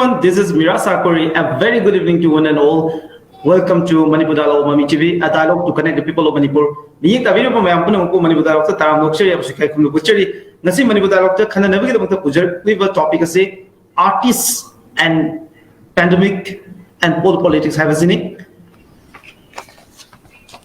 everyone, this is Mira Sakori. A very good evening to one and all. Welcome to Manipur Dialogue Mami TV, a dialogue to connect the people of Manipur. Ni ta video pa mayam puno ko Manipur Dialogue ta taram lok share yapsi kai kum lok cheri. Nasi Manipur Dialogue ta khana nabi ke ta pujar we topic ase artists and pandemic and politics have seen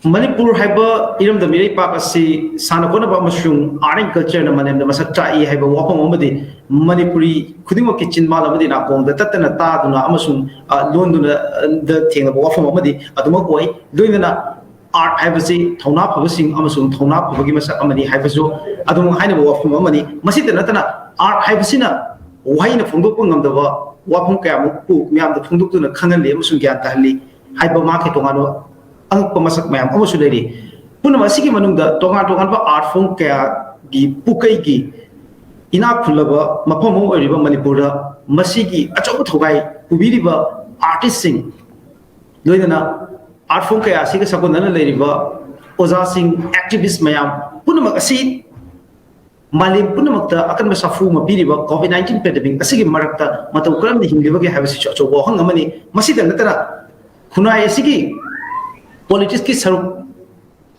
Manipur haiba iram da mirai pap asi sanakona ba mushroom art and culture na manem da masak tai haiba wapam amadi Manipuri khudimo kitchen mala amadi na kong da tatana ta duna amasung lon duna da theng ba wapam amadi aduma koi doina art haiba si thona phaba sing amasung thona phaba gi masak amadi haiba so aduma haina ba wapam amadi masita natana art haiba sina waina phongdok ngam da ba wapam kya mu pu myam da phongdok tuna khangan le amasung gyan ta hali haiba ma ke tongano ang pamasak mayam amasung dai puna masigi manungda tonga tonga ba art form kya gi pukai gi ina khulaba mafam oiriba Manipur masigi achau thogai pubiriba artist sing loidana art form kaya asiga sakondana leiriba oza sing activist mayam punamak asi malim punamakta akan masafu mapiriba COVID-19 pandemic asigi marakta matau karam ni hingliba ge habisi chacho bo hang amani masida natara khunai asigi politics ki saruk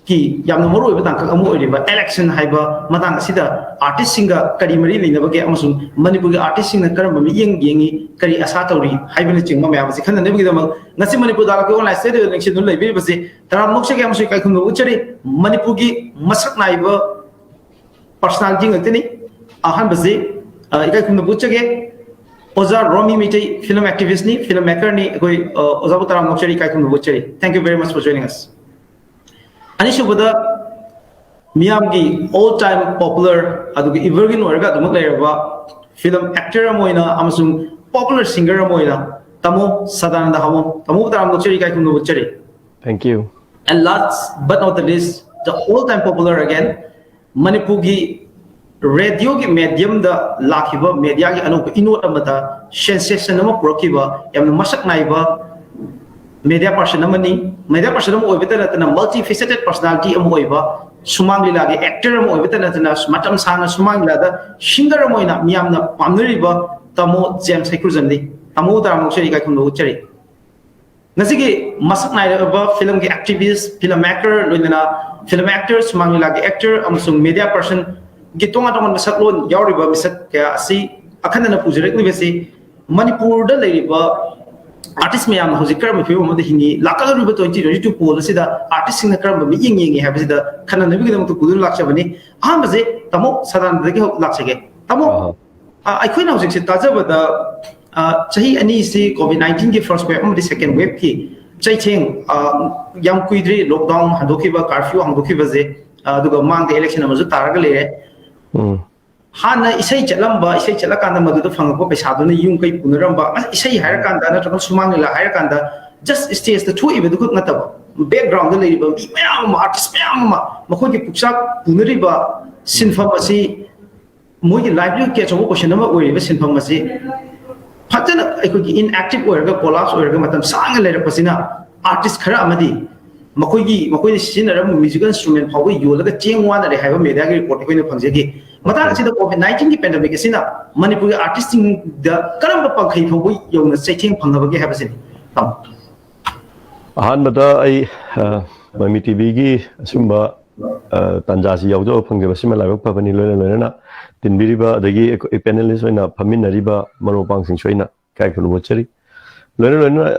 ki yamna moru iba tangka amu iriba election haiba matang asida artist singa kari mari leinaba ge amasung Manipur ge artist singa karam mi yengi kari asa tawri haibana chingma mayam si khana nebi dama ngasi Manipur Dialogue online state election nu leibi basi taram mokse ge amasui kai khungu uchari Manipur gi masak naiba personality ngteni ahan basi ikai khungu uchage oza Romi Meitei film activist ni filmmaker ni koi oza taram mokse kai khungu uchari. Thank you very much for joining us. Anisubada Miyamgi all time popular adugi evergreen orga dumak leraba film actor amoina amasung popular singer amoina tamo Sadananda Hamom tamo taram lokcheri kai kundu cheri. Thank you. And last but not the least, the all time popular again Manipur gi radio gi medium da lakhiba media gi anu inot amata sensation ama prokiba yamna masak naiba Mediaperson amani Mediaperson am oibita natana multifaceted personality am oiba sumang lila ge actor am oibita natana matam sana sumang lila da singer am oina miyamna pamnariba tamo James Heigrujam ni tamo taram cheri kai khundu cheri nasigi masak nai ba film ge activist filmmaker loinana film actor sumang lila ge actor amasung Mediaperson ge tonga tonga masak lon yauriba misak ka asi akhanana pujirek ni besi Manipur da leiriba artist mayam hojik karam fiu amada hingi lakal ruba 2022 poll asida artist sing karam mi yengi habisida khana nabi gidam to kudur lakchabani aham baje tamo sadan dagi lakchage tamo aikhoina hojik se tajabada chahi ani si COVID-19 ki first wave amadi second wave ki chaicheng yam kuidri lockdown handokiba curfew handokiba je aduga mang de election amaju taraga lere Hana isai chalamba isai chalakanda maduda phangko paisa duna yung kai punaramba isai hire kanda na trakam sumang la hire kanda just stays the two ibe dukut nataba background la liba mayam artist mayam makhoi ki puksak punariba sinfam asi moi ki livelihood ke chobo question ma oiriba sinfam asi phatana ai ki inactive oiraga collapse oiraga matam sang lera pasina artist khara amadi makhoi sinaramu musical instrument phawi yolaga chengwana re haiba media ki report koina phangjegi matang sida COVID-19 ki pandemic asina Manipur artisting da karamba pangkhai phawi yona chaicheng phangnabagi habasini tam ahan bada ai mami tv gi asumba tanjasi yawjo phangge basima laibak phabani loina tinbiriba adagi e panelist oina phaminariba maropang sing soina kai khulu mochari loina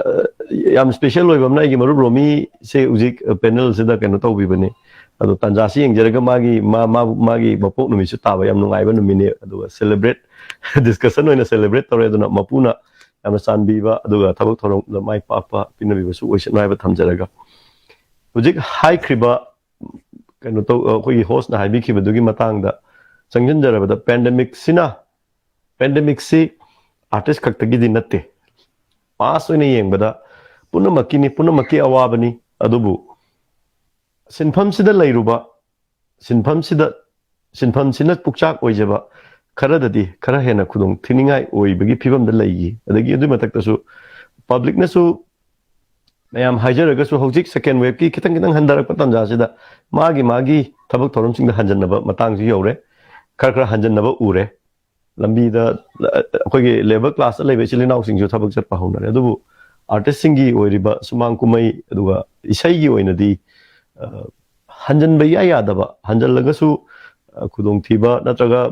yam special loibamna gi maru Romi se uzik panel sida kano tawbibani ado tanjasi engjeraga magi bapok numi su taba yam nungai ba numi ne ado celebrate discussion oina celebrate tore dona mapuna yam sanbi ba ado thabak thorong da mai papa pinabi ba su oisan nai ba thamjeraga ujik high kriba kano to koi host na haibi khiba dugi matang da changjan jara ba pandemic si artist kaktagi dinatte pass oina yeng ba da punamaki awabani adubu sinfam sida leiruba sinfam sina pukchak oijaba khara dadi khara hena khudong thiningai oibagi phibam da leigi adagi adu matak tasu public na su mayam hajaraga su hojik second wave ki kitang handarak patanja sida magi thabak thorom sing da hanjannaba matang ji yore khara hanjannaba ure lambi da akhoi labor class la lebe chilinaw sing ju thabak chat pa honare adu artist singi oiriba sumang kumai aduga isai gi oinadi hanjan bai ya da ba hanjan lagasu khudong thiba natraga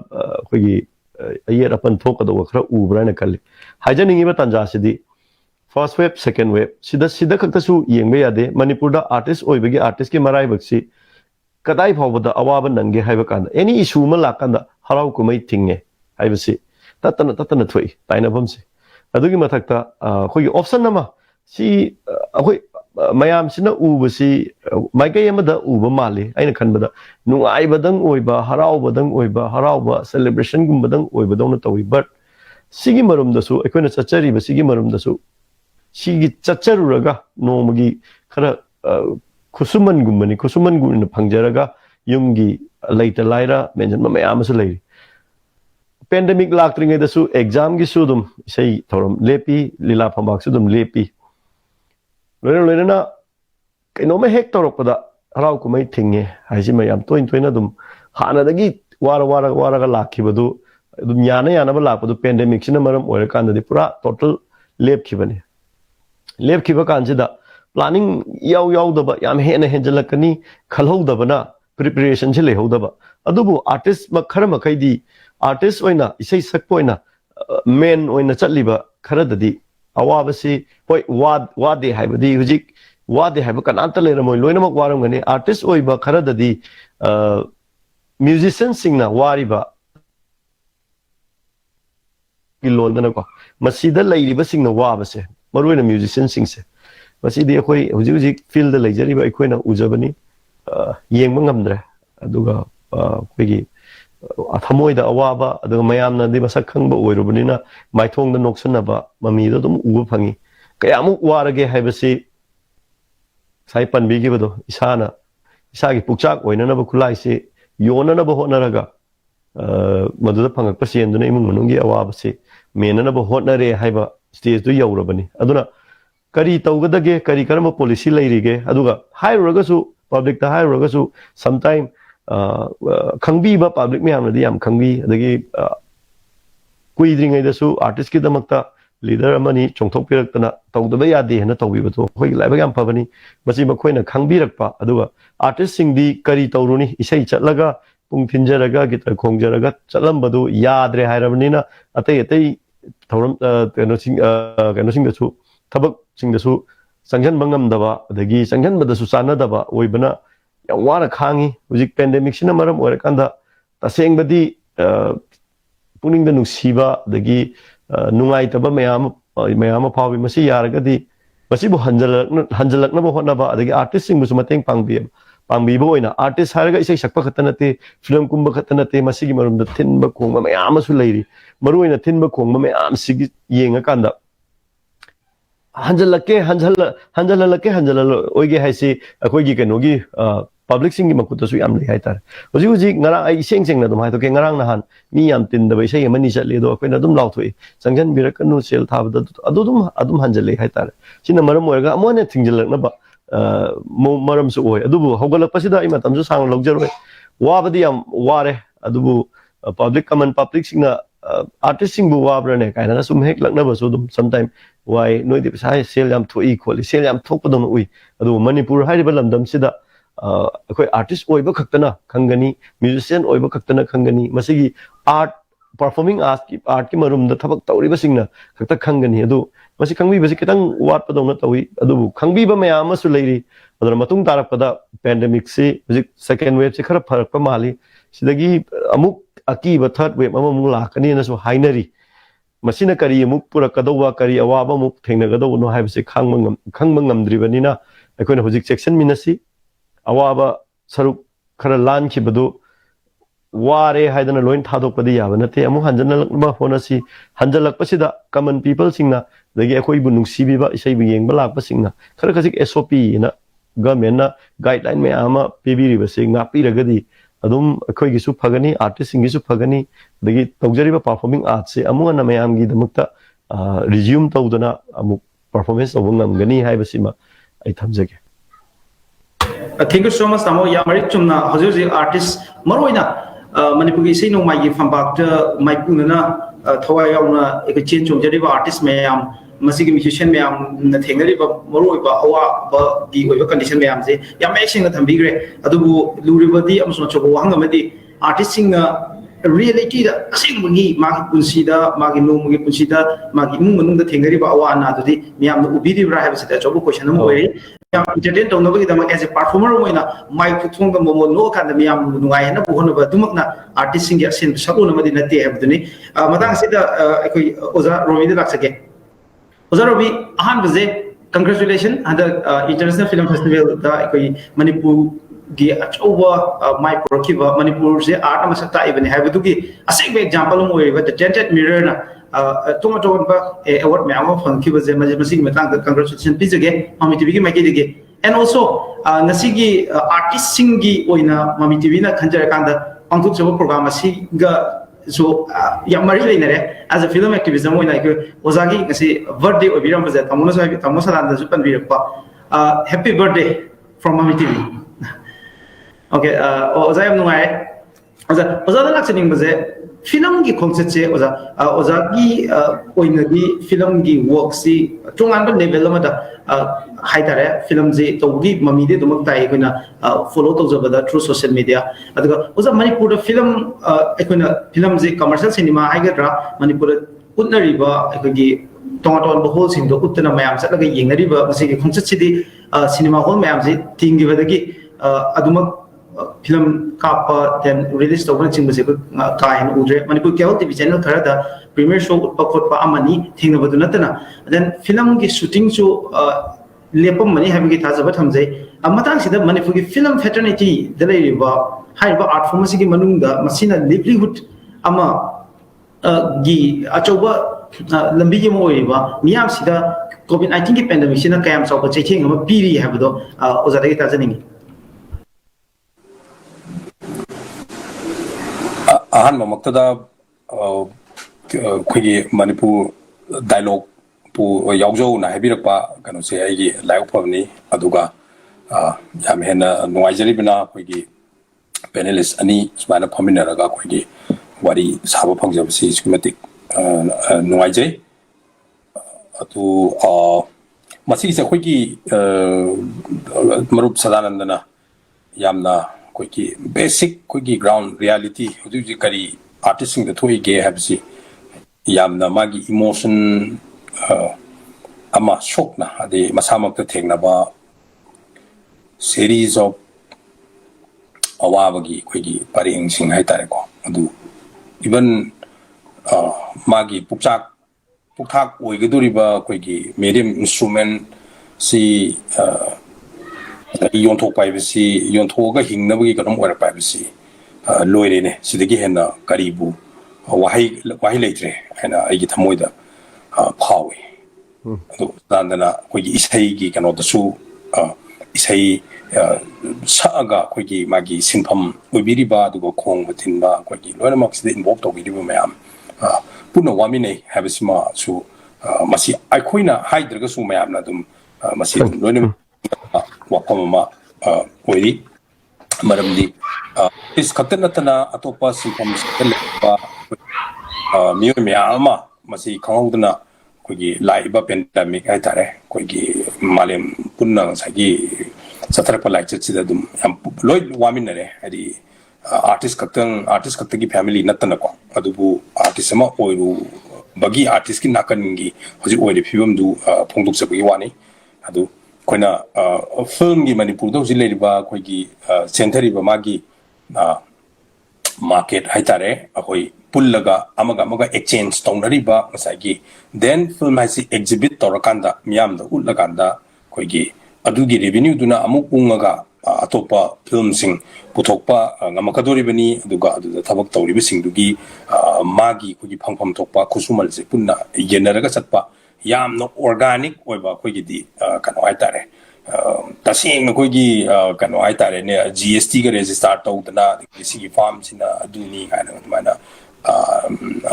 akhoi gi ayet apan thok adu khara ubra na kalli hajaningi ba tanja sidi first wave second wave sida khakta su yengbe yade manipur da artist oibagi artist ki marai baksi kadai phawbada awaba nange haiba kan any issue ma lakanda harau kumai thinge haibasi tatana thoi taina bamsi adugi mathakta khoi option nama si akhoi mayam sina ubasi maikai amada uba mali aina khanbada nungai badang oiba harau badang oiba harauba celebration gumbadang oiba dawna tawi but sigi marum dasu akoina chachari ba sigi marum dasu sigi chacharuraga nomagi khara khusuman gumbani khusuman gun phangjaraga yumgi laita laira mention ma mayam asu lai pandemic laktringai dasu exam gi sudum sei thorum lepi lila phambak sudum lepi loina kaino ma hek torokpada harau kumai thinge haisi mayam toina dum hana dagi wara ga lakhibadu dum yana ba lakpadu pandemic sina maram oira kandadi pura total lepkhibani lepkhiba kansida planning yaw daba yam hena henjalakani khalhodabana preparation se lehodaba adubu artist ma kharama kaidi artist oina isai sakpoina main oina chatliba kharadadi awabasi hoi wade haibadi hujik wade haiba kananta leramoi loinamak waramgani artist oiba kharadadi musician singna wariba gilondana ko masida leiriba singna wabase maruina musician singse masidi akhoi hujik field da leijariba aikoina ujabani yengba ngamdre aduga akhoi athamoida awaba aduga mayamna di masak khangba oirubnina maithongda noksanaba mamida dum uba phangi kayamuk warage haibasi sai panbi gi bado isagi pukchak oinana ba khulai se yonana ba honaraga maduda phangak pasien duna imung manungi awaba se menana ba honare haiba stage du yaurabani aduna kari tawgadage kari karama policy lairige aduga hairuragasu public ta hairuragasu sometime khangbi ba public me amna di yam khangbi adagi kuidringai dasu artist ki damakta leader amani chongthok piraktana tawdaba yade hena tawbibato khoi laiba yam pabani masi makhoina khangbi rakpa aduga artist singdi kari tawruni isai chatlaga pung thinjaraga gitar khongjaraga chatlambadu yadre hairabnina atai thoram kano sing dasu thabak sing dasu sangjan bangam daba adagi sangjan badasu sana daba oibana yang wara khangi hujik pandemic sina maram ore kanda taseng badi puning da nusiba adagi nungai taba mayam phawi masi yaragadi masi bu hanjalak na bo hona ba adagi artist sing bu sumateng pangbi bo ina artist haraga isai sakpa khatanate film kumba khatanate masi gi marum da thinba khongma mayam asu leiri maru ina thinba khongma mayam sigi yenga kanda hanjalake oige haisi akhoi gi kenogi public sing gi makuta su yam lei haitar hoji ngara ai seng na dum hai to ke ngarang nahan mi yam tin da bai sei mani chatle do akhoi na dum lauthoi sangjan birakanu sel thabda adum hanjale haitar sina maram oiga amone thingjilak na ba maram su oi adubu hogalak pasida ima tamju sang logjaroi wabadi yam ware adubu public sing na artist sing bu wabrane kaina sum hek lakna ba so dum sometime why noi di sai sel yam tho equally sel yam thok padom ui adu manipur haiba lamdam sida akhoi artist oiba khaktana khangani musician oiba khaktana khangani masigi art performing art ki marum da thabak tawriba singna khakta khangani adu masi khangbi basi kitang wat padom na tawi adu khangbi ba mayam asu leiri adra matung tarakpada pandemic se music second wave se khara pharakpa mali sidagi amuk akiba third wave amamung lakani na so hainari masina kari amuk purakadawa kari awaba amuk thengnagadaw no haibse khangma ngamdribanina aikoina hujik section minasi awaba saruk khara lan khibadu ware haidana loin thadokpadi yaba nate amu hanjanalakba honasi hanjalakpasida common people singna dagi akhoi bu nungsibiba isai bu yengba lakpa singna khara khasik SOP na government na guideline me ama pibiriba singna piragadi adum akhoi gisu phagani artist sing gisu phagani dagi tawjariba performing arts se amu na mayam gi damakta resume tawdana amu performance obungam haibasima ai thamjage. Thank you so much, Tamo. Yamari chumna hajuji artist maroina Manipur is no my from back to my Puna, Tawai, a change of Jeriba artist mayam, Masiki musician mayam, nothing Moruba, Owa, the condition mayam, Yamashing at Ambigre, Adubu, Luribadi, Amsocho, Wangamadi, artist singer. Reality the singing market consider Magino consider Magimun the Tingari Bawana to the Miam Ubidi Rahab said a job question way. Entertain to nobody as a performer when my Putunga Momo no kind of Miam Nuayana Puhonova Dumana artist singer sin Sabuna Madina Abduni. Madame said Oza Romi again. Oza Romi Ahan congratulations and the International Film Festival the Manipur. Over my Prokiva, Manipur, art Masata even have to give a single example with the tented mirror. Tomato award Mamo from Kibas and Majimasi Matang, the congratulations, please again, Mami TV, make it again. And also, Nasigi artist singi oina Mami TV, Kanjarakanda, Uncle Joe program, Siga. So, Yamari as a film activism, when I Ozagi, say, birthday of Viram was at Tamosa and the Super Virapa. Happy birthday from Mami TV. Okay, Oza am nungai. Oza da laksaning baze film gi concept se Oza gi oina gi film gi work si chungan ba level ma da haitare film je to gi mami de dumak tai koina follow to jaba through social media aduga Oza Manipur da film koina film je commercial cinema haigadra Manipur utnari ba gi tongaton ba hall sing do utna mayam sa laga yengari ba masi gi concept si cinema hall mayam je tingi ba gi adumak film kapa then release to one single kind udre Manipur Cable TV channel karada premiere show pakot pa amani thingna badu natana then film ki shooting so lepam mani having it has about hamjai amatang sida Manipur ki film fraternity dalai riba haiba art form si ki manungda masina livelihood ama gi achoba lambi gi mo riba miyam sida COVID-19 ki pandemic sina kayam saw ko cheching ama piri habdo ozada ki tajaningi Ahan Mamaktada Quiggy Manipur dialogue pu Yaujo na Habirapa can say I like Pony Aduga Yamhena Noizeribina Quiggy Penelis Ani Spana Pominaraga Quiggy Wadi Sabapong of Sea Schematic Noize to Masi is a Quiggy Marup Sadananda Yamna. Quickie basic quickie ground reality usually artists in the toy gay have see yamna magi emotion ama shock na the masamak the thing na ba series of awabagi quickie paring sing hai tare ko adu even magi puktak oigiduri ba quickie medium instrument si Yonto privacy, Yontoga Hingnabagi Ganum or privacy, Loirene, Sidiki Hena, Karibu, Wahi later, and I get a moida, Pawi. Dandana, Quigi Ishaigi, and all the Su Ishai Saga, Quigi Magi, Simpam, Ubiriba, to go Kong within Ba, Quigi, Loramox, the involved of Vidium, Puna Wamine, have a smart, so Masi, I quina, Hydragasu Mayamnadum, Masi, Wakamama, Wadi, Madam is Katanatana, Atopa, Simpams, Miama, Masi Kaudana, Quigi, Laiba pandemic, Atare, Quigi, Malim, Puna, Sagi, Satrapa like Chidadum, Lloyd Waminere, the artist Katagi family, Natanako, Adubu, artisama, Oiru, Bagi artist in Nakangi, was it oil if you do Ponduk Sabiwani, Adu. Koina film gi Manipur do jilai ba koi gi center ba magi market haitare akoi pullaga amaga exchange tonari ba masai gi then film hai si exhibit torakanda miam da ulaganda koi gi adugi revenue duna amuk ungaga atopa film sing puthokpa ngamakadori bani aduga adu thabak tawri ba sing dugi magi koi gi phangpham thokpa khusumal se punna yenaraga chatpa yamno organic oiba koi gi kano aitare tasing koi gi kano aitare ne GST ga register tawdana sigi farm sina aduni kana mana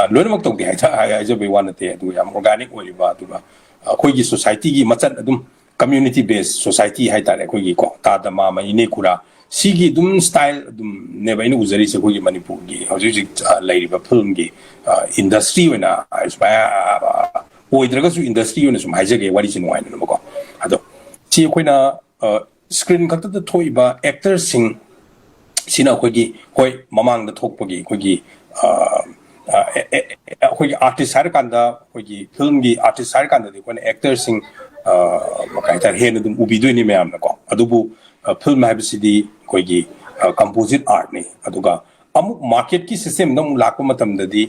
loimak tawdi ai jo be wanate adu yam organic oiba adu koi gi society gi machan adum community based society haitare koi gi ko ta da ma ine kura sigi dum style dum neba ina uzari se khoi Manipur gi hauji lairiba film gi industry wena oidraga su industry wena sum haijage wari sin waina no ko ado chi khoina screen khakta da thoiba actor sing sina khoi gi hoi mamang da thokpagi khoi gi khoi artist har kanda khoi gi film gi artist har kanda de khoi actor sing makai tar hen dum ubi do ni mayam na ko adubu film habsidi khoi gi composite art ni aduga amuk market ki system nam lakpa matam da di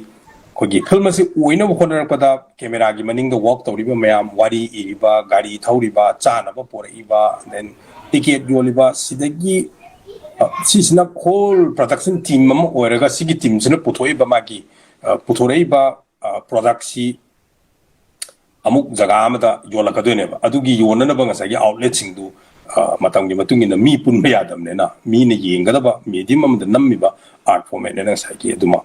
khoi gi film se oina bo khonara pada camera gi maning da walk tawriba mayam wari iriba gari thauriba chana ba poraiba then ticket yoliba sidagi sisna whole production team mam oiraga sigi team sina puthoiba magi puthoreiba product si amuk jaga amada yolakadoine ba adugi yonana ba ngasagi outlet singdu matamgi matungina mi punba yadamne na mi ne yengada ba medium amada nammiba art format ne ngasagi aduma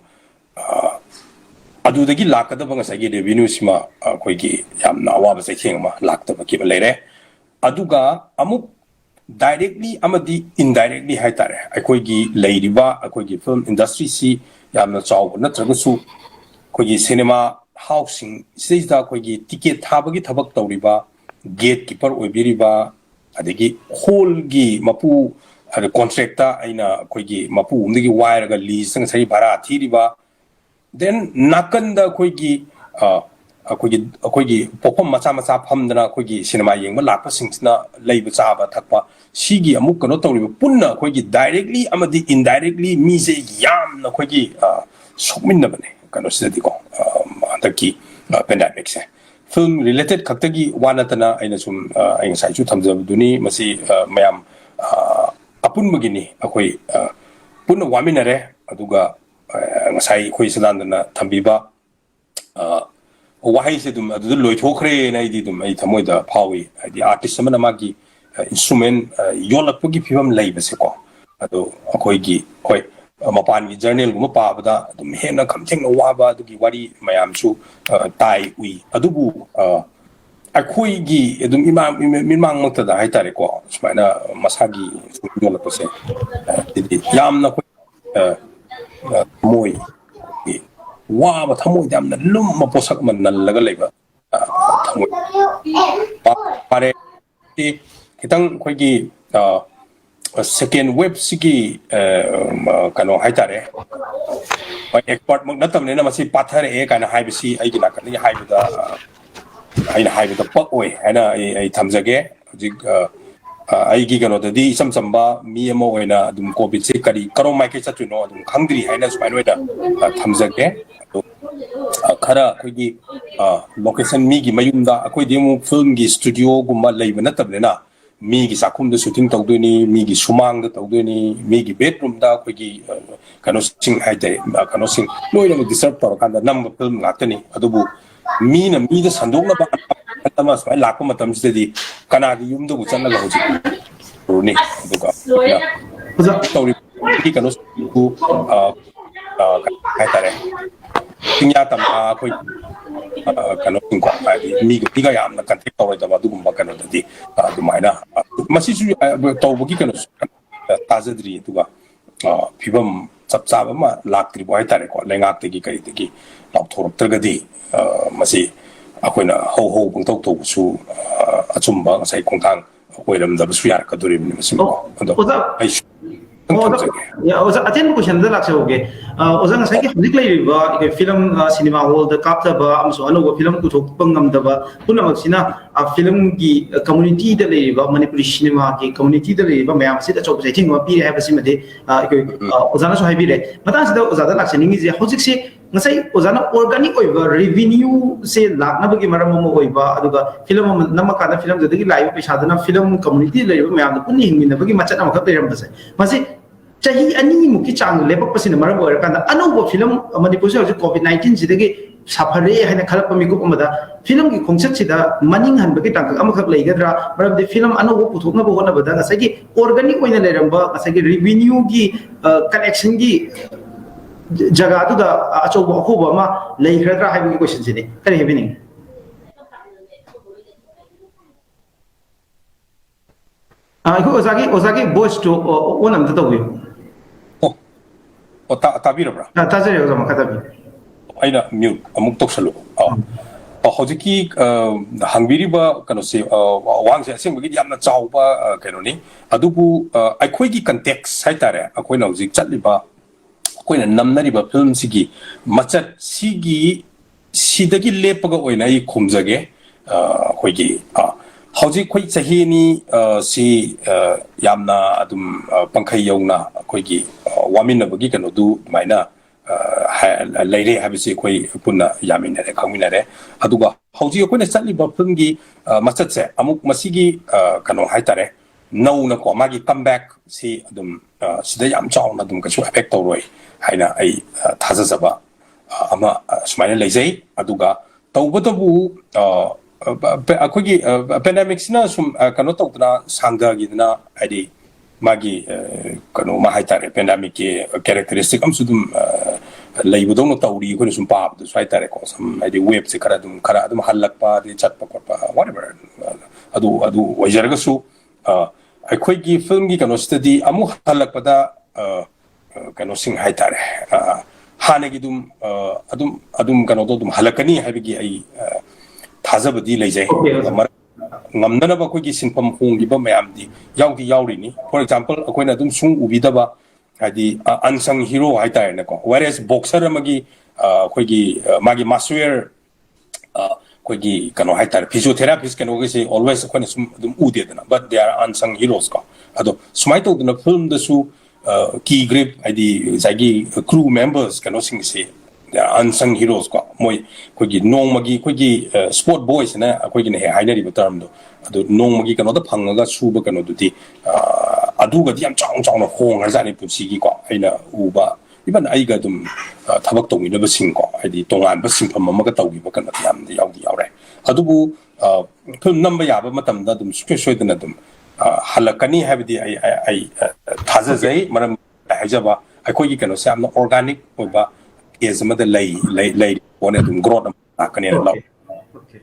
adudagi lakada ba ngasagi revenue sima koigi yamna awaba se khengma lakta ba kiba leire aduga amuk directly amadi indirectly haitare akoigi leiriba akoigi film industry si yamna chaw natragasu koigi cinema housing sida akoigi ticket thabagi thabak tawriba gate keeper oibiriba adigi hall gi mapu contractor aina akoigi mapu umdigi wire ga lease sang sai bara thiriba then nakanda akoigi akoigi popom macha macha phamdana akoigi cinema yengba lakpa singsna leiba chaba thakpa sigi amuk kano tawriba punna akoigi directly amadi indirectly mi se yamna akoigi sokminna bane kano sidadi ko andaki pandemic se film related khaktagi wanatana aina sum aina sai chu thamjabduni masi mayam apun magini akoi punna waminare aduga ngasai khoi sadandana thambiba wahai se dum adu loi thokre na idi dum ai thamoida phawi di artist amana magi instrument yolakpagi phibam leiba se ko adu akoi gi hoi mapan gi journal guma pabada dum hena khamtheng no waba adugi wari mayam chu tai ui adubu akoi gi dum imang makta da haitare ko smaina masagi yolakpa se yamna ko moi waba thamoi damna lumma posak man nallaga leiba thamoi pare kitang khoigi second web sigi kano haitare expert mak natamne na masi pathare e kana haibisi aigi nakani haibida aina haibida pak oi ana ai thamjage hojik aigi kano dadi isam samba mi amo oina dum covid se kari karo mai ke chatuno dum khangdri haina subai noida thamjage khara khoigi location mi gi mayumda akoi demu film gi studio gumma leiba natabnena mi gi sakum da shooting tawdoni mi gi sumang da tawdoni mi gi bedroom da khoigi kano sing haide kano sing loina mo disturb tor kanda number film ngakani adubu mi na mi da sandokna ba tama sai lakpa matam sidadi kana gi yum da guchanna la hoji runi duga tawri ki kano ku haitare tingya tam khoi kano sing ko mi gi ga yam na kan tek tawai da ba dugum ba kano dadi dumaina masi su tawbugi kano tazadri duga phibam chap chaba ma laktri bo haitare ko lengak tegi kai tegi lapthorok tragadi masi akoina ho ho bungtok to su achumba sai kongtang oiram da su yar ka duri ni masi ko ya oza aten ko shan da lakse oge oza nga sai ki hnik lai ba ke film cinema hall da kapta ba amso ano go film ku thok pangam da ba puna maksina a film gi community da lai ba manipuri cinema ki community da lai ba mayam sit achop sai thing ma pi ha ba simade oza na so hai bi le mata sida oza da lakse ningi je hojik se ngasai oza na organic oiba revenue se lakna ba gi maram mo oiba aduga film namaka da film da gi live pesa da na film community lai ba mayam da punni hingmin da ba gi machat na makap leram ba sai masi chahi ani muki chang lebak pasina maram oir kanda anobo film Manipur se COVID-19 sidagi safare haina khalap mi gup amada film gi khongchat sida maning han bagi tang amakak leigadra maram de film anobo puthokna bo hona bada ngasagi organic oina leramba ngasagi revenue gi connection gi jaga tu da achobo akhuba ma leigradra haibi question sini kare happening ꯑꯩꯈꯣꯏ ꯑꯣꯖꯥꯒꯤ ꯚꯣꯏꯁꯇꯨ ꯑꯣꯟ ꯑꯝꯇ ꯇꯧꯕꯤꯌꯨ ꯇꯥꯕꯤꯔꯕ꯭ꯔꯥ ꯇꯥꯖꯔꯦ ꯑꯣꯖꯥ ꯃꯈꯥ ꯇꯥꯕꯤꯌꯨ ꯑꯩꯅ mute ꯑꯃꯨꯛ ꯇꯧꯁꯜꯂꯨꯕ ꯍꯧꯖꯤꯛꯀꯤ ꯍꯪꯕꯤꯔꯤꯕ ꯀꯩꯅꯣꯁꯦ ꯋꯥꯍꯪꯁꯦ ꯑꯁꯦꯡꯕꯒꯤꯗꯤ ꯌꯥꯝꯅ ꯆꯥꯎꯕ ꯀꯩꯅꯣꯅꯤ ꯑꯗꯨꯕꯨ ꯑꯩꯈꯣꯏꯒꯤ ꯀꯟꯇꯦꯛꯁ ꯍꯥꯏꯇꯥꯔꯦ ꯑꯩꯈꯣꯏꯅ ꯍꯧꯖꯤꯛ ꯆꯠꯂꯤꯕ ꯑꯩꯈꯣꯏꯅ ꯅꯝꯅꯔꯤꯕ ꯐꯤꯜꯝꯁꯤꯒꯤ ꯃꯆꯠ ꯁꯤꯗꯒꯤ ꯂꯦꯞꯄꯒ ꯑꯣꯏꯅ ꯑꯩ ꯈꯨꯝꯖꯒꯦ ꯑꯩꯈꯣꯏꯒꯤ ꯍꯧꯖꯤꯛ ꯑꯩꯈꯣꯏ ꯆꯍꯤ ꯑꯅꯤ ꯁꯤ ꯌꯥꯝꯅ ꯑꯗꯨꯝ ꯄꯪꯈꯩ ꯌꯧꯅ ꯑꯩꯈꯣꯏꯒꯤ ꯋꯥꯃꯤꯟꯅꯕꯒꯤ ꯀꯩꯅꯣꯗꯨ ꯑꯗꯨꯃꯥꯏꯅ ꯂꯩꯔꯦ ꯍꯥꯏꯕꯁꯤ ꯑꯩꯈꯣꯏ ꯄꯨꯟꯅ ꯌꯥꯃꯤꯟꯅꯔꯦ ꯈꯪꯃꯤꯟꯅꯔꯦ ꯑꯗꯨꯒ ꯍꯧꯖꯤꯛ ꯑꯩꯈꯣꯏꯅ ꯆꯠꯂꯤꯕ ꯐꯤꯜꯝꯒꯤ ꯃꯆꯠꯁꯦ ꯑꯃꯨꯛ ꯃꯁꯤꯒꯤ ꯀꯩꯅꯣ ꯍꯥꯏꯇꯥꯔꯦ ꯅꯧꯅꯀꯣ ꯃꯥꯒꯤ ꯀꯝꯕꯦꯛ ꯁꯤ ꯑꯗꯨꯝ ꯁꯤꯗ ꯌꯥꯝ ꯆꯥꯎꯅ ꯑꯗꯨꯝ ꯀꯩꯁꯨ ꯑꯦꯐꯦꯛ ꯇꯧꯔꯣꯏ ꯍꯥꯏꯅ ꯑꯩ ꯊꯥꯖꯖꯕ ꯑꯃ ꯁꯨꯃꯥꯏꯅ ꯂꯩꯖꯩ ꯑꯗꯨꯒ ꯇꯧꯕꯇꯕꯨ ꯑꯩꯈꯣꯏꯒꯤ ꯄꯦꯟꯗꯦꯃꯤꯛꯁꯤꯅ ꯁꯨꯝ ꯀꯩꯅꯣ ꯇꯧꯗꯅ ꯁꯥꯡꯊꯈꯤꯗꯅ ꯍꯥꯏꯗꯤ ꯃꯥꯒꯤ ꯀꯩꯅꯣꯃ ꯍꯥꯏꯇꯥꯔꯦ ꯄꯦꯟꯗꯦꯃꯤꯛꯀꯤ ꯀꯦꯔꯦꯛꯇꯔꯤꯁꯇꯤꯛ ꯑꯃꯁꯨ ꯑꯗꯨꯝ ꯂꯩꯕꯗꯧꯅ ꯇꯧꯔꯤ ꯑꯩꯈꯣꯏꯅ ꯁꯨꯝ ꯄꯥꯕꯗꯁꯨ ꯍꯥꯏꯇꯥꯔꯦꯀꯣ ꯁꯨꯝ ꯍꯥꯏꯗꯤ ꯋꯦꯕꯁꯦ ꯈꯔ ꯑꯗꯨꯝ ꯍꯜꯂꯛꯄ ꯑꯗꯩ ꯆꯠꯄ ꯈꯣꯠꯄ ꯋꯥꯠꯑꯦꯚꯔ ꯑꯗꯨ ꯑꯣꯏꯖꯔꯒꯁꯨ ꯑꯩꯈꯣꯏꯒꯤ ꯐꯤꯜꯝꯒꯤ ꯀꯩꯅꯣꯁꯤꯗꯗꯤ ꯑꯃꯨꯛ ꯍꯜꯂꯛꯄꯗ ꯀꯩꯅꯣꯁꯤꯡ ꯍꯥꯏꯇꯥꯔꯦ ꯍꯥꯟꯅꯒꯤ ꯑꯗꯨꯝ ꯀꯩꯅꯣꯗꯣ ꯑꯗꯨꯝ ꯍꯜꯂꯛꯀꯅꯤ ꯍꯥꯏꯕꯒꯤ ꯑꯩ ꯊꯥꯖꯕꯗꯤ ꯂꯩꯖꯩ ꯑꯣꯀꯦ ꯑꯗꯨꯒ ꯑꯣꯖꯥ ꯉꯝꯅꯅꯕ ꯑꯩꯈꯣꯏꯒꯤ ꯁꯤꯟꯐꯝ ꯍꯣꯡꯈꯤꯕ ꯃꯌꯥꯝꯗꯤ ꯌꯥꯎꯔꯤꯅꯤ ꯐꯣꯔ ꯑꯦꯛꯖꯥꯝꯄꯜ ꯑꯩꯈꯣꯏꯅ ꯑꯗꯨꯝ ꯁꯨꯡ ꯎꯕꯤꯗꯕ ꯍꯥꯏꯗꯤ ꯑꯟꯁꯪ ꯍꯤꯔꯣ ꯍꯥꯏꯇꯥꯔꯦꯅꯦꯀꯣ ꯋꯦꯔꯦꯁ ꯕꯣꯛꯁꯔ ꯑꯃꯒꯤ ꯑꯩꯈꯣꯏꯒꯤ ꯃꯥꯒꯤ ꯃꯥꯁꯋꯦꯌꯔ ꯑꯩꯈꯣꯏꯒꯤ ꯀꯩꯅꯣ ꯍꯥꯏꯇꯥꯔꯦ ꯐꯤꯖꯤꯑꯣꯊꯦꯔꯥꯄꯤꯁ ꯀꯩꯅꯣꯒꯤꯁꯤ ꯑꯣꯜꯋꯦꯁ ꯑꯩꯈꯣꯏꯅ ꯁꯨꯝ ꯑꯗꯨꯝ ꯎꯗꯦꯗꯅ ꯕꯠ ꯗꯦ ꯑꯥꯔ ꯑꯟꯁꯪ ꯍꯤꯔꯣꯁ ꯀꯣ ꯑꯗꯣ ꯁꯨꯃꯥꯏꯅ ꯇꯧꯗꯅ ꯐꯤꯜꯝꯗꯁꯨ ꯀꯤ ꯒ꯭ꯔꯤꯞ ꯍꯥꯏꯗꯤ ꯉꯁꯥꯏꯒꯤ ꯀ꯭ꯔꯨ ꯃꯦꯝꯕꯔꯁ ꯀꯩꯅꯣꯁꯤꯡꯁꯤ ꯑꯟꯁꯪ ꯍꯤꯔꯣꯁ ꯀꯣ ꯃꯣꯏ ꯑꯩꯈꯣꯏꯒꯤ ꯅꯣꯡꯃꯒꯤ ꯑꯩꯈꯣꯏꯒꯤ ꯁ꯭ꯄꯣꯔꯠ ꯕꯣꯏꯁꯅ ꯑꯩꯈꯣꯏꯒꯤꯅ ꯍꯦꯛ ꯍꯥꯏꯅꯔꯤꯕ ꯇꯔꯝꯗꯣ ꯑꯗꯨ ꯅꯣꯡꯃꯒꯤ ꯀꯩꯅꯣꯗ ꯐꯪꯉꯒ ꯁꯨꯕ ꯀꯩꯅꯣꯗꯨꯗꯤ ꯑꯗꯨꯒꯗꯤ ꯌꯥꯝ ꯆꯥꯎꯅ ꯍꯣꯡꯉ꯭ꯔꯖꯥꯠꯅꯤ ꯄꯨꯟꯁꯤꯒꯤꯀꯣ ꯑꯩꯅ ꯎꯕ ꯏꯚꯟ ꯑꯩꯒ ꯑꯗꯨꯝ ꯊꯕꯛ ꯇꯧꯃꯤꯟꯅꯕꯁꯤꯡꯀꯣ ꯍꯥꯏꯗꯤ ꯇꯣꯉꯥꯟꯕ ꯁꯤꯟꯐꯝ ꯑꯃꯒ ꯇꯧꯈꯤꯕ ꯀꯩꯅꯣꯗꯤ ꯌꯥꯝꯗꯤ ꯌꯥꯎꯔꯦ ꯑꯗꯨꯕꯨ ꯐꯤꯜꯝ ꯅꯝꯕ ꯌꯥꯕ ꯃꯇꯝꯗ ꯑꯗꯨꯝ ꯁꯨꯡꯁꯣꯏ ꯁꯣꯏꯗꯅ ꯑꯗꯨꯝ ꯍꯜꯂꯛꯀꯅꯤ ꯍꯥꯏꯕꯗꯤ ꯑꯩ ꯑꯣꯀꯦ ꯊꯥꯖꯖꯩ ꯃꯔꯝ ꯍꯥꯏꯖꯕ ꯑꯩꯈꯣꯏꯒꯤ ꯀꯩꯅꯣꯁꯦ ꯌꯥꯝꯅ ꯑꯣꯔꯒꯥꯅꯤꯛ ꯑꯣꯏꯕ ꯀꯦꯁ ꯑꯃꯗ ꯂꯩ ꯄꯣꯠꯅꯦ ꯑꯗꯨꯝ ꯒ꯭ꯔꯣꯠ ꯑꯃ ꯂꯥꯛꯀꯅꯤꯅ ꯂꯧ ꯑꯣꯀꯦ ꯑꯣꯀꯦ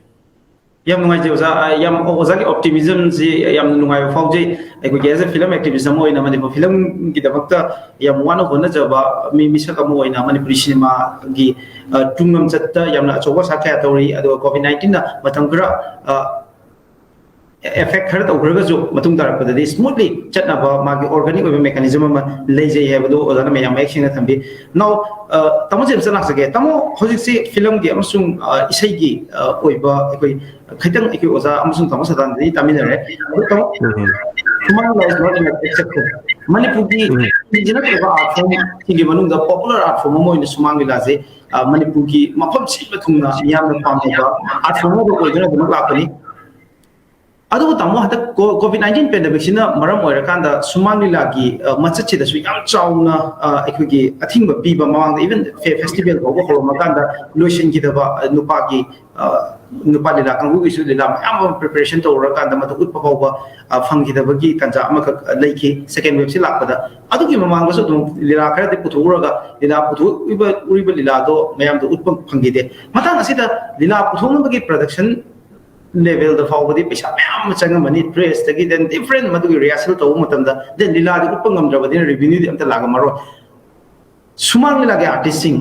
ꯌꯥꯝ ꯅꯨꯡꯉꯥꯏꯖꯩ ꯑꯣꯖꯥ ꯌꯥꯝ ꯑꯣꯖꯥꯒꯤ ꯑꯣꯞꯇꯤꯃꯤꯖꯝꯁꯤ ꯌꯥꯝꯅ ꯅꯨꯡꯉꯥꯏꯕ ꯐꯥꯎꯖꯩ ꯑꯩꯈꯣꯏꯒꯤ ꯑꯦज ꯑ ꯐꯤꯂꯝ ꯑꯦꯛꯇꯤꯚꯤꯁ ꯑꯃ ꯑꯣꯏꯅ ꯃꯅꯤꯄꯨꯔ ꯐꯤꯂꯝꯒꯤꯗꯃꯛꯇ ꯌꯥꯝ ꯋꯥꯅ ꯍꯣꯠꯅꯖꯕ ꯃꯤꯁꯛ ꯑꯃ ꯑꯣꯏꯅ ꯃꯅꯤꯄꯨꯔꯤ ꯁꯤꯅꯦꯃꯥꯒꯤ ꯇꯨꯡꯂꯝꯆꯠꯇ ꯌꯥꯝꯅ ꯑꯆꯧꯕ ꯑꯁꯥ ꯀꯌꯥ ꯇꯧꯔꯤ ꯑꯗꯨꯒ ꯀꯣꯚꯤꯗ-19ꯅ ꯃꯇꯝ ꯈꯔ ꯑꯦꯐꯦꯛ ꯈꯔ ꯇꯧꯈ꯭ꯔꯒꯁꯨ ꯃꯇꯨꯡ ꯇꯥꯔꯛꯄꯗꯗꯤ ꯁ꯭ꯃꯨꯠꯂꯤ ꯆꯠꯅꯕ ꯃꯥꯒꯤ ꯑꯣꯔꯒꯥꯅꯤꯛ ꯑꯣꯏꯕ ꯃꯦꯀꯥꯅꯤꯖꯝ ꯑꯃ ꯂꯩꯖꯩ ꯍꯥꯏꯕꯗꯨ ꯑꯣꯖꯥꯅ ꯃꯌꯥꯝ ꯃꯌꯦꯛ ꯁꯦꯡꯅ ꯊꯝꯕꯤ ꯅꯥꯎ ꯇꯥꯃꯣ ꯖꯦꯝꯁꯇ ꯂꯥꯛꯆꯒꯦ ꯇꯥꯃꯣ ꯍꯧꯖꯤꯛꯁꯤ ꯐꯤꯂꯝꯒꯤ ꯑꯃꯁꯨꯡ ꯏꯁꯩꯒꯤ ꯑꯣꯏꯕ ꯑꯩꯈꯣꯏ ꯈꯤꯇꯪ ꯑꯩꯈꯣꯏ ꯑꯣꯖꯥ ꯑꯃꯁꯨꯡ ꯇꯥꯃꯣ ꯁꯗꯥꯅꯟꯗꯗꯤ ꯇꯥꯃꯤꯟꯅꯔꯦ ꯑꯗꯨ ꯇꯥꯃꯣ ꯍ꯭ꯌꯨꯃꯟ ꯂꯥꯏꯐ ꯅꯣꯠ ꯏꯟ ꯑꯦꯛꯁꯦꯞꯁꯟ ꯃꯅꯤꯄꯨꯔꯒꯤ ꯁꯤ ꯅꯠꯇ꯭ꯔꯒ ꯑꯥꯔꯠ ꯐꯣꯔꯝꯁꯤꯡꯒꯤ ꯃꯅꯨꯡꯗ ꯄꯣꯄꯨꯂꯔ ꯑꯥꯔꯠ ꯐꯣꯔꯝ ꯑꯃ ꯑꯣꯏꯅ ꯁꯨꯃꯥꯡ ꯂꯤꯂꯥꯁꯦ ꯃꯅꯤꯄꯨꯔꯒꯤ ꯃꯐꯝ ꯁꯤꯟꯕ ꯊꯨꯡꯅ ꯃꯤꯌꯥꯝꯅ ꯄꯥꯝꯅꯕ ꯑꯥꯔꯠ ꯐꯣꯔꯝ ꯑꯃ ꯑꯣꯏꯗꯨꯅ ꯑꯗꯨꯃꯛ ꯂꯥꯛꯄꯅꯤ ꯑꯗꯨꯕꯨ ꯇꯥꯃꯣ ꯍꯟꯗꯛ ꯀꯣꯚꯤꯗ-19 ꯄꯦꯟꯗꯦꯃꯤꯛꯁꯤꯅ ꯃꯔꯝ ꯑꯣꯏꯔꯀꯥꯟꯗ ꯁꯨꯃꯥꯡ ꯂꯤꯂꯥꯒꯤ ꯃꯆꯠꯁꯤꯗꯁꯨ ꯌꯥꯝ ꯆꯥꯎꯅ ꯑꯩꯈꯣꯏꯒꯤ ꯑꯊꯤꯡꯕ ꯄꯤꯕ ꯃꯃꯥꯡꯗ ꯏꯚꯟ ꯐꯦꯁꯇꯤꯚꯦꯜ ꯐꯥꯎꯕ ꯍꯧꯔꯝꯃꯀꯥꯟꯗ ꯂꯣꯏꯁꯤꯟꯈꯤꯗꯕ ꯅꯨꯄꯥ ꯂꯤꯂꯥ ꯀꯥꯡꯕꯨꯒꯤꯁꯨ ꯂꯤꯂꯥ ꯃꯌꯥꯝ ꯑꯃ ꯄ꯭ꯔꯤꯄꯦꯔꯦꯁꯟ ꯇꯧꯔꯀꯥꯟꯗ ꯃꯗꯨ ꯎꯠꯄ ꯐꯥꯎꯕ ꯐꯪꯈꯤꯗꯕꯒꯤ ꯇꯥꯟꯖꯥ ꯑꯃꯈꯛ ꯂꯩꯈꯤ ꯁꯦꯀꯦꯟ ꯋꯦꯕꯁꯤ ꯂꯥꯛꯄꯗ ꯑꯗꯨꯒꯤ ꯃꯃꯥꯡꯗꯁꯨ ꯑꯗꯨꯝ ꯂꯤꯂꯥ ꯈꯔꯗꯤ ꯄꯨꯊꯣꯛꯎꯔꯒ ꯂꯤꯂꯥ ꯄꯨꯊꯣꯛꯎꯔꯤꯕ ꯂꯤꯂꯥꯗꯣ ꯃꯌꯥꯝꯗ ꯎꯠꯄ ꯐꯪꯈꯤꯗꯦ ꯃꯇꯥꯡ ꯑꯁꯤꯗ ꯂꯤꯂꯥ ꯄꯨꯊꯣꯛꯅꯕꯒꯤ ꯄ꯭ꯔꯗꯛꯁꯟ ꯂꯦꯚꯦꯜꯗ ꯐꯥꯎꯕꯗꯤ ꯄꯩꯁꯥ ꯃꯌꯥꯝ ꯑꯃ ꯆꯪꯉꯝꯃꯅꯤ ꯗ꯭ꯔꯦꯁꯇꯒꯤ ꯗꯦꯟ ꯗꯤꯐ꯭ꯔꯦꯟ ꯃꯗꯨꯒꯤ ꯔꯤꯍꯔꯁꯦꯜ ꯇꯧꯕ ꯃꯇꯝꯗ ꯗꯦꯟ ꯂꯤꯂꯥꯗꯤ ꯎꯠꯄ ꯉꯝꯗ꯭ꯔꯕꯅꯤꯅ ꯔꯦꯚꯤꯅ꯭ꯌꯨꯗꯤ ꯑꯝꯇ ꯂꯥꯛꯉꯝꯃꯔꯣꯏ ꯁꯨꯃꯥꯡ ꯂꯤꯂꯥꯒꯤ ꯑꯥꯔꯇꯤꯁꯁꯤꯡ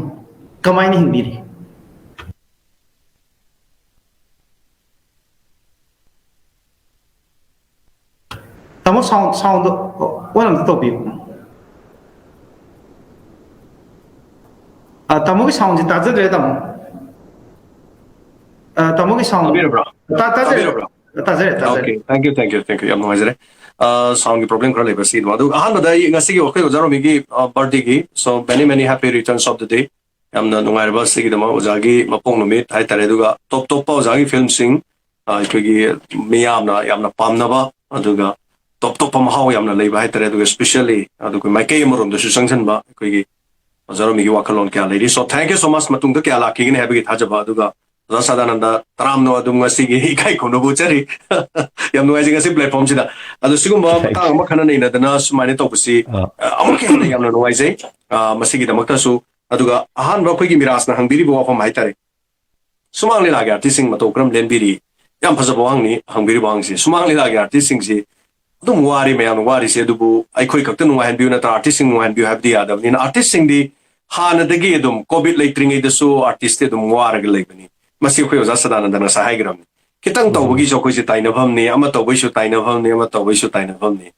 ꯀꯃꯥꯏꯅ ꯍꯤꯡꯕꯤꯔꯤ ꯇꯥꯃꯣ ꯁꯥꯎꯟꯗꯣ ꯑꯣꯟ ꯑꯝꯇ ꯇꯧꯕꯤꯌꯨ ꯇꯥꯃꯣꯒꯤ ꯁꯥꯎꯟꯁꯤ ꯇꯥꯖꯗ꯭ꯔꯦ ꯇꯥꯃꯣ ꯇꯥꯃꯣꯒꯤ ꯁꯥꯎꯟ ꯇꯥꯕꯤꯔꯕ꯭ꯔꯥ ꯇꯥꯖꯔꯦ ꯇꯥꯕꯤꯔꯕ꯭ꯔꯥ ꯇꯥꯖꯔꯦ ꯑꯣꯀꯦ ꯊꯦꯡꯛ ꯌꯨ ꯌꯥꯝ ꯅꯨꯡꯉꯥꯏꯖꯔꯦ ꯁꯥꯎꯟꯒꯤ ꯄ꯭ꯔꯣꯕ꯭ꯂꯦꯝ ꯈꯔ ꯂꯩꯕ ꯁꯤꯗꯣ ꯑꯗꯨ ꯑꯍꯥꯟꯕꯗ ꯑꯩ ꯉꯁꯤꯒꯤ ꯑꯩꯈꯣꯏ ꯑꯣꯖꯥ ꯔꯣꯃꯤꯒꯤ ꯕꯥꯔꯊꯗꯦꯒꯤ ꯁꯣ ꯃꯦꯅꯤ ꯍꯦꯄꯤ ꯔꯤꯇꯔꯟꯁ ꯑꯣꯐ ꯗ ꯗꯦ ꯌꯥꯝꯅ ꯅꯨꯡꯉꯥꯏꯔꯕ ꯁꯤꯒꯤꯗꯃꯛ ꯑꯣꯖꯥꯒꯤ ꯃꯄꯣꯛ ꯅꯨꯃꯤꯠ ꯍꯥꯏꯇꯥꯔꯦ ꯑꯗꯨꯒ ꯇꯣꯞ ꯇꯣꯞꯄ ꯑꯣꯖꯥꯒꯤ ꯐꯤꯜꯝꯁꯤꯡ ꯑꯩꯈꯣꯏꯒꯤ ꯃꯤꯌꯥꯝꯅ ꯌꯥꯝꯅ ꯄꯥꯝꯅꯕ ꯑꯗꯨꯒ ꯇꯣꯞ ꯇꯣꯞꯄ ꯃꯍꯥꯎ ꯌꯥꯝꯅ ꯂꯩꯕ ꯍꯥꯏꯇꯥꯔꯦ ꯑꯗꯨꯒ ꯁ꯭ꯄꯦꯁꯤꯌally ꯑꯗꯨꯒ ꯃꯥꯏꯀꯩ ꯑꯃꯔꯣꯝꯗꯁꯨ ꯆꯪꯁꯤꯟꯕ ꯑꯩꯈꯣꯏꯒꯤ ꯑꯣꯖꯥ ꯔꯣꯃꯤꯒꯤ ꯋꯥꯈꯜꯂꯣꯟ ꯀꯌꯥ ꯂꯩꯔꯤ ꯁꯣ ꯊꯦꯡꯛ ꯌꯨ ꯁꯣ ꯃꯆ ꯃꯇꯨꯡꯗ ꯀꯌꯥ ꯂꯥꯛꯈꯤꯒꯅꯤ ꯍꯥꯏꯕꯒꯤ ꯊꯥꯖꯕ ꯑꯗꯨꯒ ꯑꯣꯖꯥ ꯁꯥꯗꯥꯅꯟꯗ ꯇꯔꯥꯝꯅ ꯑꯗꯨꯝ ꯉꯁꯤꯒꯤ ꯏꯀꯥꯏ ꯈꯨꯝꯅꯕ ꯎꯠꯆꯔꯤ ꯌꯥꯝ ꯅꯨꯡꯉꯥꯏꯖꯩ ꯉꯁꯤ ꯄ꯭ꯂꯦꯠꯐꯣꯝꯁꯤꯗ ꯑꯗꯣ ꯁꯤꯒꯨꯝꯕ ꯃꯇꯥꯡ ꯑꯃ ꯈꯟꯅ ꯅꯩꯅꯗꯅ ꯁꯨꯃꯥꯏꯅ ꯇꯧꯕꯁꯤ ꯑꯃꯨꯛꯀ ꯍꯦꯟꯅ ꯌꯥꯝꯅ ꯅꯨꯡꯉꯥꯏꯖꯩ ꯃꯁꯤꯒꯤꯗꯃꯛꯇꯁꯨ ꯑꯗꯨꯒ ꯑꯍꯥꯟꯕ ꯑꯩꯈꯣꯏꯒꯤ ꯃꯤꯔꯥꯖꯅ ꯍꯪꯕꯤꯔꯤꯕ ꯋꯥꯐꯝ ꯍꯥꯏꯇꯥꯔꯦ ꯁꯨꯃꯥꯡ ꯂꯤꯂꯥꯒꯤ ꯑꯥꯔꯇꯤꯁꯁꯤꯡ ꯃꯇꯧ ꯀꯔꯝ ꯂꯦꯟꯕꯤꯔꯤ ꯌꯥꯝ ꯐꯖꯕ ꯋꯥꯍꯪꯅꯤ ꯍꯪꯕꯤꯔꯤꯕ ꯋꯥꯍꯪꯁꯤ ꯁꯨꯃꯥꯡ ꯂꯤꯂꯥꯒꯤ ꯑꯥꯔꯇꯤꯁꯁꯤꯡꯁꯤ dum wari me am wari se dubu ai khoi khakta nungai han biu na ta artist sing nungai han biu have di adam ni artist sing di hana dagi dum covid leitring ei da so artist te dum war ga leibani masi khoi oza sadananda na sa haigram kitang tawbagi jo khoi se taina pham ni ama tawbai su taina pham ni ama tawbai su taina pham ni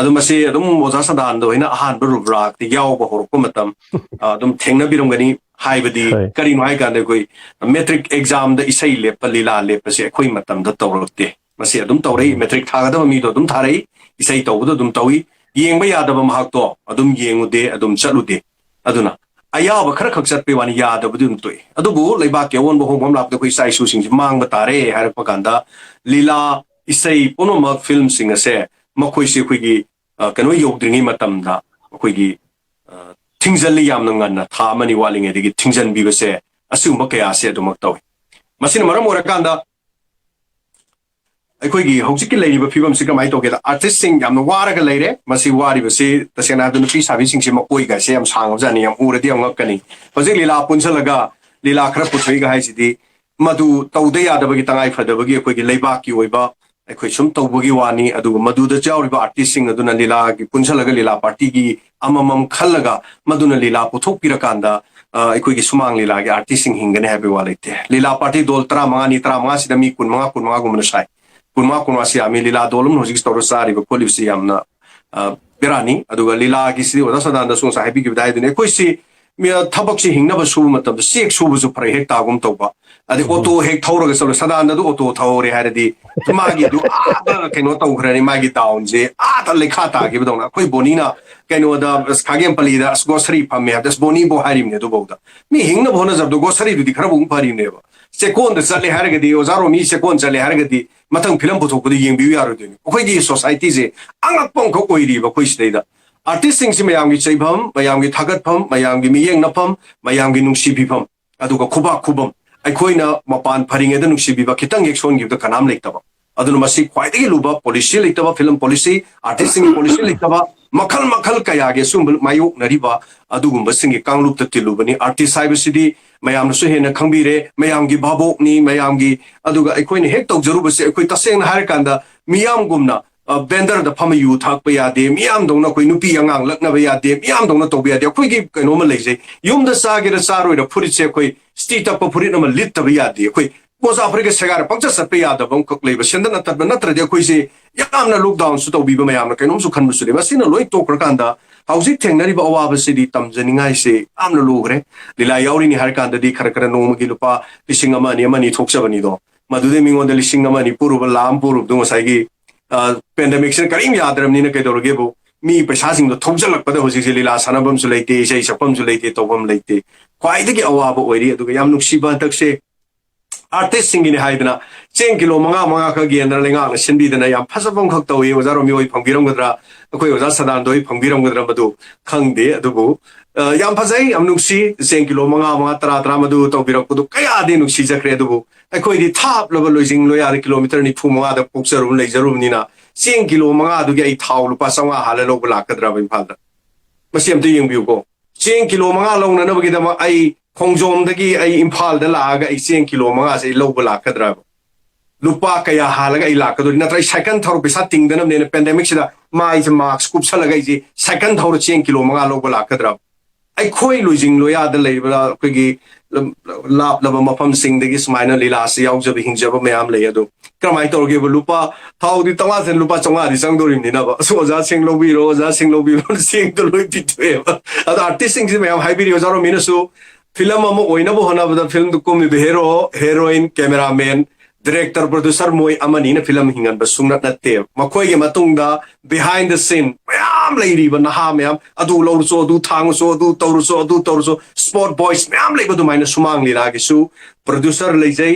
adum masi adum oza sadananda hoina ahan bu rak ti yaw ba hor ko matam adum thengna biram gani haibadi kari no hai kan de koi metric exam da isai le palila le pase khoi matam da tawrokte masi adum tawrei metric thaga da mi do adum tharei isai tawbu adum tawi yengba yadaba mahak to adum yengude adum chalude aduna ayaba khara khak chat pe wani yadaba dum toi adubu leiba ke won bo hom lap da koi sai su sing mang ba tare har pa ganda lila isai ponoma film sing ase makhoi se khoi gi kano yogdringi matam da khoi gi thingzali yam nang na tha mani walinge de gi thingjan bi base asu ma kaya se dumak tawi masina maram ora kanda ꯑꯩꯈꯣꯏꯒꯤ ꯍꯧꯖꯤꯛꯀꯤ ꯂꯩꯔꯤꯕ ꯐꯤꯕꯝꯁꯤ ꯀꯃꯥꯏꯅ ꯇꯧꯒꯦꯗ ꯑꯥꯔꯇꯤꯁꯁꯤꯡ ꯌꯥꯝꯅ ꯋꯥꯔꯒ ꯂꯩꯔꯦ ꯃꯁꯤ ꯋꯥꯔꯤꯕꯁꯤ ꯇꯁꯦꯡꯅ ꯍꯥꯏꯕꯗ ꯅꯨꯄꯤ ꯁꯥꯕꯤꯁꯤꯡꯁꯤ ꯃꯀꯣꯏꯒꯁꯦ ꯌꯥꯝ ꯁꯥꯡꯉꯕꯖꯥꯠꯅꯤ ꯌꯥꯝ ꯎꯔꯗꯤ ꯌꯥꯝ ꯉꯛꯀꯅꯤ ꯍꯧꯖꯤꯛ ꯂꯤꯂꯥ ꯄꯨꯟꯁꯜꯂꯒ ꯂꯤꯂꯥ ꯈꯔ ꯄꯨꯊꯣꯛꯏꯒ ꯍꯥꯏꯁꯤꯗꯤ ꯃꯗꯨ ꯇꯧꯗ ꯌꯥꯗꯕꯒꯤ ꯇꯉꯥꯏ ꯐꯗꯕꯒꯤ ꯑꯩꯈꯣꯏꯒꯤ ꯂꯩꯕꯥꯛꯀꯤ ꯑꯣꯏꯕ ꯑꯩꯈꯣꯏ ꯁꯨꯝ ꯇꯧꯕꯒꯤ ꯋꯥꯅꯤ ꯑꯗꯨꯒ ꯃꯗꯨꯗ ꯌꯥꯎꯔꯤꯕ ꯑꯥꯔꯇꯤꯁꯁꯤꯡ ꯑꯗꯨꯅ ꯂꯤꯂꯥꯒꯤ ꯄꯨꯟꯁꯜꯂꯒ ꯂꯤꯂꯥ ꯄꯥꯔꯇꯤꯒꯤ ꯑꯃꯃꯝ ꯈꯜꯂꯒ ꯃꯗꯨꯅ ꯂꯤꯂꯥ ꯄꯨꯊꯣꯛꯄꯤꯔꯀꯥꯟꯗ ꯑꯩꯈꯣꯏꯒꯤ ꯁꯨꯃꯥꯡ ꯂꯤꯂꯥꯒꯤ ꯑꯥꯔꯇꯤꯁꯁꯤꯡ ꯍꯤꯡꯒꯅꯤ ꯍꯥꯏꯕꯒꯤ ꯋꯥ ꯂꯩꯇꯦ ꯂꯤꯂꯥ ꯄꯥꯔꯇꯤ ꯗꯣꯜ 15ꯅꯤ 15ꯁꯤꯗ ꯃꯤ 15ꯒꯨꯝꯕꯅ ꯁꯥꯏ kunma si ami lila dolum hojik store sari ba polip si amna berani aduga lila gi si oda sadanda sung sa happy gi dai dune koi si mi thabak si hingna ba su matam sek su bu su phrai hek ta gum tawba adi auto hek thawra ga solo sadanda du auto thawre haradi magi du ada keno taw khrani magi down je ada lekha ta gi badona koi bonina keno da khagem pali da grocery phamme ha das boni bo harim ne du boda mi hingna bhona jab do grocery du di khara bu phari ne ba second chale haragadi ozaro mi second chale haragadi matang film puthok di yeng biu yaro deni khoi gi society je angak pong kho koi ri ba khoi stay da artist sing si mayam gi chaibam mayam gi thagat pham mayam gi miyeng na pham mayam gi nungsi bi pham aduga khuba khubam ai khoi na mapan pharing e da nungsi bi ba kitang action gi da kanam leitaba aduna masi khwai dagi luba policy leitaba film policy artist sing policy leitaba makhal makhal kaya ge sum mayuk nariba adugumba sing gi kanglup ta tilubani artist saibasidi mayam su hena khangbire mayam gi babok ni mayam gi aduga aikoi ni hek tawjaru base aikoi taseng har kanda miyam gumna vendor da phama yu thak pa ya de miyam dongna koi nupi angang lakna ba ya de miyam dongna to ba ya de koi gi kaino ma leise yum da sa ge da saroi da phurit se koi stit up phurit na ma lit ta ba ya de koi poza afrika segar pangcha sat pa ya da bang kok leiba sendan na tat na tra de koi se yamna lockdown su to bi ba mayam na kaino su khan su le ba sina loi to kra kanda hauzik thengnari ba awa ba sidi tamjaningai se amna lugre lila yauri ni har kanda di khar khar nong gi lupa lising amani thokchabani do madude mingon da lising amani puru ba lam puru do sai gi pandemic se karim yadram ni na kai dorge bo mi paisa sing do thokjalak pa da hojik se lila sanabam su leite sei sapam su leite tobam leite khwai dagi awa ba oiri aduga yam nuksi ba tak se artist singing ni haidna 10 kilo manga kha gi andar lenga na sinbi dana yam phasabam khak tawi ozaro mi oi phangbiram gadra akoi oza sadan doi phangbiram gadra madu khangde adubu yam phasai am nuksi 10 kilo manga tra madu tawbirak pudu kaya de nuksi jakre adubu akoi di thap level loising loyar kilometer ni phu manga da poksarum leijarum ni na 10 kilo manga du gi ai thaw lupa sanga hala lo bla kadra bai phal da masi am de yeng biu ko 10 kilo manga long na na bagi da ai khongjom dagi ai imphal da la ga ai 10 kilo manga se lo bla kadra lupa kaya halaga ai la kadori na trai second thor pesa ting dana ne pandemic sida mai se mask kup salaga ji second thor 10 kilo manga lo bla kadra ai khoi loijing loya da leibra ko gi lap laba mafam sing dagi smaina lila se yaw jab hingjaba mayam le ado kramai tor ge lupa thau di tanga sen lupa chonga di sang dorim ni na ba so za sing lo bi ro sing to loi pitwe ada artist sing se mayam hybrid yo zaro minasu film amo oina bo hona ba film du komi be hero heroine cameraman director producer moi amani na film hingan ba sungna na te makhoi ge matungda behind the scene mayam leiri ba na ha mayam adu lo so du thang so du toru so sport boys mayam lei ba du maina sumang li la gi su producer leijai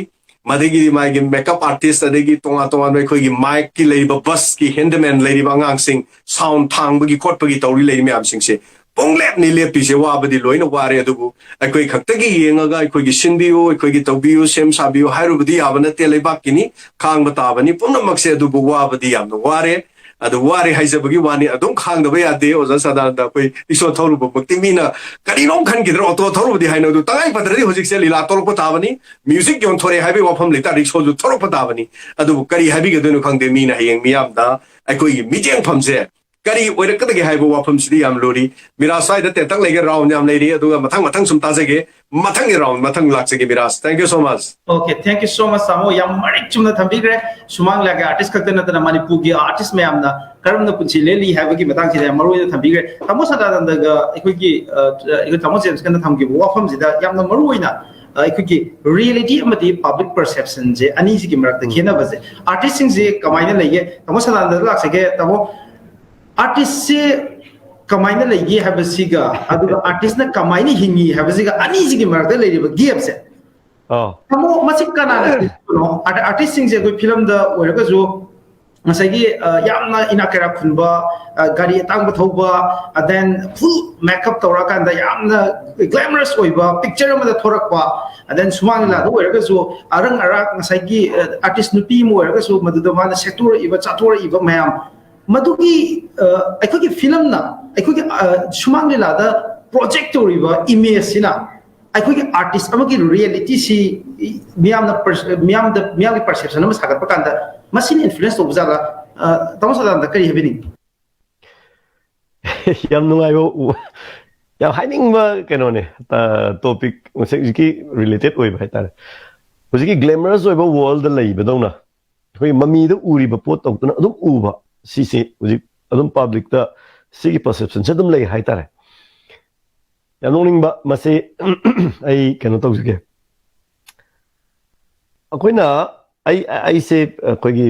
madegi mai ge makeup artist adegi tonga mai khoi gi mic ki lei ba bus ki handyman leiri ba ngang sing sound thang ba gi khot ba gi tori lei mayam sing se ponglep ni le pi se wa ba di loina ware adubu akoi khaktagi yengaga akoi gi sinbiu akoi gi tawbiu sem sabiu hairu budi abana te lebak kini khang bata bani pumna makse adubu wa ba di yam no ware adu ware haijabagi wani adum khang da ba ya de oza sadan da koi iso thoru ba bakti mina kari long khan gi ro to thoru di haina du tangai padri hojik se lila tol ko tabani music yon thore haibe wafam leta rikso du thoru pa tabani adu kari haibi ge denu khang de mina hayeng miyam da ꯑꯩꯈꯣꯏꯒꯤ ꯃꯤꯠꯌꯦꯡꯐꯝꯁꯦ ꯀꯔꯤ ꯑꯣꯏꯔꯛꯀꯗꯒꯦ ꯍꯥꯏꯕ ꯋꯥꯐꯝꯁꯤꯗꯤ ꯌꯥꯝ ꯂꯨꯔꯤ ꯃꯤꯔꯥꯖ ꯁ꯭ꯋꯥꯏꯗ ꯇꯦꯟꯇꯛ ꯂꯩꯒꯦ round ꯌꯥꯝ ꯂꯩꯔꯤ ꯑꯗꯨꯒ ꯃꯊꯪ ꯁꯨꯝ ꯇꯥꯖꯒꯦ ꯃꯊꯪꯒꯤ ꯔꯥꯎꯟ ꯃꯊꯪ ꯂꯥꯛꯆꯒꯦ ꯃꯤꯔꯥꯖ thank you so much Okay, thank you so much, Samo. Yam marik chumna thambigre sumang laga artist kakta na tana Manipur gi artist mayam na karam na punchi leli habagi matang sida maru ina thambigre tamo Sadananda ga ikoi tamo James kana thamgi wafam sida yam na maru ina ikoi reality amati public perception je ani sigi marak da khena baze artist sing je kamaina lege tamo Sadananda laksege tamo artist se kamaina lege habasiga aduga artist na kamaina hingi habasiga ani sigi marak da legi ba gap se tamo masik kana no artist sing je koi film da oiraga jo ngasagi yamna inakara khunba gari tang ba thoba then full makeup tora kanda yamna glamorous oiba picture ma da thorakpa then sumang la do oiraga jo arang arak ngasagi artist nupi mo oiraga jo maduda mana sector iba chatora iba mayam madugi aikogi film na aikogi sumang la da projector iba image sina aikogi artist amagi reality si miyam the perception ama sagat pakanda masin influence to buzala tamo Sadananda kari habini yam nungai bo yam hiding ba keno ne topic musiki related oi ba tar musiki glamorous oi ba world da lei ba dona koi mami da uri ba pot tok na adum u ba si se musik adum public da sigi perception se dum lei hai tar yam nong ba mase ai keno tok jike akoina ai se koi gi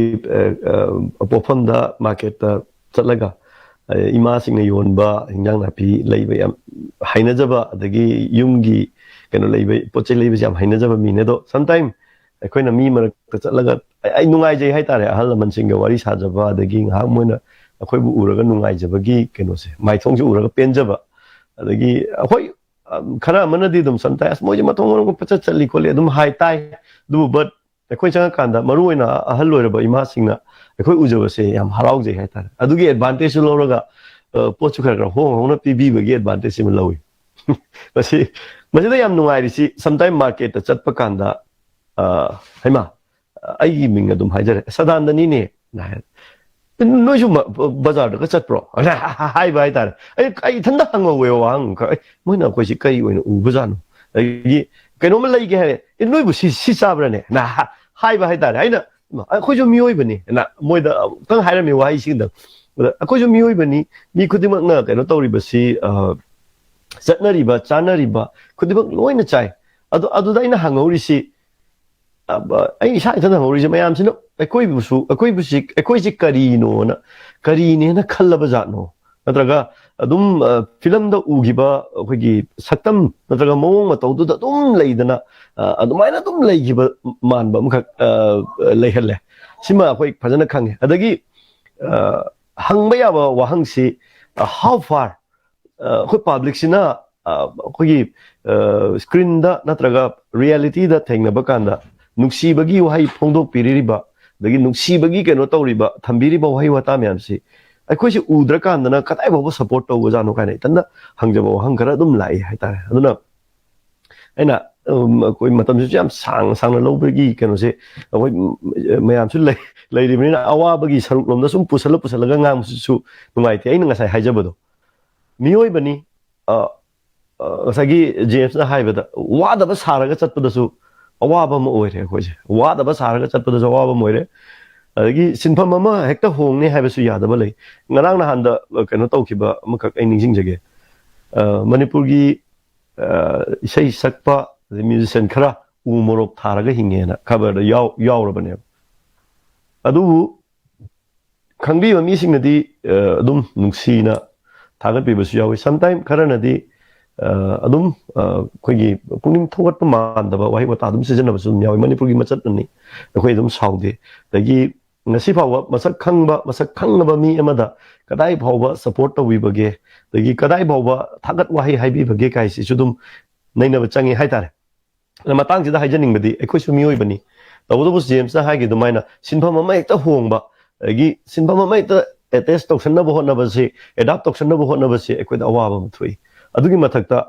apofam da market da chatlaga ima sing na yon ba hingjang na pi lei ba yam haina jaba adagi yumgi keno lei ba poche lei ba yam haina jaba mi ne do sometime akoina mi marak ta chatlaga ai nungai jai hai tare ahal man sing ga wari sa jaba adagi ha moina akoi bu uraga nungai jaba gi keno se mai thong ju uraga pen jaba adagi akoi khara manadi dum sometimes moje matong ko pacha chali ko le dum hai tai du but akhoi changa kanda maru oina ahal loiraba ima singna akhoi ujaba se yam harau je hai tar adugi advantage lo raga pochu khara hona pb bagi advantage sim lawi masi da yam nungai ri si sometime market ta chatpa kanda haima ai ming adum haijare Sadananda ni ne na noi ju bazar da chat pro hai bai tar ai thanda hangwa we wang moina koi si kai oina u bazan ai kaino ma lai ge hai noi bu si sabra ne na hai ba hai tar aina akhoi jo mioi bani na moida tang haira mi wai sing da akhoi jo mioi bani mi khudimak na kaino tori ba si chatnari ba chanari ba khudimak loina chai adu da ina hangori si ai sai thana hangori si mayam sino akhoi si kari no na kari ne na khallaba ja no natraga adum film da ugiba akhoi saktam natraga mawong matau du da dum leidana adumaina dum leigiba manba mukha leihalle sima akhoi phajana khange adagi hangba yaba wahang si how far akhoi public sina akhoi screen da natraga reality da thengna ba kanda nuksi bagi wahai phongdok piririba dagi nuksi bagi keno tawriba thambiriba wahai wata myam si akhoi si udra kandana katai bawa support to jano kanai tanda hangjaba wahang kara dum lai hai tar aduna aina koi matam su jam sang na lobagi keno se koi mayam su lai ri na awa bagi saruk lom da sum pusala ga ngam su nungai te aina ngasai haijabado mioi bani sagi James na haibada wada ba saraga chatpada su awaba ma oire koi se wada ba saraga chatpada su awaba moire adagi sinpham ama hekta hongne haibasu yadaba lei ngarang na handa keno tawkiba amakak ai ningsing jage Manipur gi isai sakpa the musician khara u morok tharaga hingena khabar da yaurabane adu khangbi mi singnadi adum nuksina thagat bi basu yawi sometime khara nadi adum khoigi puning thogat pa mandaba wahi wata adum sejana basu yawi Manipur gi machat ni khoi adum saude dagi ngasi phawa masak khangba mi amada kadai phawa support to wi bage dagi kadai phawa thagat wahi haibi bage kai si sudum naina ba changi hai tare matang jida haijaning badi ekhoi su mioi bani tawdo bus James na haigi dumaina sinpham ama ekta hongba agi sinpham ama ekta attach toksanna bo honna ba si adapt toksanna bo honna ba si ekhoi da awa ba thui adugi mathakta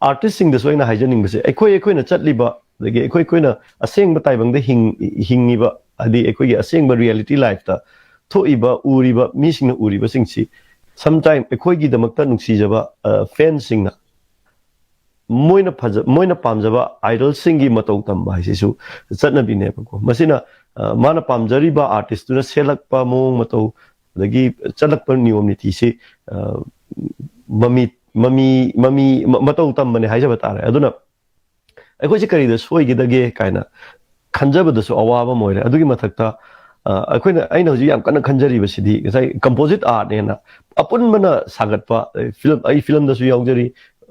artist sing da soina haijaning base ekhoi na chatli ba dagi ekhoi na aseng ba taibang da hingi ba adi ekhoi gi aseng ba reality life ta थोइबा उरिबा मीसिंग उरिबा सिंसी sometime एकोइगी दमकता नुक्सीजबा fans सिंगना Moina पामजबा idol सिंगी मतौ तंबा हाइसिसु चटनबिनेबको मसिना माना पामजरिबा artist तुना सेलकपा मोंग मतौ दगी चलकपा नियम नीति से mummy मतौ तंबने हाइजबा तारे अदुना अखोइसे करिदा सोइगिदगे काइना खंजबदसु अवाबा moire अदुगी मथक्ता अखोइना आइना हुजि याम कन्न खंजरिबसिदी गसाइ composite art नेना अपुनबना सागतपा फिल्म दसु याउजरी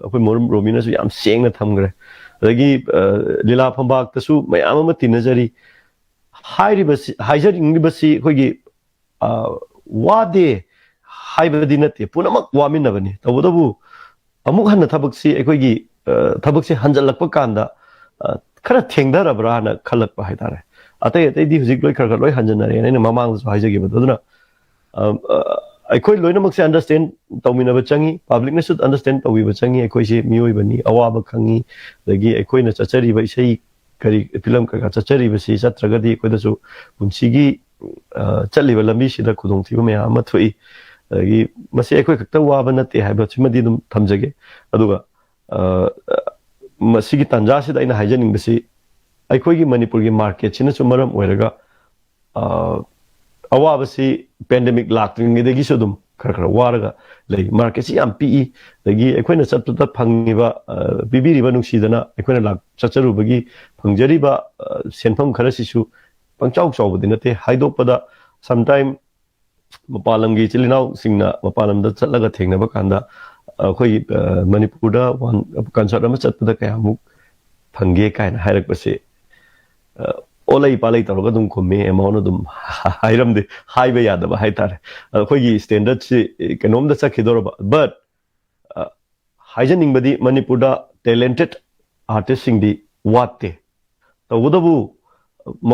अखोइ मोरम रोमिनासु याम सेंगना थमग्रे अदगी लीला फंबाक्तसु मयाम अमा तिनजरी हाइजरिंगिबसि अखोइगी वादे हाइबदि नते पुनमक वामिनबनि तबदबु अमुक हन्न थबकसि अखोइगी थबकसि हंजलकपा कांदा खरा थेंगदरबराना खलकपा हाइतारे अतै अतैदि हुजिक लोइ खरखर लोइ हंजनरे ने ममांगसु हाइजगिबद अदुना अखोइ लोइनमकसे अंडरस्टैंड तौमिनब चंगी पब्लिक ने शुड अंडरस्टैंड तौबिब चंगी अखोइसे मियोइबनी अवाब खंगी दगी अखोइना चचरिब इसै करी फिल्म का चचरिबसि चत्रगदि अखोइदसु पुंसिगी चलिब लंबिसिदा खुदोंथिबा मया अमा थोइ दगी मसे अखोइ खक्ता वाब नते हाइबा सिमदि दुम थमजगे अदुगा मसिगी तंजासिदा आइना हाइजनिंगबसि अखोइगी मणिपुरगी मार्केट सिनसु मरम ओइरगा अवाबसी पेंडेमिक लाक्ट्रिंगेदगी सुदुम खरखर वारगा लई मार्केट सी याम पी दगी अखोइना चतुता फंगिबा बिबिरिबा नुक्सीदना अखोइना लाक चचरुबगी फंगजरिबा सेनफम खरसिसु पंचाउ चाउबदि नते हाइदोपदा समटाइम मपालमगी चिलिनाउ सिंगना मपालमदा चलगा थेंगनबा कांदा अखोइ मणिपुरदा वन कंसर्ट अमा चतपदा कयामुक फंगे कायना हाइरकबसे ओलै पालै तौरगा दुम खुमे एमाउंट दुम हाइरमदे हाइबा यादबा हाइतारे अखोइगी स्टैंडर्ड से कनोमदा चखिदोरबा बट हाइजनिंगबदी मणिपुरदा टैलेंटेड आर्टिस्ट सिंगदी वाते तौदबु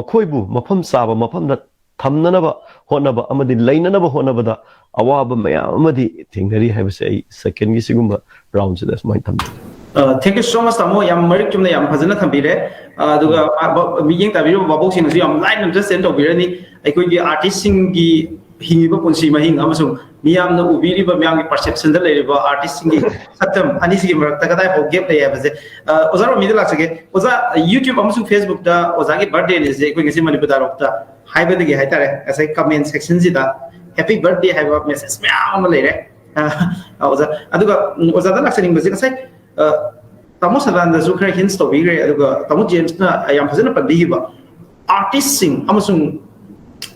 मखोइबु मफम साबा मफमदा थमननबा होनबा अमदि लैननबा होनबदा अवाब मयाम अमदि थेंगरी हाइबसे आई सेकंड गी सिगुम्बा राउंड से दस माइन थम Thank you so much, Tamo. Yam Marik Chumna Yam Hazana Thambire. Duga Being Tabiru Babosing, Yam Line and just sent over any. I could get artist singi Hingiba Punsi Mahing Amazon. Miam no Ubiri, but Miami perception the lady about artist singing Satam, Anisi Takata for Gap Day. Ozaro Middle again. Was that YouTube Amazon Facebook? Was I birthday is a quick simile Buddha. Hybrid Hitare as I come in section Zita. Happy birthday, have a message. Meow later. Was that accident was it? Tamo Sadananda Zukra hints to Vigre, Tamo James, I am present a believer. Artists sing, Amazon,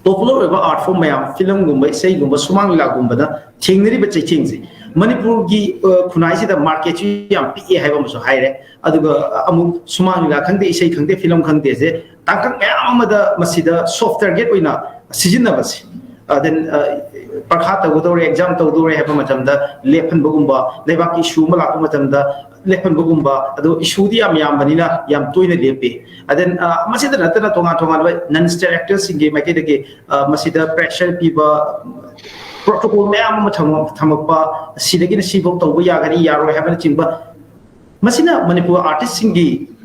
popular art form, film, Gumba, say Gumba, Sumangla Gumbada, Chingri, but Chingsi. Manipurgi, Kunaisi, the market, and P. Havamso Hire, Aduga, Amu, Sumangla, Kande, say Kande, film Kande, Takan Amada Masida, softer gateway, Sijinavas. Then Parhata Gudori exam to do have a matamda, Lepan Bugumba, Levaki Shumala Matamda, Lepan Bugumba, Ado Ishudia Yam Vanilla, Yam Tuina Lepe. And then Masida Natana Tonga, non-star actors in game, I get again, Masida pressure people, protocol Mam Tamapa, Sidagin Sibo, Toyagani, Yaro, Heaven Chimba. Masina Manipur artist singing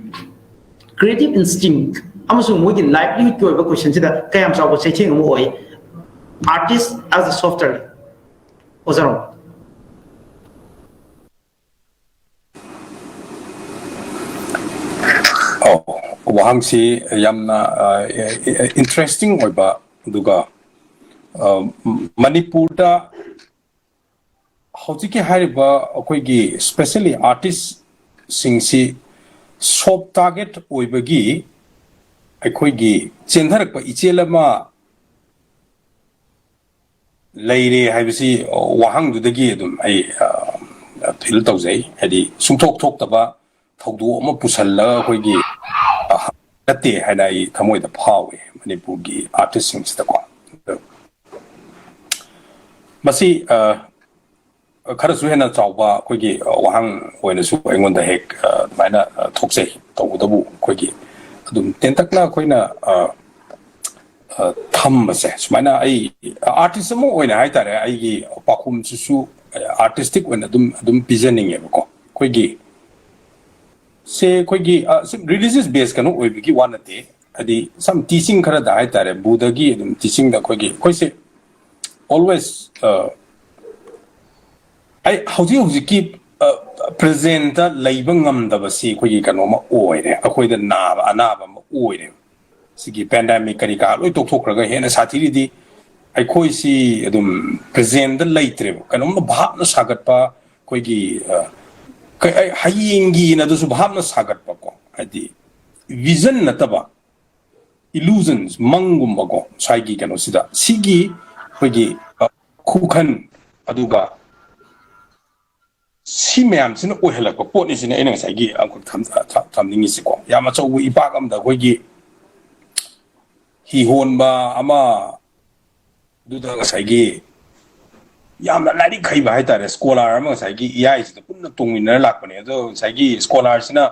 creative instinct. Amazon Wigan livelihood to a question that Kayam Saw saying away. Artist as a software was wrong. Oh, wahangsi yamna interesting oiba duga Manipur da hojiki hariba akoigi especially artists singsi soft target oibagi akoigi chendharakpa ichelama Lady Havisi Wahang to the Gidum, I feel Tozay, Eddie, some talked about Todu Mopusala, Hogi, that day had I come with the power, Manipugi, artist sings the one. Masi, Karasuena Tauba, Hogi, Wahang, when a super on the heck, Mina Toxay, Togu, Hogi, Tentakna, Quina. Thumbase, Mana artist more when I tell I Pakum Susu artistic when Dum Pigeoning Evo. Quiggy. Say Quiggy, some religious base cannot be one a day. Some teaching Karada, Buddha teaching the Quiggy. Quise always I hꯧꯖꯤꯛꯀꯤ present ꯂꯩꯕ ꯉꯝꯗꯕꯁꯤ ꯑꯩꯈꯣꯏꯒꯤ ꯀꯩꯅꯣꯃ ꯑꯣꯏꯔꯦ ꯑꯩꯈꯣꯏꯗ ꯅꯥꯕ ꯑꯅꯥꯕ ꯑꯃ ꯑꯣꯏꯔꯦ ꯁꯤꯒꯤ pandemic ꯀꯔꯤ ꯀꯥ ꯂꯣꯏ ꯇꯣꯛꯊꯣꯛꯈ꯭ꯔꯒ ꯍꯦꯟꯅ ꯁꯥꯊꯤꯔꯤꯗꯤ ꯑꯩꯈꯣꯏꯁꯤ ꯑꯗꯨꯝ presentꯗ ꯂꯩꯇ꯭ꯔꯦꯕ ꯀꯩꯅꯣꯝꯃ ꯚꯥꯞꯅ ꯁꯥꯒꯠꯄ ꯑꯩꯈꯣꯏꯒꯤ ꯍꯌꯦꯡꯒꯤꯅ ꯑꯗꯨꯁꯨ ꯚꯥꯞꯅ ꯁꯥꯒꯠꯄꯀꯣ ꯍꯥꯏꯗꯤ vision ꯅꯠꯇꯕ illusions ꯃꯪꯒꯨꯝꯕꯀꯣ ꯁꯥꯏꯒꯤ ꯀꯩꯅꯣꯁꯤꯗ ꯁꯤꯒꯤ ꯑꯩꯈꯣꯏꯒꯤ ꯈꯨꯈꯟ ꯑꯗꯨꯒ ꯁꯤ ꯃꯌꯥꯝꯁꯤꯅ ꯑꯣꯏꯍꯜꯂꯛꯄ ꯄꯣꯠꯅꯤꯁꯤꯅ ꯑꯩꯅ ꯉꯁꯥꯏꯒꯤ ꯊꯝꯅꯤꯡꯉꯤꯁꯤꯀꯣ ꯌꯥꯝ ꯑꯆꯧꯕ ꯏꯄꯥꯛ ꯑꯃꯗ ꯑꯩꯈꯣꯏꯒꯤ ꯍꯤꯍꯣꯟꯕ ꯑꯃ ꯑꯗꯨꯗ ꯉꯁꯥꯏꯒꯤ ꯌꯥꯝꯅ ꯂꯥꯏꯔꯤꯛ ꯍꯩꯕ ꯍꯥꯏꯇꯥꯔꯦ ꯁ꯭ꯀꯣꯂꯥꯔ ꯑꯃ ꯉꯁꯥꯏꯒꯤ ꯏꯌꯥꯏꯁꯤꯗ ꯄꯨꯟꯅ ꯇꯣꯡꯃꯤꯟꯅꯔ ꯂꯥꯛꯄꯅꯦ ꯑꯗꯣ ꯉꯁꯥꯏꯒꯤ ꯁ꯭ꯀꯣꯂꯥꯔꯁꯤꯅ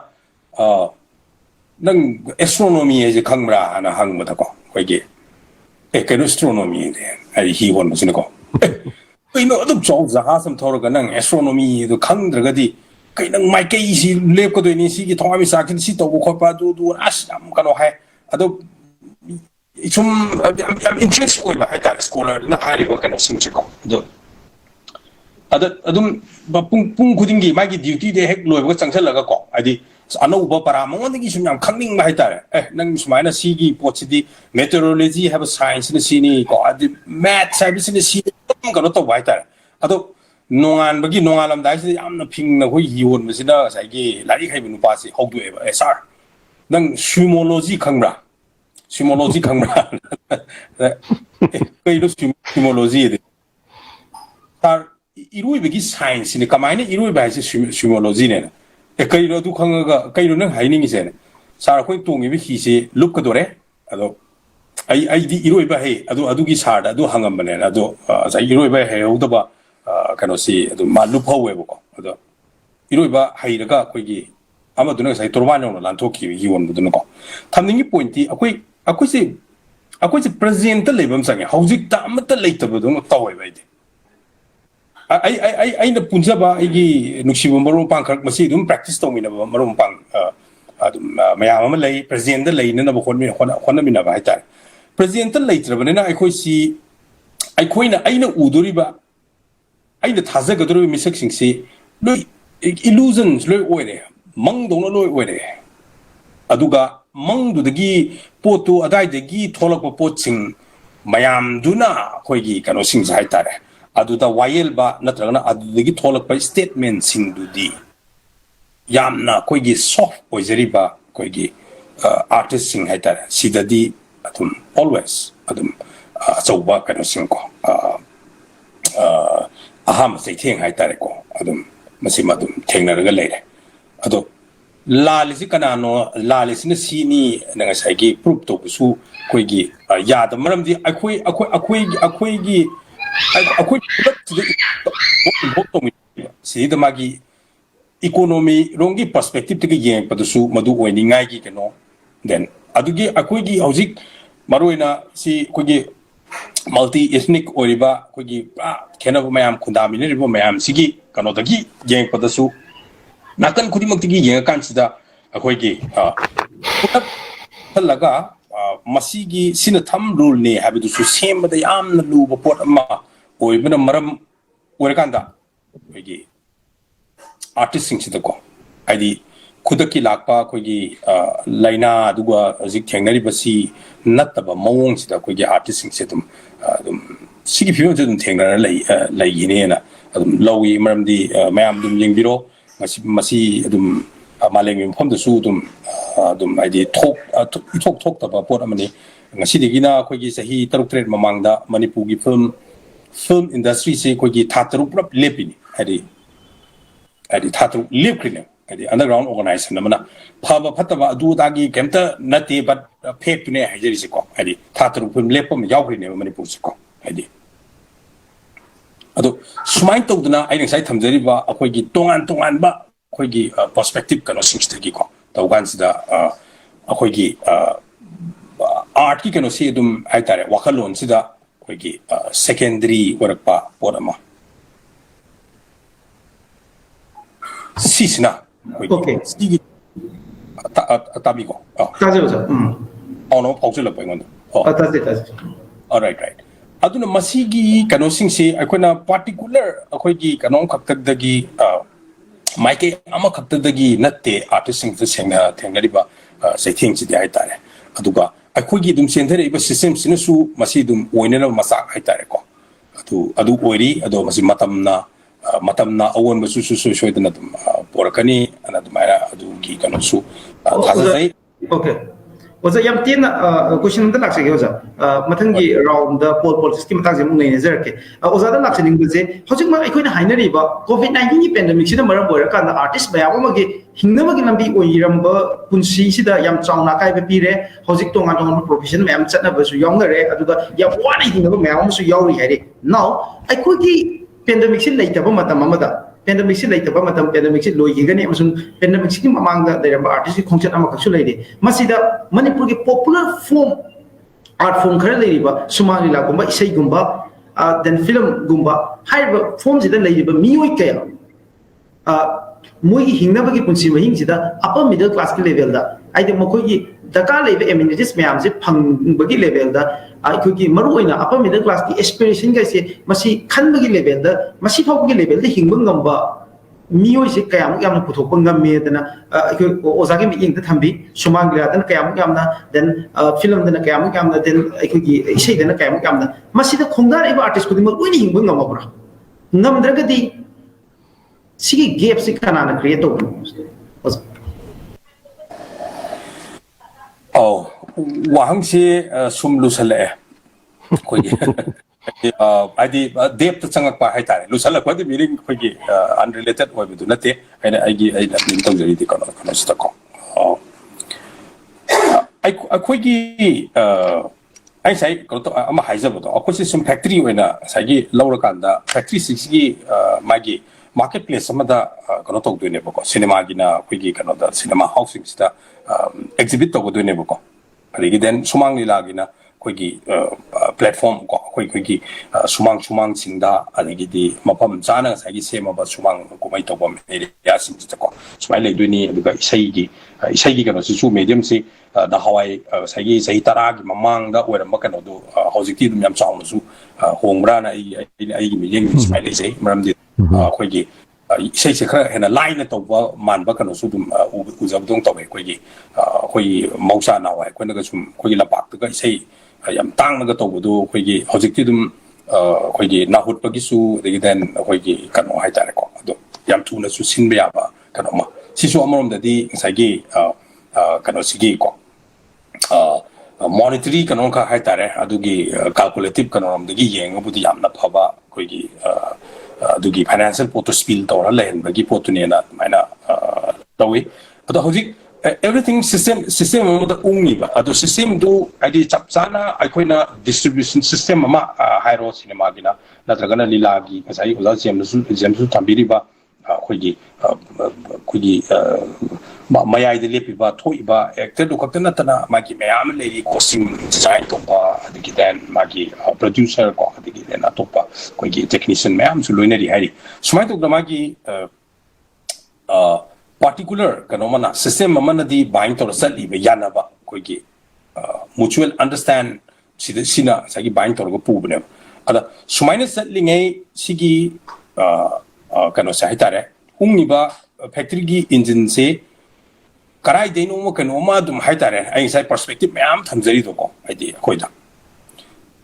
ꯅꯪ ꯑꯦꯁꯇ꯭ꯔꯣꯅꯣꯃꯤ ꯍꯥꯏꯁꯦ ꯈꯪꯕ꯭ꯔꯥ ꯍꯥꯏꯅ ꯍꯪꯕꯗꯀꯣ ꯑꯩꯈꯣꯏꯒꯤ ꯀꯩꯅꯣ ꯑꯦꯁꯇ꯭ꯔꯣꯅꯣꯃꯤ ꯍꯥꯏꯗꯤ ꯍꯤ ꯍꯣꯟꯕꯁꯤꯅꯀꯣ ꯀꯩꯅꯣ ꯑꯗꯨꯝ ꯆꯥꯎ ꯖꯍꯥꯖ ꯑꯃ ꯊꯧꯔꯒ ꯅꯪ ꯑꯦꯁꯇ꯭ꯔꯣꯅꯣꯃꯤꯗꯣ ꯈꯪꯗ꯭ꯔꯒꯗꯤ ꯀꯩ ꯅꯪ ꯃꯥꯏꯀꯩꯁꯤ ꯂꯦꯞꯀꯗꯣꯏꯅꯤ ꯁꯤꯒꯤ ꯊꯋꯥꯟꯃꯤꯆꯥꯛꯁꯤꯅ ꯁꯤ ꯇꯧꯕ ꯈꯣꯠꯄ ꯑꯗꯨ ꯑꯁ ꯌꯥꯝ ꯀꯩꯅꯣ ꯍꯥꯏ ꯑꯗꯣ ꯁꯨꯝ ꯌꯥꯝ ꯏꯟꯇꯔꯦꯁ ꯑꯣꯏꯕ ꯍꯥꯏꯇꯥꯔꯦ ꯁ꯭ꯀꯣꯂꯔꯗꯨꯅ ꯍꯥꯏꯔꯤꯕ ꯀꯩꯅꯣꯁꯤꯡꯁꯦꯀꯣ ꯑꯗꯣ ꯑꯗꯨꯝ ꯄꯨꯡ ꯈꯨꯗꯤꯡꯒꯤ ꯃꯥꯒꯤ ꯗ꯭ꯌꯨꯇꯤꯗ ꯍꯦꯛ ꯂꯣꯏꯕꯒ ꯆꯪꯁꯤꯜꯂꯒꯀꯣ ꯍꯥꯏꯗꯤ ꯑꯅꯧꯕ ꯄꯔꯥ ꯃꯉꯣꯟꯗꯒꯤ ꯁꯨꯝ ꯌꯥꯝ ꯈꯪꯅꯤꯡꯕ ꯍꯥꯏꯇꯥꯔꯦ ꯅꯪ ꯁꯨꯃꯥꯏꯅ ꯁꯤꯒꯤ ꯄꯣꯠꯁꯤꯗꯤ ꯃꯦꯇꯦꯔꯣꯂꯣꯖꯤ ꯍꯥꯏꯕ ꯁꯥꯏꯟꯁꯅ ꯁꯤꯅꯤꯀꯣ ꯍꯥꯏꯗꯤ ꯃꯦꯊꯁ ꯍꯥꯏꯕꯁꯤꯅ ꯁꯤꯅꯤ ꯀꯩꯅꯣ ꯇꯧꯕ ꯍꯥꯏꯇꯥꯔꯦ ꯑꯗꯣ ꯅꯣꯡꯉꯥꯜꯂꯝꯗꯥꯏꯁꯤꯗ ꯌꯥꯝꯅ ꯐꯤꯡꯅ ꯑꯩꯈꯣꯏ ꯌꯣꯟꯕꯁꯤꯅ ꯉꯁꯥꯏꯒꯤ ꯂꯥꯏꯔꯤꯛ ꯍꯩꯕ ꯅꯨꯄꯥꯁꯤ ꯍꯧꯗꯣꯛꯑꯦꯕ ꯁꯥꯔ ꯅꯪ ꯁ꯭ꯋꯤꯃꯣꯂꯣꯖꯤ ꯈꯪꯕ꯭ꯔꯥ ꯁ꯭ꯋꯤꯃꯣꯂꯣꯖꯤ ꯈꯪꯕ꯭ꯔꯥ ꯀꯩꯅꯣ ꯁ꯭ꯋꯤꯃꯣꯂꯣꯖꯤ ꯁꯥꯔ 이로이베기 사이언스니 까마이네 이로이베 하이시 스위몰로지네 그이로도 ඛꯪꯉꯒ ꯀꯩꯅꯣ ꯅꯪ ꯍꯥꯏꯅꯤꯡꯉꯤꯁꯦ ꯁꯥꯔ ꯑꯩꯈꯣꯏ ꯇꯣꯡꯉꯤꯕ ꯍꯤꯁꯤ ꯂꯨꯞꯀꯗꯣꯔꯦ ꯑꯗꯣ ꯑꯩꯗꯤ 이로이ꯕ ꯍꯩ ꯑꯗꯨꯒꯤ ꯁꯥꯔꯗ ꯑꯗꯨ ꯍꯪꯉꯝꯕꯅꯦ ꯑꯗꯣ ꯉꯁꯥꯏ 이로이ꯕ ꯍꯩꯍꯧꯗꯕ ꯀꯩꯅꯣꯁꯤ ꯑꯗꯨꯝ ꯃꯥ ꯂꯨꯞꯍꯧꯋꯦꯕꯀꯣ ꯑꯗꯣ 이로이ꯕ ꯍꯩꯔꯒ ꯑꯩꯈꯣꯏꯒꯤ ꯑꯃꯗꯨꯅ ꯉꯁꯥꯏ ꯇꯣꯔꯕꯥꯟ ꯌꯧꯅ ꯂꯥꯟꯊꯣꯛꯈꯤꯕ ꯌꯣꯟꯕꯗꯨꯅꯀꯣ ꯊꯝꯅꯤꯡꯉꯤ ꯄꯣꯏꯟꯇꯤ ꯑꯩꯈꯣꯏꯁꯦ ꯄ꯭ꯔꯖꯦꯟꯇ ꯂꯩꯕ ꯑꯃ ꯆꯪꯉꯦ ꯍꯧꯖꯤꯛꯇ ꯑꯃꯠꯇ ꯂꯩꯇꯕꯗꯧꯅ ꯇꯧꯋꯦꯕ ꯑꯩꯗꯤ ꯑꯩꯅ ꯄꯨꯟꯖꯕ ꯑꯩꯒꯤ ꯅꯨꯡꯁꯤꯕ ꯃꯔꯨꯞ ꯃꯄꯥꯡ ꯈꯔ ꯃꯁꯤ ꯑꯗꯨꯝ ꯄ꯭ꯔꯦꯛꯇꯤꯁ ꯇꯧꯃꯤꯟꯅꯕ ꯃꯔꯨꯞ ꯃꯄꯥꯡ ꯑꯗꯨꯝ ꯃꯌꯥꯝ ꯑꯃ ꯂꯩ ꯄ꯭ꯔꯖꯦꯟꯇ ꯂꯩꯅꯅꯕ ꯍꯣꯠꯅꯃꯤꯟꯅꯕ ꯍꯥꯏꯇꯥꯔꯦ ꯄ꯭ꯔꯖꯦꯟꯇ ꯂꯩꯇ꯭ꯔꯕꯅꯤ나 ꯑꯩꯈꯣꯏꯁꯤ ꯑꯩꯅ ꯎꯗꯣꯔꯤꯕ ꯑꯩꯅ ꯊꯥꯖꯒꯗꯧꯔꯤꯕ ꯃꯤꯁꯛꯁꯤꯡꯁꯤ ꯂꯣꯏ illusions ꯂꯣꯏ ꯑꯣꯏꯔꯦ ꯃꯪꯗꯧꯅ ꯂꯣꯏ ꯑꯣꯏꯔꯦ ꯑꯗꯨꯒ ꯃꯪꯗꯨꯗꯒꯤ ꯄꯣꯠꯇꯨ ꯑꯗꯥꯏꯗꯒꯤ ꯊꯣꯛꯂꯛꯄ ꯄꯣꯠꯁꯤꯡ ꯃꯌꯥꯝꯗꯨꯅ ꯑꯩꯈꯣꯏꯒꯤ ꯀꯩꯅꯣꯁꯤꯡꯁꯦ ꯍꯥꯏꯇꯥꯔꯦ ꯑꯗꯨꯗ ꯋꯥꯌꯦꯜꯕ ꯅꯠꯇ꯭ꯔꯒꯅ ꯑꯗꯨꯗꯒꯤ ꯊꯣꯛꯂꯛꯄ ꯁ꯭ꯇꯦꯠꯃꯦꯟꯠꯁꯤꯡꯗꯨꯗꯤ ꯌꯥꯝꯅ ꯑꯩꯈꯣꯏꯒꯤ ꯁꯣꯐ ꯑꯣꯏꯖꯔꯤꯕ ꯑꯩꯈꯣꯏꯒꯤ ꯑꯥꯔꯇꯤꯁꯁꯤꯡ ꯍꯥꯏꯇꯥꯔꯦ ꯁꯤꯗꯗꯤ ꯑꯗꯨꯝ ꯑꯣꯜꯋꯦꯁ ꯑꯗꯨꯝ ꯑꯆꯧꯕ ꯀꯩꯅꯣꯁꯤꯡꯀꯣ ꯑꯍꯥꯟꯕ ꯆꯩꯊꯦꯡ ꯍꯥꯏꯇꯥꯔꯦꯀꯣ ꯑꯗꯨꯝ ꯃꯁꯤꯃ ꯑꯗꯨꯝ ꯊꯦꯡꯅꯔꯒ ꯂꯩꯔꯦ ꯑꯗꯣ ꯂꯥꯜꯂꯤꯁꯤ ꯀꯅꯥꯅꯣ ꯂꯥꯜꯂꯤꯁꯤꯅ ꯁꯤꯅꯤ ꯉꯁꯥꯏꯒꯤ ꯄ꯭ꯔꯨꯞ ꯇꯧꯕꯁꯨ ꯑꯩꯈꯣꯏꯒꯤ ꯌꯥꯗꯕ ꯃꯔꯝꯗꯤ ꯑꯩꯈꯣꯏꯒꯤ ꯄꯨꯂꯞꯁꯤꯗ ꯏꯟꯚꯣꯜቭ ꯇꯧꯃꯤꯟꯅꯕ ꯁꯤꯗ ꯃꯥꯒꯤ ꯏꯀꯣꯅꯣꯃꯤ ꯔꯣꯝꯒꯤ ꯄꯔꯁꯄꯦꯛꯇꯤꯚꯇꯒꯤ ꯌꯦꯡꯉꯛꯄꯗꯁꯨ ꯃꯗꯨ ꯑꯣꯏꯅꯤꯡꯉꯥꯏꯒꯤ ꯀꯩꯅꯣ ꯗꯦꯟ ꯑꯗꯨꯒꯤ ꯑꯩꯈꯣꯏꯒꯤ ꯍꯧꯖꯤꯛ ꯃꯔꯨꯑꯣꯏꯅ ꯁꯤ ꯑꯩꯈꯣꯏꯒꯤ ꯃꯜꯇꯤ ꯏꯊꯅꯤꯛ ꯑꯣꯏꯔꯤꯕ ꯑꯩꯈꯣꯏꯒꯤ ꯄꯨꯔꯥ ꯈꯦꯟꯅꯕ ꯃꯌꯥꯝ ꯈꯨꯟꯗꯥꯃꯤꯟꯅꯔꯤꯕ ꯃꯌꯥꯝꯁꯤꯒꯤ ꯀꯩꯅꯣꯗꯒꯤ ꯌꯦꯡꯉꯛꯄꯗꯁꯨ ꯅꯥꯀꯟ ꯈꯨꯗꯤꯡꯃꯛꯇꯒꯤ ꯌꯦꯡꯉꯀꯥꯟꯁꯤꯗ ꯑꯩꯈꯣꯏꯒꯤ ꯄꯨꯂꯞ ꯈꯜꯂꯒ ꯃꯁꯤꯒꯤ ꯁꯤꯅ ꯊꯝ ꯔꯨꯜꯅꯤ ꯍꯥꯏꯕꯗꯨꯁꯨ ꯁꯦꯝꯕꯗ ꯌꯥꯝꯅ ꯂꯨꯕ ꯄꯣꯠ ꯑꯃ ꯑꯣꯏꯕꯅ ꯃꯔꯝ ꯑꯣꯏꯔꯀꯥꯟꯗ ꯑꯩꯈꯣꯏꯒꯤ ꯑꯥꯔꯇꯤꯁꯁꯤꯡꯁꯤꯗꯀꯣ ꯍꯥꯏꯗꯤ ꯈꯨꯗꯛꯀꯤ ꯂꯥꯛꯄ ꯑꯩꯈꯣꯏꯒꯤ ꯂꯥꯏꯅꯥ ꯑꯗꯨꯒ ꯍꯧꯖꯤꯛ ꯊꯦꯡꯅꯔꯤꯕꯁꯤ ꯅꯠꯇꯕ ꯃꯑꯣꯡꯁꯤꯗ ꯑꯩꯈꯣꯏꯒꯤ ꯑꯥꯔꯇꯤꯁꯁꯤꯡꯁꯦ ꯑꯗꯨꯝ ꯁꯤꯒꯤ ꯐꯤꯕꯝꯁꯦ ꯑꯗꯨꯝ ꯊꯦꯡꯅꯔ ꯂꯩꯈꯤꯅꯦꯅ ꯑꯗꯨꯝ ꯂꯧꯏ ꯃꯔꯝꯗꯤ ꯃꯌꯥꯝ ꯑꯗꯨꯝ ꯌꯦꯡꯕꯤꯔꯣ ꯃꯁꯤ ꯑꯗꯨꯝ ꯃꯥꯂꯦꯝꯒꯤ ꯃꯐꯝꯗꯁꯨ ꯑꯗꯨꯝ ꯍꯥꯏꯗꯤ ꯏꯊꯣꯛ ꯊꯣꯛꯇꯕ ꯄꯣꯠ ꯑꯃꯅꯤ ꯉꯁꯤꯗꯒꯤꯅ ꯑꯩꯈꯣꯏꯒꯤ ꯆꯍꯤ 6-7 ꯃꯃꯥꯡꯗ ꯃꯅꯤꯄꯨꯔꯒꯤ ꯐꯤꯜꯝ ꯏꯟꯗꯁꯇ꯭ꯔꯤꯁꯦ ꯑꯩꯈꯣꯏꯒꯤ ꯊꯥ 6 ꯄꯨꯂꯞ ꯂꯦꯞꯄꯤꯅꯤ ꯍꯥꯏꯗꯤ ꯊꯥ 6 ꯂꯦꯞꯈ꯭ꯔꯤꯅꯦ ꯍꯥꯏꯗꯤ ꯑꯟꯗꯔꯒ꯭ꯔꯥꯎꯟ ꯑꯣꯔꯒꯅꯥꯏꯖꯦꯁꯟ ꯑꯃꯅ ꯐꯕ ꯐꯠꯇꯕ ꯑꯗꯨ ꯑꯗꯥꯒꯤ ꯀꯩꯝꯇ ꯅꯠꯇꯦ ꯕꯠ ꯐꯦꯛꯇꯨꯅꯦ ꯍꯥꯏꯖꯔꯤꯁꯦꯀꯣ ꯍꯥꯏꯗꯤ ꯊꯥ 6 ꯐꯤꯜꯝ ꯂꯦꯞꯄ ꯑꯃ ꯌꯥꯎꯈ꯭ꯔꯤꯅꯦꯕ ꯃꯅꯤꯄꯨꯔꯁꯦꯀꯣ ꯍꯥꯏꯗꯤ ꯑꯗꯣ ꯁꯨꯃꯥꯏꯅ ꯇꯧꯗꯅ ꯑꯩꯅ ꯉꯁꯥꯏ ꯊꯝꯖꯔꯤꯕ ꯑꯩꯈꯣꯏꯒꯤ ꯇꯣꯉꯥꯟ ꯇꯣꯉꯥꯟꯕ ꯑꯩꯈꯣꯏꯒꯤ ꯄꯔꯁꯄꯦꯛꯇꯤꯚ ꯀꯩꯅꯣꯁꯤꯡꯁꯤꯗꯒꯤꯀꯣ ꯇꯧꯀꯥꯟꯁꯤꯗ ꯑꯩꯈꯣꯏꯒꯤ ꯑꯥꯔꯠꯀꯤ ꯀꯩꯅꯣꯁꯤ ꯑꯗꯨꯝ ꯍꯥꯏꯇꯥꯔꯦ ꯋꯥꯈꯜꯂꯣꯟꯁꯤꯗ ꯑꯩꯈꯣꯏꯒꯤ ꯁꯦꯀꯦꯟꯗꯔꯤ ꯑꯣꯏꯔꯛꯄ ꯄꯣꯠ ꯑꯃ ꯁꯤꯁꯤꯅ ꯑꯩꯈꯣꯏꯒꯤ ꯁꯤꯒꯤ ꯇꯥꯕꯤꯀꯣ 따지보자. ꯄꯥꯎꯅ ꯐꯥꯎꯖꯤꯜꯂꯛꯄ ꯑꯩꯉꯣꯟꯗ 따지. Right aduna masigi kano singsi akoina particular akoigi kano khaktadagi maike ama khaktadagi natte artist sing the sengna thengariba sai thing chi dai tare aduga akoigi dum sendere iba system sinasu masi dum oinena masak hai tare ko adu oiri ado masi matamna awon basu su soidana dum porakani ana dumaya adu gi kano su thazai okay oza yam tin question da lakse oza mathangi round the poll system matang je mungai nezar ke oza da lakse ning buje hojik ma aikoina hainari ba covid 19 gi pandemic sida maram boira kan artist ba yawa magi hingna magi lambi oiram ba punsi sida yam chauna kai ba pire hojik tonga tonga profession ma'am chatna ba su yong re aduga ya wani hingna ba ma'am su yauri hari now aikoi gi pandemic sin laita ba matam amada pandemic si laita ba matam pandemic si loi gani amasung pandemic si mamangda deramba artist ki khongchat ama kaksu leide masida manipur ki popular form art form khara leiba sumali la gumba isai gumba then film gumba haiba form sida leiba mioi kaya moi hingna ba ki punsi mahing sida upper middle class ki level da aide mokoi ki daka leiba amenities mayam se phang ba ki level da aikogi maruina upper middle class ki aspiration ga se masi khan ba ki level da masi phau ki level da hingba ngamba mioi se kayam yam puthok pa ngamme dana aiko ozagi mi ing da thambi sumang gra dan kayam yamna then film dana kayam yamna then aikogi isai dana kayam yamna masi da khongdar iba artist ko dimar oini hingba ngamba bra ngamdra ga di sigi gap se kana na create to oh wahangsi sumlusale kogi adi depth changak pa hai tare lusala ko di meaning kogi unrelated wa bidu nate aina agi aina tong jari di kono sta ko ai kogi ai sai ko to ama haiza bodo akosi sum factory wena sagi laura kanda factory sigi magi marketplace samada kono to do ne boko cinema gina kogi kono da cinema housing sta exhibit to do ne boko aligi den sumang lilagina kogi platform ko kogi sumang singda aligi di mapam chana sagi sema ba sumang ko mai to bom area sim ko sumai le duni aduga isai gi kano su medium si da hawai sagi sai tara gi mamang da wera makano do hojikti dum yam chaung su hongbra na ai million sumai le sei maram di kogi isai se khara hena line to ba man ba kano su dum uzab dong to be kogi koi mausa na wai ko na ga sum kogi la pak ga isai yam tang na ga to bu kogi hojikti dum kogi na hut pa gi su de den kogi kano hai tare ko do yam tu na su sin be ya ba kano ma si su amom da di sai gi kano sigi ko monetary kano ka hai tare adugi calculative kano ram de gi yeng bu di yam na phaba kogi adugi financial photo spill to ra len ba gi photo ne na maina tawi ado hojik everything system da ungi ba ado system do adi chapsana aikoina distribution system ma hairo cinema gina natragana lilagi sai uza jemsu tambiri ba kogi mayai de lepi ba thoi ba actor do kakta natana magi mayam le costume design to ba adigi den magi producer ko adigi den atopa kogi technician mayam su loinari hari sumai to magi particular kanomana system mamana di buying to sali be yana ba kogi mutual understand sina sagi buying to go pu bne ada sumaina sali ngai sigi kano sahitare ungi ba factory gi engine se karai de no mo kano ma dum haitare ai sai perspective ma'am thamjari do ko ai di koida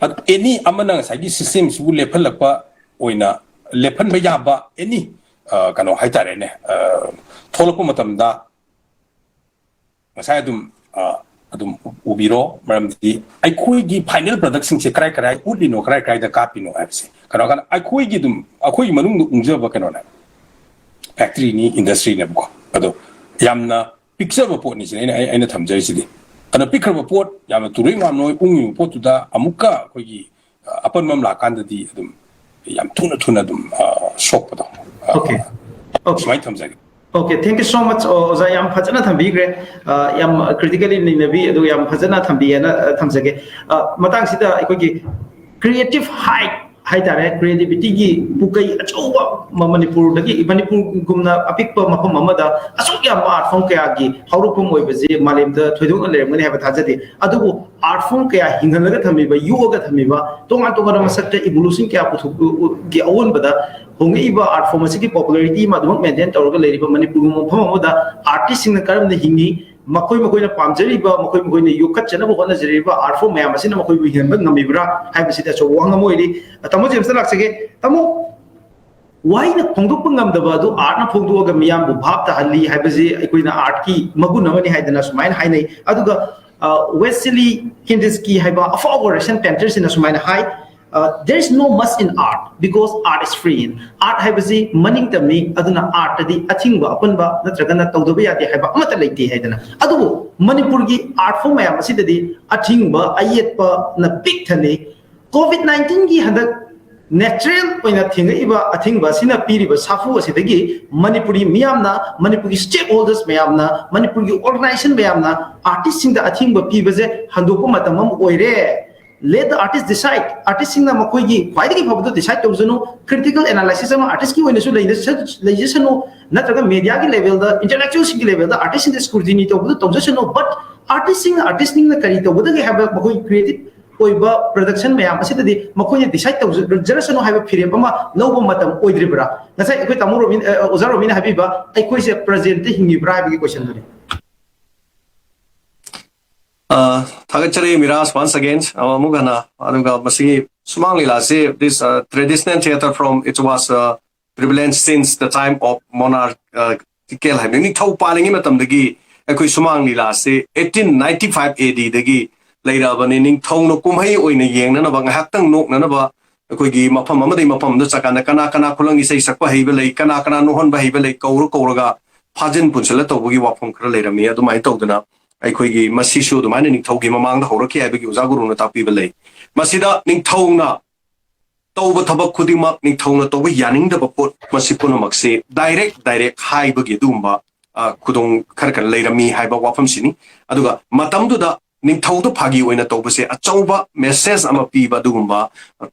at any amana sagi system su level pa oina level ba ya ba any kano haitare ne tholko matamda sai adum ubiro maram di ai khoi gi final product sing se karai udino karai da kapino apse kano kan ai khoi gi dum akoi manung du ungja ba kano na factory ni industry ne ko ado yamna picture report ni sine ai na thamjai sidi ana picture report yamna turing ngam noi ungi report da amuka kogi apan mam la kan da di dum yam tuna dum shock da okay mai thamjai okay thank you so much oza yam phajana thambi gre yam critically ni nabi adu yam phajana thambi na thamjage matang sida aikogi creative हाइतारे creativity की पुकई अचौबा मणिपुर गुमना अपिक मफम अमदा असुक याम art form कया की हौरुपम ओइबजे मालेमदा थोइदोक लेरमनि हाबा थाजदे अदुबु art form कया हिंगलगा थमिबा युगा थमिबा तोंगा तोंगा मसक्ते evolution कया पुथु की अवनबदा होंगईबा आर्ट फॉर्म की पॉपुलैरिटी मादुम मेंटेन तौरगा लेरिबा मणिपुर मफम अमदा आर्टिस्ट सिंग करम हिंगी मकोई मकोई पाजरीबा मकोई मकोई योखचनब होनजरीबा आर्ट फॉर्म मैम असिना मकोई हिंब ngambibra haibasida so wangamoidi tamo james laksege tamo वाइना फोंदोक ngamdaba du art na phongdoga miyam bu bhab ta halli haibasi aikoina art ki magun amani haidana sumain hainai aduga wesley kindiski haiba afogo russian painters in sumain hai there is no must in art because art is free art haibasi maning tamni aduna art di athingba apanba natragana tawdoba yade haiba amata leite haidana adubu manipur gi art form mayam asidadi athingba ayetpa na big thani covid-19 gi hadak natural oina thingaiba athingba sina piriba safu asidagi manipuri miyamna manipuri stakeholders mayamna manipuri organization mayamna artist sing da athingba pibaje handopa matamam oire let the artist decide artist sing na makoi gi kwaidagi phobdo decide tawjanu critical analysis ama artist ki oina su leijasanu natraga media gi level da intellectual sing level da artist in the scrutiny tawbdo tawjasanu but artist sing na kari tawbdo gi have makoi creative oiba production mayam asidadi makoi decide tawjarasanu have firem ama lobo matam oidribra nasai ekoi tamu romin ozar romin habiba ekoi se present hingibra habi question dori Thagachari Miras once again, Mugana, Aduga Masi, Sumang Lila, this traditional theatre from it was prevalent since the time of monarch Kelheim. Ni Tau Paling Imatam the Gi, Ekui Sumang Lila, 1895 AD, the Gi, later Baning Tong no Kumai or in a Yang, none of a Hatang no, none of a Kugi Mapam, Mapam, the Sakana, Kana Kulangi say Sakwa Hebele, Kanakana, no one by Hebele, Koraga, Pajan Puncheleto, Bugi Wapam Kralera, me, to my Togana. ꯑꯩꯈꯣꯏꯒꯤ ꯃꯁꯤꯁꯨ ꯑꯗꯨꯃꯥꯏꯅ ꯅꯤꯡꯊꯧꯒꯤ ꯃꯃꯥꯡꯗ ꯍꯧꯔꯛꯈꯤ ꯍꯥꯏꯕꯒꯤ ꯑꯣꯖꯥ ꯒꯨꯔꯨꯅ ꯇꯥꯛꯄꯤꯕ ꯂꯩ ꯃꯁꯤꯗ ꯅꯤꯡꯊꯧꯅ ꯇꯧꯕ ꯊꯕꯛ ꯈꯨꯗꯤꯡꯃꯛ ꯅꯤꯡꯊꯧꯅ ꯇꯧꯕ ꯌꯥꯅꯤꯡꯗꯕ ꯄꯣꯠ ꯃꯁꯤ ꯄꯨꯝꯅꯃꯛꯁꯦ ꯗꯥꯏꯔꯦꯛ ꯍꯥꯏꯕꯒꯤ ꯑꯗꯨꯒꯨꯝꯕ ꯈꯨꯗꯣꯡ ꯈꯔ ꯂꯩꯔꯝꯃꯤ ꯍꯥꯏꯕ ꯋꯥꯐꯝꯁꯤꯅꯤ ꯑꯗꯨꯒ ꯃꯇꯝꯗꯨꯗ ꯅꯤꯡꯊꯧꯗ ꯐꯥꯒꯤ ꯑꯣꯏꯅ ꯇꯧꯕꯁꯦ ꯑꯆꯧꯕ ꯃꯦꯁꯦꯖ ꯑꯃ ꯄꯤꯕ ꯑꯗꯨꯒꯨꯝꯕ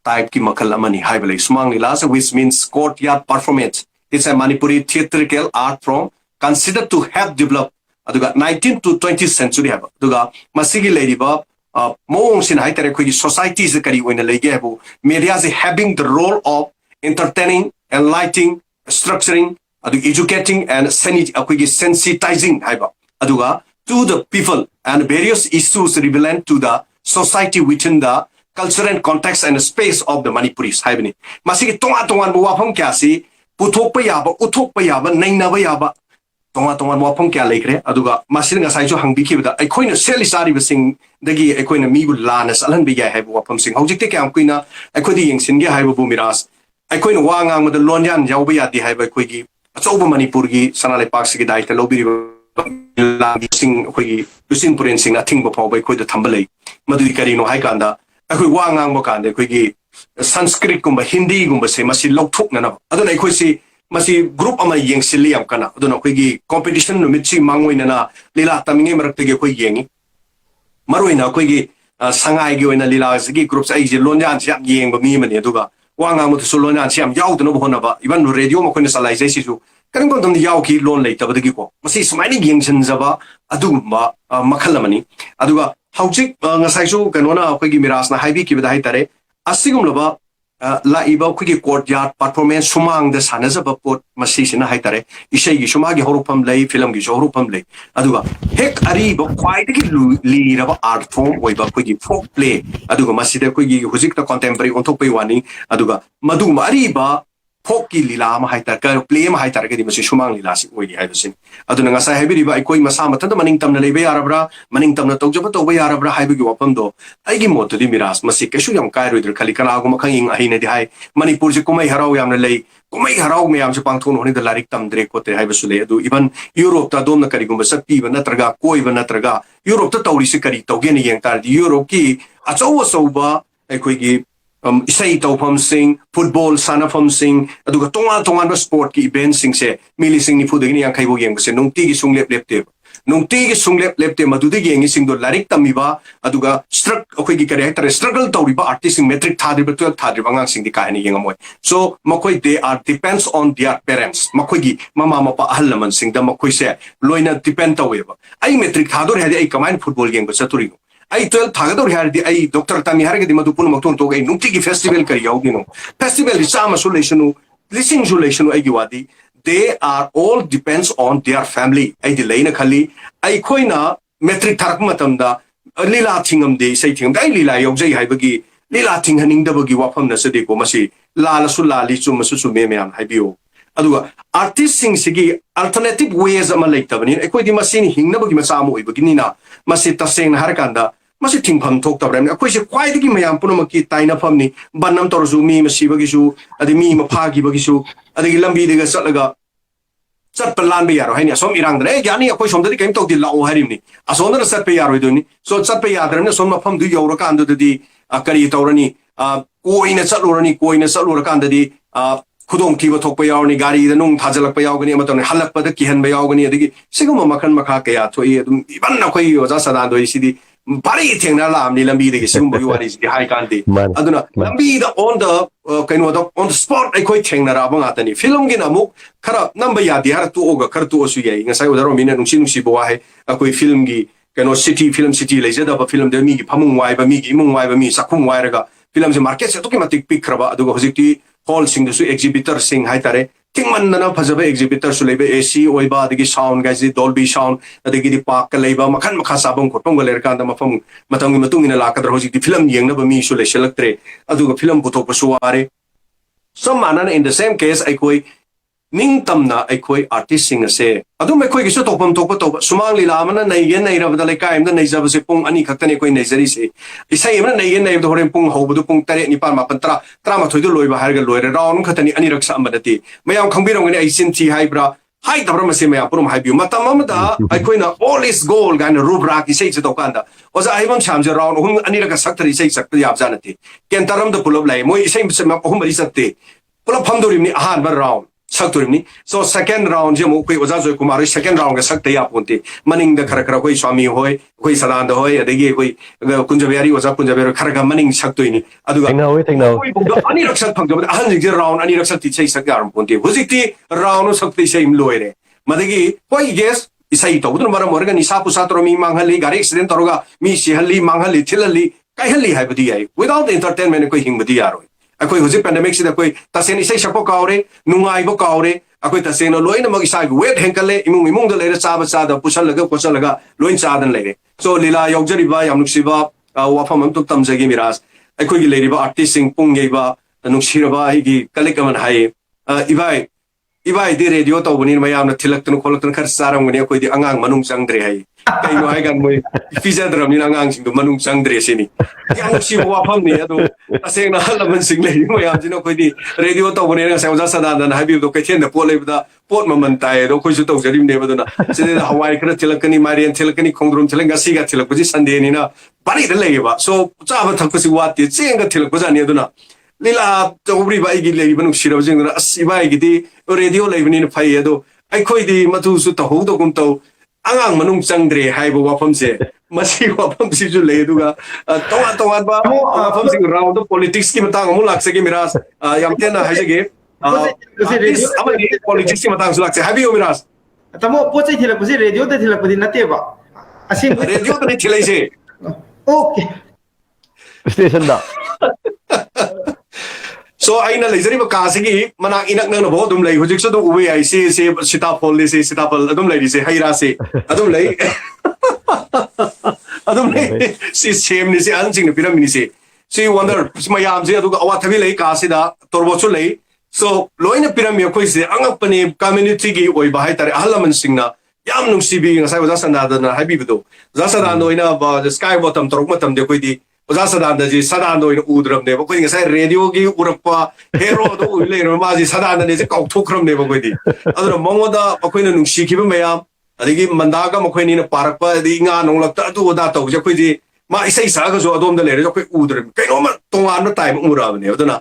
ꯇꯥꯏꯞꯀꯤ ꯃꯈꯜ ꯑꯃꯅꯤ ꯍꯥꯏꯕ ꯂꯩ ꯁꯨꯃꯥꯡ ꯂꯤꯂꯥꯁꯦ which means courtyard performance it's a Manipuri theatrical art form considered to have developed aduga 19th to 20th century haba aduga masigi leiriba mong sin haitare khoi society se kari oina lege habu media is having the role of entertaining enlightening structuring adu educating and sensitizing haba aduga to the people and various issues relevant to the society within the culture and context and space of the Manipuris haibani masigi tonga bu wafam kya si puthokpa yaba uthokpa yaba nainaba yaba tonga wafam kya lekre aduga masin nga sai chu hangbi khibda aikoina seli sari basing dagi aikoina mi bu lana salan bi ga haibu wafam sing hojik te kyam kuina aikodi yengsin ge haibu bu miras aikoina wa ngang ma de lonyan yauba ya di haiba aikoigi achauba Manipur gi sanale pak sigi dai te lobiri la sing aikoigi lusin puren sing athing ba phaw bai koida thambalei madui kari no hai kanda aikoi wa ngang ba kanda aikoigi Sanskrit kumba Hindi kumba se masi lokthok na aduna aikoi si masi group ama yengsili am kana aduna aikoigi competition no mitchi mangoina na lila taminge marakte ge koi yengi maroina aikoigi sangai gi oina lila gi groups ai je lonjan siam yengba mi mani aduga wanga mu so lonjan siam yaudna bo hona ba even radio ma koina salai sai sisu kan kon dam yaw ki lon lei tabadagi ko masi sumaini yengsin jaba adugumba makhalamani aduga haujik ngasai su kanona aikoigi miras na haibi ki bida hai tare asigum laba la iba aikoigi courtyard performance sumang da sanajaba pot masi sina hai tare isai gi sumagi horupam lei film gi horupam lei aduga hek ari ba kwaidagi li raba art form oiba aikoigi folk play aduga masi da aikoigi hujik ta contemporary onthokpai wani aduga madu ari ba folk ki lila ma hai tar ka play ma hai tar ga di masi sumang lila si oi hai basin aduna ngasai hai bi ba aikoi masa mata da maning tamna lebe yarabra maning tamna tawjaba tawba yarabra hai bi wapam do aigi mot di miras masi keshu yam kai roidur khali kana gu makhang ing ahi ne di hai Manipur je kumai harau yam na lei kumai harau me yam se pangthon honi da larik tam dre ko te hai basu le adu even Europe ta dom na kari gum sak pi ba na traga koi ba na traga Europe ta tawri se kari tawge ni yang tar di Europe ki achaw ba aikoi gi isai tawpham sing football sanafam sing aduga tonga ba sport ki event sing se mili sing ni phudagi ni yang khaibo yeng se nungti gi sung lep te nungti gi sunglep lepte madudi gi engi singdo larik tamiba aduga akhoi gi character struggle tawriba artist metric thadriba 12 thadriba ngang sing di kaini yengamoy so makoi they are depends on their parents makoi gi mama mapa ahal laman sing da makoi se loina depend taweba ai metric thador hadi ai kamain football game ba saturi ai 12 thagador hadi ai doctor tami harga di madu pun makton to ai nungti gi festival kari yawgi no festival sama solution listening solution ai gi wadi they are all depends on their family ai di leina khali ai khoina metric tharak matamda lila thingam de sei thingam dai lila yawjai haibagi lila thing haning da bagi wafam na sade ko masi lala su lali chu masu su me me am haibio aduga artist sing sigi alternative ways ama leitabani ai khoi di masin hingna bagi macha mu ibagi nina masi taseng har kanda masi thingpham thok tabram ai khoi se kwai digi mayam punamaki taina famni banam torzu mi masi bagi su adi mi ma phagi bagi su adi lambi de ga satlaga sat plan be yaro haini asom irang dre yani akoi somda di kaim tok di lao harimni asonda sat pe yaro doni so sat pe yadram som ma pham du yoro kan du di akari tawrani koina chatlura kan di khudong thiba thok pe yawni gari da nung thajalak pe yawgani amatone halak pa da kihan be yawgani adigi siguma makhan makha kaya thoi adum iban na khoi oja sadan doi sidi bari thengna la amni lambi de sigum bi wari sidi hai kan di aduna lambi da on the kaino da on the spot ai khoi thengna ra ba ngata ni film gi na muk khara number ya di har tu oga khar tu osu yai ngasai odaro mina nungsi bo hai akoi film gi kaino city film city leje da ba film de mi gi phamung wai ba mi gi mung wai ba mi sakhum wai raga film se market se to ki matik pick kraba aduga hojikti hall sing su exhibitor sing hai tare tingman na phajaba exhibitor su lebe AC oiba adigi sound guys dolby sound adigi di park ka leba makhan makha sabam khotong galer kan da mafam matangi matung ina la kadra hojik di film yengna ba mi su le selektre aduga film putok pasuare some manana in the same case ai koi ning tamna ai koi artist sing ase adum ai koi gi su topam tokpa to sumang lila mana nei gen nei rabda le kaim da nei jab se pung ani khaktane koi nei jari se isai mana nei gen nei do horem pung hobu pung tare ni par ma pantra trama thoi do loiba har ga loire raun khatani ani raksa amadati mayam khangbirong ni ai sin thi hai bra hai tabra mase maya purum hai bi matam amada ai koi na all is gold gan rubra ki sei che to kanda oza ai bam cham je raun hum ani raka saktari sei sak yab janati ken taram da pulop lai moi sei se ma hum bari satte pulop phamdorim ni ahan bar raun sakturimni so second round je mo koi oza joy kumar second round ga sakte ya ponte maning da khara khara koi swami hoy koi sadanda hoy adegi koi kunjaberi oza kunjaberi khara ga maning saktoini aduga thengna ani raksak phangjob ahan je round ani raksak ti sei sakar ponte hojikti round sakte sei loire madagi koi yes isai to budun mara morga ni sapu satro mi manghali gari accident toroga mi sihali manghali thilali kaihali haibadi ai without entertainment koi hingbadi yaroi akoi hojik pandemic sida koi tasen isai sakpo kaure nungai bo kaure akoi tasen no loina mag isai wet henkale imung da leira chaba chada pusalaga loin chadan leire so lila yojari ba yamnuksi ba wafam am tuk tamjagi miras akoi gi leiri ba artist sing pungai ba nuksira ba gi kalikaman hai ibai di radio to bunin mayam na thilaktan kholaktan khar saram ngani akoi di angang manung changdre hai kai no hai gan moi fizadram ni angang sing do manung changdre sini yang si wafam ni adu aseng na halaman sing lei mayam jino koi di radio to bunin sa uja sadan habi do kai chen da pole da pot maman tai do koi su to jarim ne baduna se hawai kra thilakani marian thilakani khongdrum thilang ga siga thilakji sunday ni na bari da lei ba so chaba thakasi wati chenga thilakja ni aduna lila tobri bai gi lei banu shira jing na asibai gi di radio lei bani na phai ado ai khoi di matu su to hu do kum to angang manung changdre hai bo wafam se masi wafam si ju lei duga tonga ba wafam sing round politics ki matang mu lak se gi miras yam tena hai se gi amani politics ki matang su lak se habi o miras tamo pochai thilak pusi radio te thilak pudi nate ba asim radio te thilai se okay station da so aina leizari ba kasigi mana inak na bo dum lei hojik so do uwe ai se sitapol le se sitapol adum lei se haira se adum lei si same ni se anjing ni piram ni se si wonder mayam je adu awa thabi lei kasida torbo chu lei so loina piram ya khoi se angapani community gi oi ba hai tare ahalaman singna yam nung sibi ngasai wa sanada na habi bido za sada noina ba sky bottom torok matam de koi di oza sadanda ji sadanda oi udram ne ba koi ngasai radio gi urapa hero do ui le ma ji sadanda ne je kauk thokram ne ba koi di adura mongoda akoi na nung sikhiba mayam adigi mandaga makoi ni na parakpa di nga nonglak ta adu oda to je koi di ma isai sa ga jo adom da le je koi udram kaino ma tongan na time urab ne aduna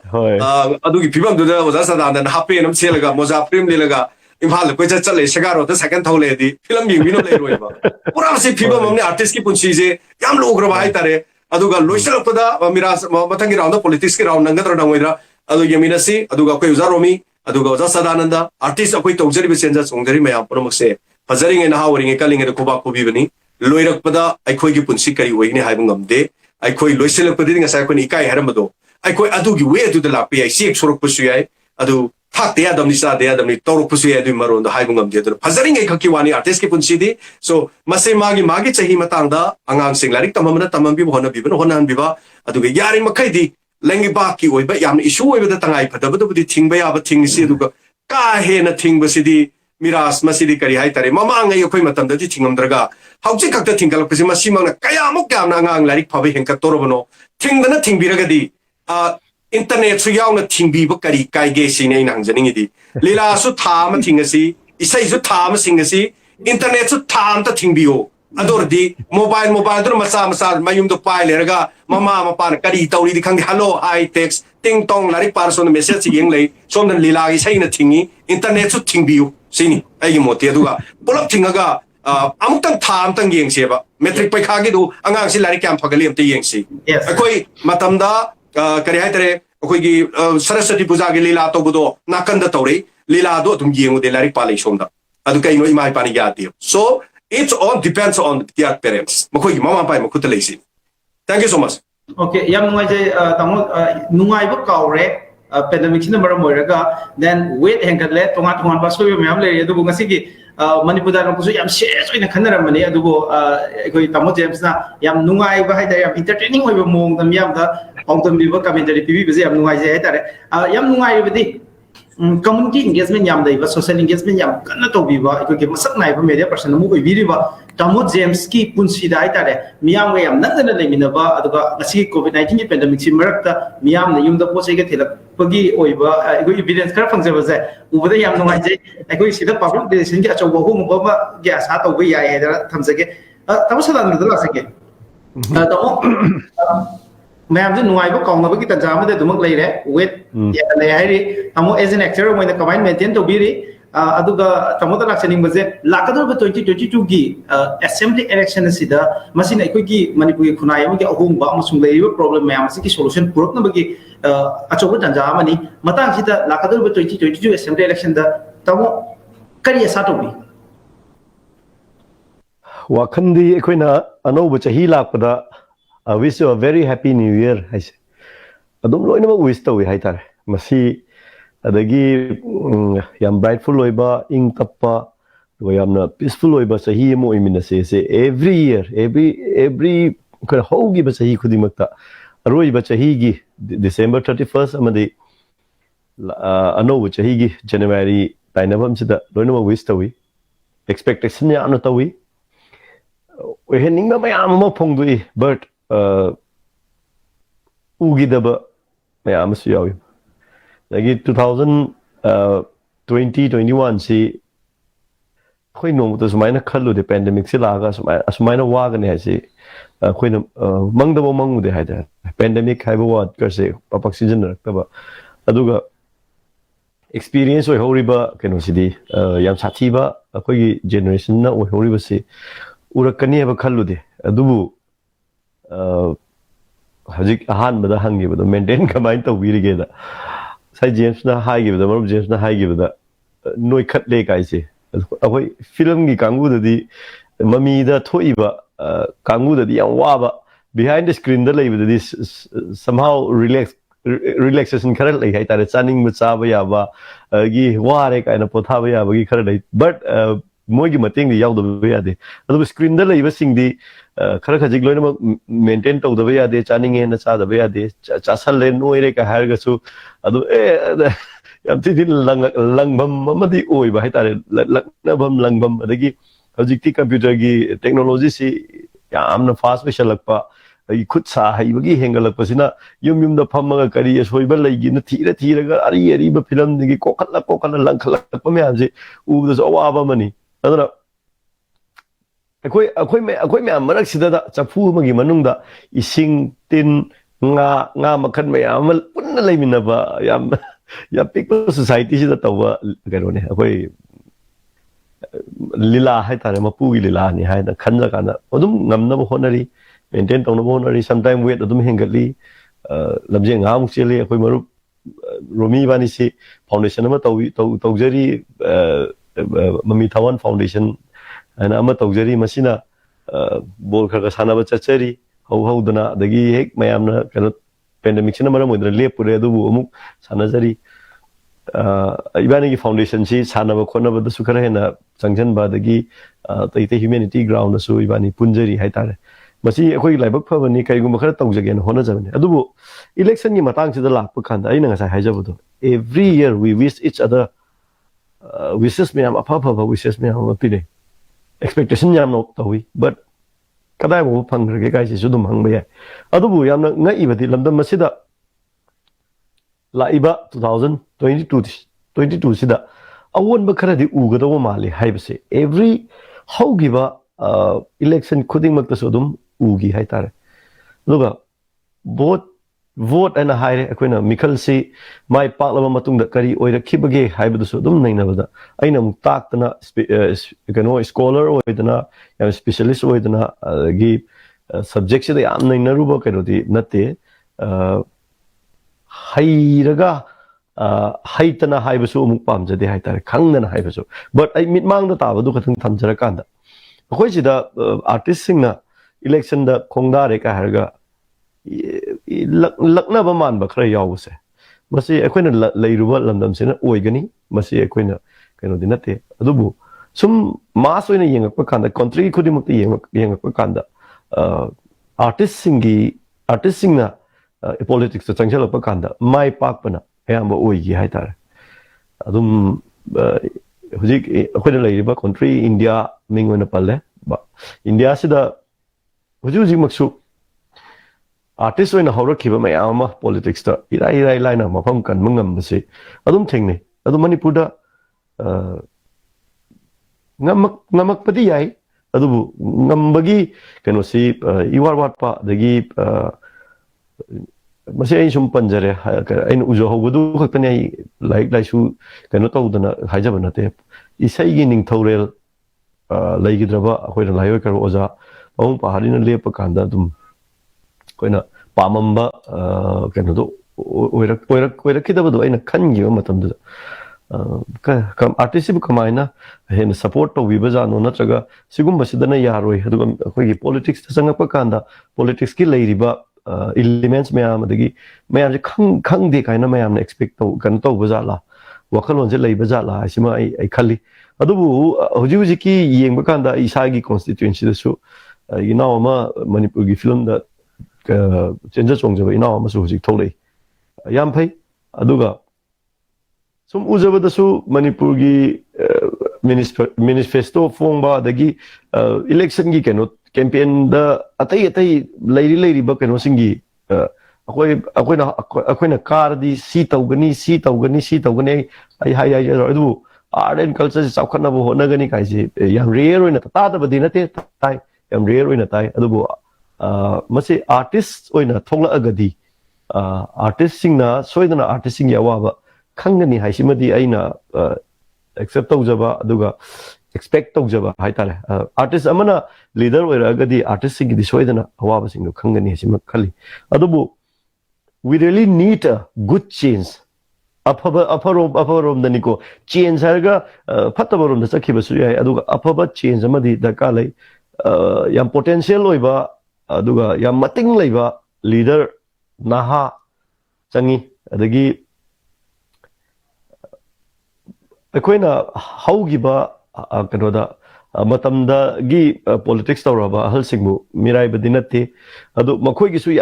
adugi pibam du da oza sadanda na hape nam chelaga moza prim le laga imphal ko ja chale shagaro ta second thole di film ying bino le roi ba pura se phiba mamne artist ki punchi je yam lo gra bai tare aduga loisal pada miras mathangi round politics ki round nanga tra nangoi ra adu yamina si aduga ko uza Romi aduga uza Sadananda artist akoi tawjari bi senja chongdari mayam pura makse fazari nge na hawri nge kaling nge kuba kubi bani loirak pada aikoi gi punchi kari oine haibung ngamde aikoi loisal pada dinga sai ko ni kai haramado aikoi adugi we adu da lapi ai si ek sorok pusu yai adu thak ya damni sa ya damni torok pusu yai du maron da haibung ngamde adu fazari nge khaki wani artist ki punchi di so mase magi chahi matang da angang sing larik tamamna tamam bi hona bi ban honan bi ba aduga yari makai di lengi ba ki oi ba yam issue oi ba tangai phada ba di thing ba ya ba thing si aduga ka he na thing ba si di miras masidi kari hai tare mama ngai khoi matam da di thingam draga hauji kakta thingkal pasi masi mangna kaya mok kam na ngang larik phabi henka torobono thing da na thing bi raga di internet su yaw na thing bi ba kari kai ge si nei nang janing di lila su tha ma thing asi isai su tha ma sing asi internet su tha am ta thing bi o ador di mobile dur masa mayum do pai le raga mama pan kari tawri di khang hello hi text ting tong larik person message yeng lei som dan lila gi sai na thingi internet su thing bi o sini ai mo te duga polap thingaga amutang tha amtang yeng se ba metric pai khagi du angang si lari kam phagali amte yeng si akoi matamda kari hai tare akoi gi saraswati puja gi lila to budo nakanda tawri lila do tum yeng de lari palai somda adu kai no imai pani ya ti so it's all depends on their parents makoi gi mama pai makut lei si thank you so much okay yam ngai je tamo nungai ba kaure pandemic sina maram moiraga then weight hengadle tonga ba so yam le adu ngasi gi Manipur Dialogue kusu yam serious oina khanaramani adugo ekoi tamo James na yam nungai ba hai da yam entertaining oi ba mong dam yam da ongtom bi ba commentary tv bi yam nungai je hai tare yam nungai bi community engagement yam dai ba social engagement yam kana to bi ba ekoi ke masak nai ba media person mu oi bi ba tamo James ki punsi da hai tare miyam ga yam nan na lemina ba aduga ngasi covid-19 ki pandemic si marakta miyam na yum da po se ge thelak pagi oi ba ekoi evidence kar phang je ba je ubada yam nungai je ekoi sida public relation ki acho bo mu ba ge asa to ba yai da thamse ge tamo sadan da la se ge tamo mayam je nungai ba kaung na ba ki tan jama de dumak lei re wait ya le hai ri tamo as an actor mo na combine maintain to bi ri aduga tamo da laksening ba je lakador ba 2022 gi assembly election sida masina ekoi gi manipur gi khunai am gi ahung ba amasung lei ba problem mayam si ki solution purok na ba gi achoba tan jama ni matang sida lakador ba 2022 assembly election da tamo kari asa to bi wakhandi ekoina anoba chahi lakpada I wish you a very happy new year haise adum loina ma wish tawi hai tare masi adagi yam brightful oiba ing tappa do yamna peaceful oiba sahi mo imina se every year every kan hogi ba sahi khudimakta aroi ba sahi gi December 31st amadi anoba sahi gi January tainabam sida loina ma wish tawi expectation ya anu tawi we hening ma mayam ma phongdui but ugidaba mayam su yawi lagi 2021 si khoi nom to sumaina khalu de pandemic si laga sumaina waga ne si khoi nam mangdabo mangu de haida pandemic haiba wat ka se papak season raktaba aduga experience oi horiba keno sidi yam sathiba khoi gi generation na oi horiba si urakani ba khalu de adubu hajik ahan bada hangi bada maintain kamain to wirige da sai James na hai gi bada marum James na hai gi bada noi khat le kai se akoi film gi kangu da di mami da thoi ba kangu da di yang wa ba behind the screen da lei bada di somehow relaxation khara lei hai tare chaning ma cha ba ya ba gi wa re kai na potha ba ya ba gi khara lei but moi gi mating gi yaw da ba ya de adu screen da lei ba sing di khara khajik loina ma maintain to da ba ya de chaning e na cha da ba ya de cha sal le noi re ka har ga su adu yam ti langbam amadi oi ba hai tare laknabam langbam adagi hajik ti computer gi technology si yamna fast ba shalakpa ai khut sa hai bagi hengalakpa sina yum da phamma kari soiba lei gi na thira ga ari ba film gi kokhatla langkhalakpa me anje u da awa ba mani adana akoi me amarak sida da chafu magi manungda ising tin nga makhan me amal punna leimina ba yam ya people society sida tawa garone akoi lila hai tare mapu gi lila ni hai na khanja kana adum ngamna bo honari maintain tawna bo honari sometime weight adum hengali lamje ngam chele akoi maru Romi bani si foundation ama tawjari mami thawan foundation ana ama tawjari masina bol kha sana ba chachari hau dana dagi hek mayamna kana pandemic sina mara modra lepure adu amuk sanajari ibani ki foundation si sana ba khona ba su khara hena changjan ba dagi tai humanity ground su ibani punjari hai tare masi akoi laibak phabani kai gum khara tawjage na hona jabani adu election ni matang sida lakpa khanda aina ngasa haijabudo every year we wish each other wishes me am apha wishes me am apine expectation yam no tawi but kadai bo phangrage kai si sudum hangba ya adu bu yamna ngai ibadi lamdam masida la iba 2022 sida awon ba khara di ugada wo mali haibse every how giba election khuding mak ta sudum ugi hai tare luga vote and high akoina mikal si mai paklaba matung da kari oira khibage haibadu su dum naina bada aina muk taktana kano scholar oidana ya specialist oidana gi subject si da yam naina ruba kano di nate hairaga haitana haibasu muk pamjade haitare khangdana haibasu but ai mitmang da tabadu khathang thamjara kanda akoi sida artist singna election da khongdare ka harga lakna ba man ba khara yawse masi akoina leiruba lamdam sina oigani masi akoina kaino dinate adubu sum mass oina yengakpa kanda country khudimukta yengakpa kanda artist singna politics ta changjalakpa kanda mai pakpana ayamba oigi haitare adum hujik akoina leiriba country India mingona palle ba India sida hujik maksu artist oina haurakhiba mayama politics ta irai laina mafam kan mangam base adum thengne adum Manipur da ngamak padi yai adubu ngambagi kano si iwar watpa dagi masi ai sum panjare ain ujo hogudu khaktani ai laisu kano tawdana haijaba nate isai gi ning thorel laigidraba akoina laiyoi kar oja awung paharina lepa kanda dum koina pamamba kano do oirakidabadu aina khangiba matamda kam artist bu kamaina hen support to wibaja no natraga sigum basidana yaroi aduga akoigi politics ta sangakpa kanda politics ki leiriba elements mayam adagi mayam je khangde kaina mayam na expect to kan to bajala wakhalon je leibaja la asima ai khali adubu huji ki yengba kanda isagi constituency da su inauma Manipur gi film da chenja chongjaba inauma su huji tholei yam phai aduga sum ujabada su Manipur gi manifesto fongba dagi election gi keno campaign da atai leiri ba keno singi akoina car di si tawgani ai adu art and culture chawkhana bo honagani kai ji yam rare oina ta da badina te tai yam rare oina tai adu bo mase artist oina thongla agadi artist singna soidana artist sing yawa ba khangani haisimadi aina accept tawjaba aduga expect tawjaba haitare artist amana leader oiragadi artist sing di soidana awaba sing khangani hasima khali adubu we really need a good change aparom daniko change harga phatabarom da sakhibasu yai aduga apaba change amadi darka lai yam potential oiba aduga yam mating leiba leader naha changi adagi akoina haugiba kanoda matamda gi politics tawraba halsingbu mirai badinate adu makoigisu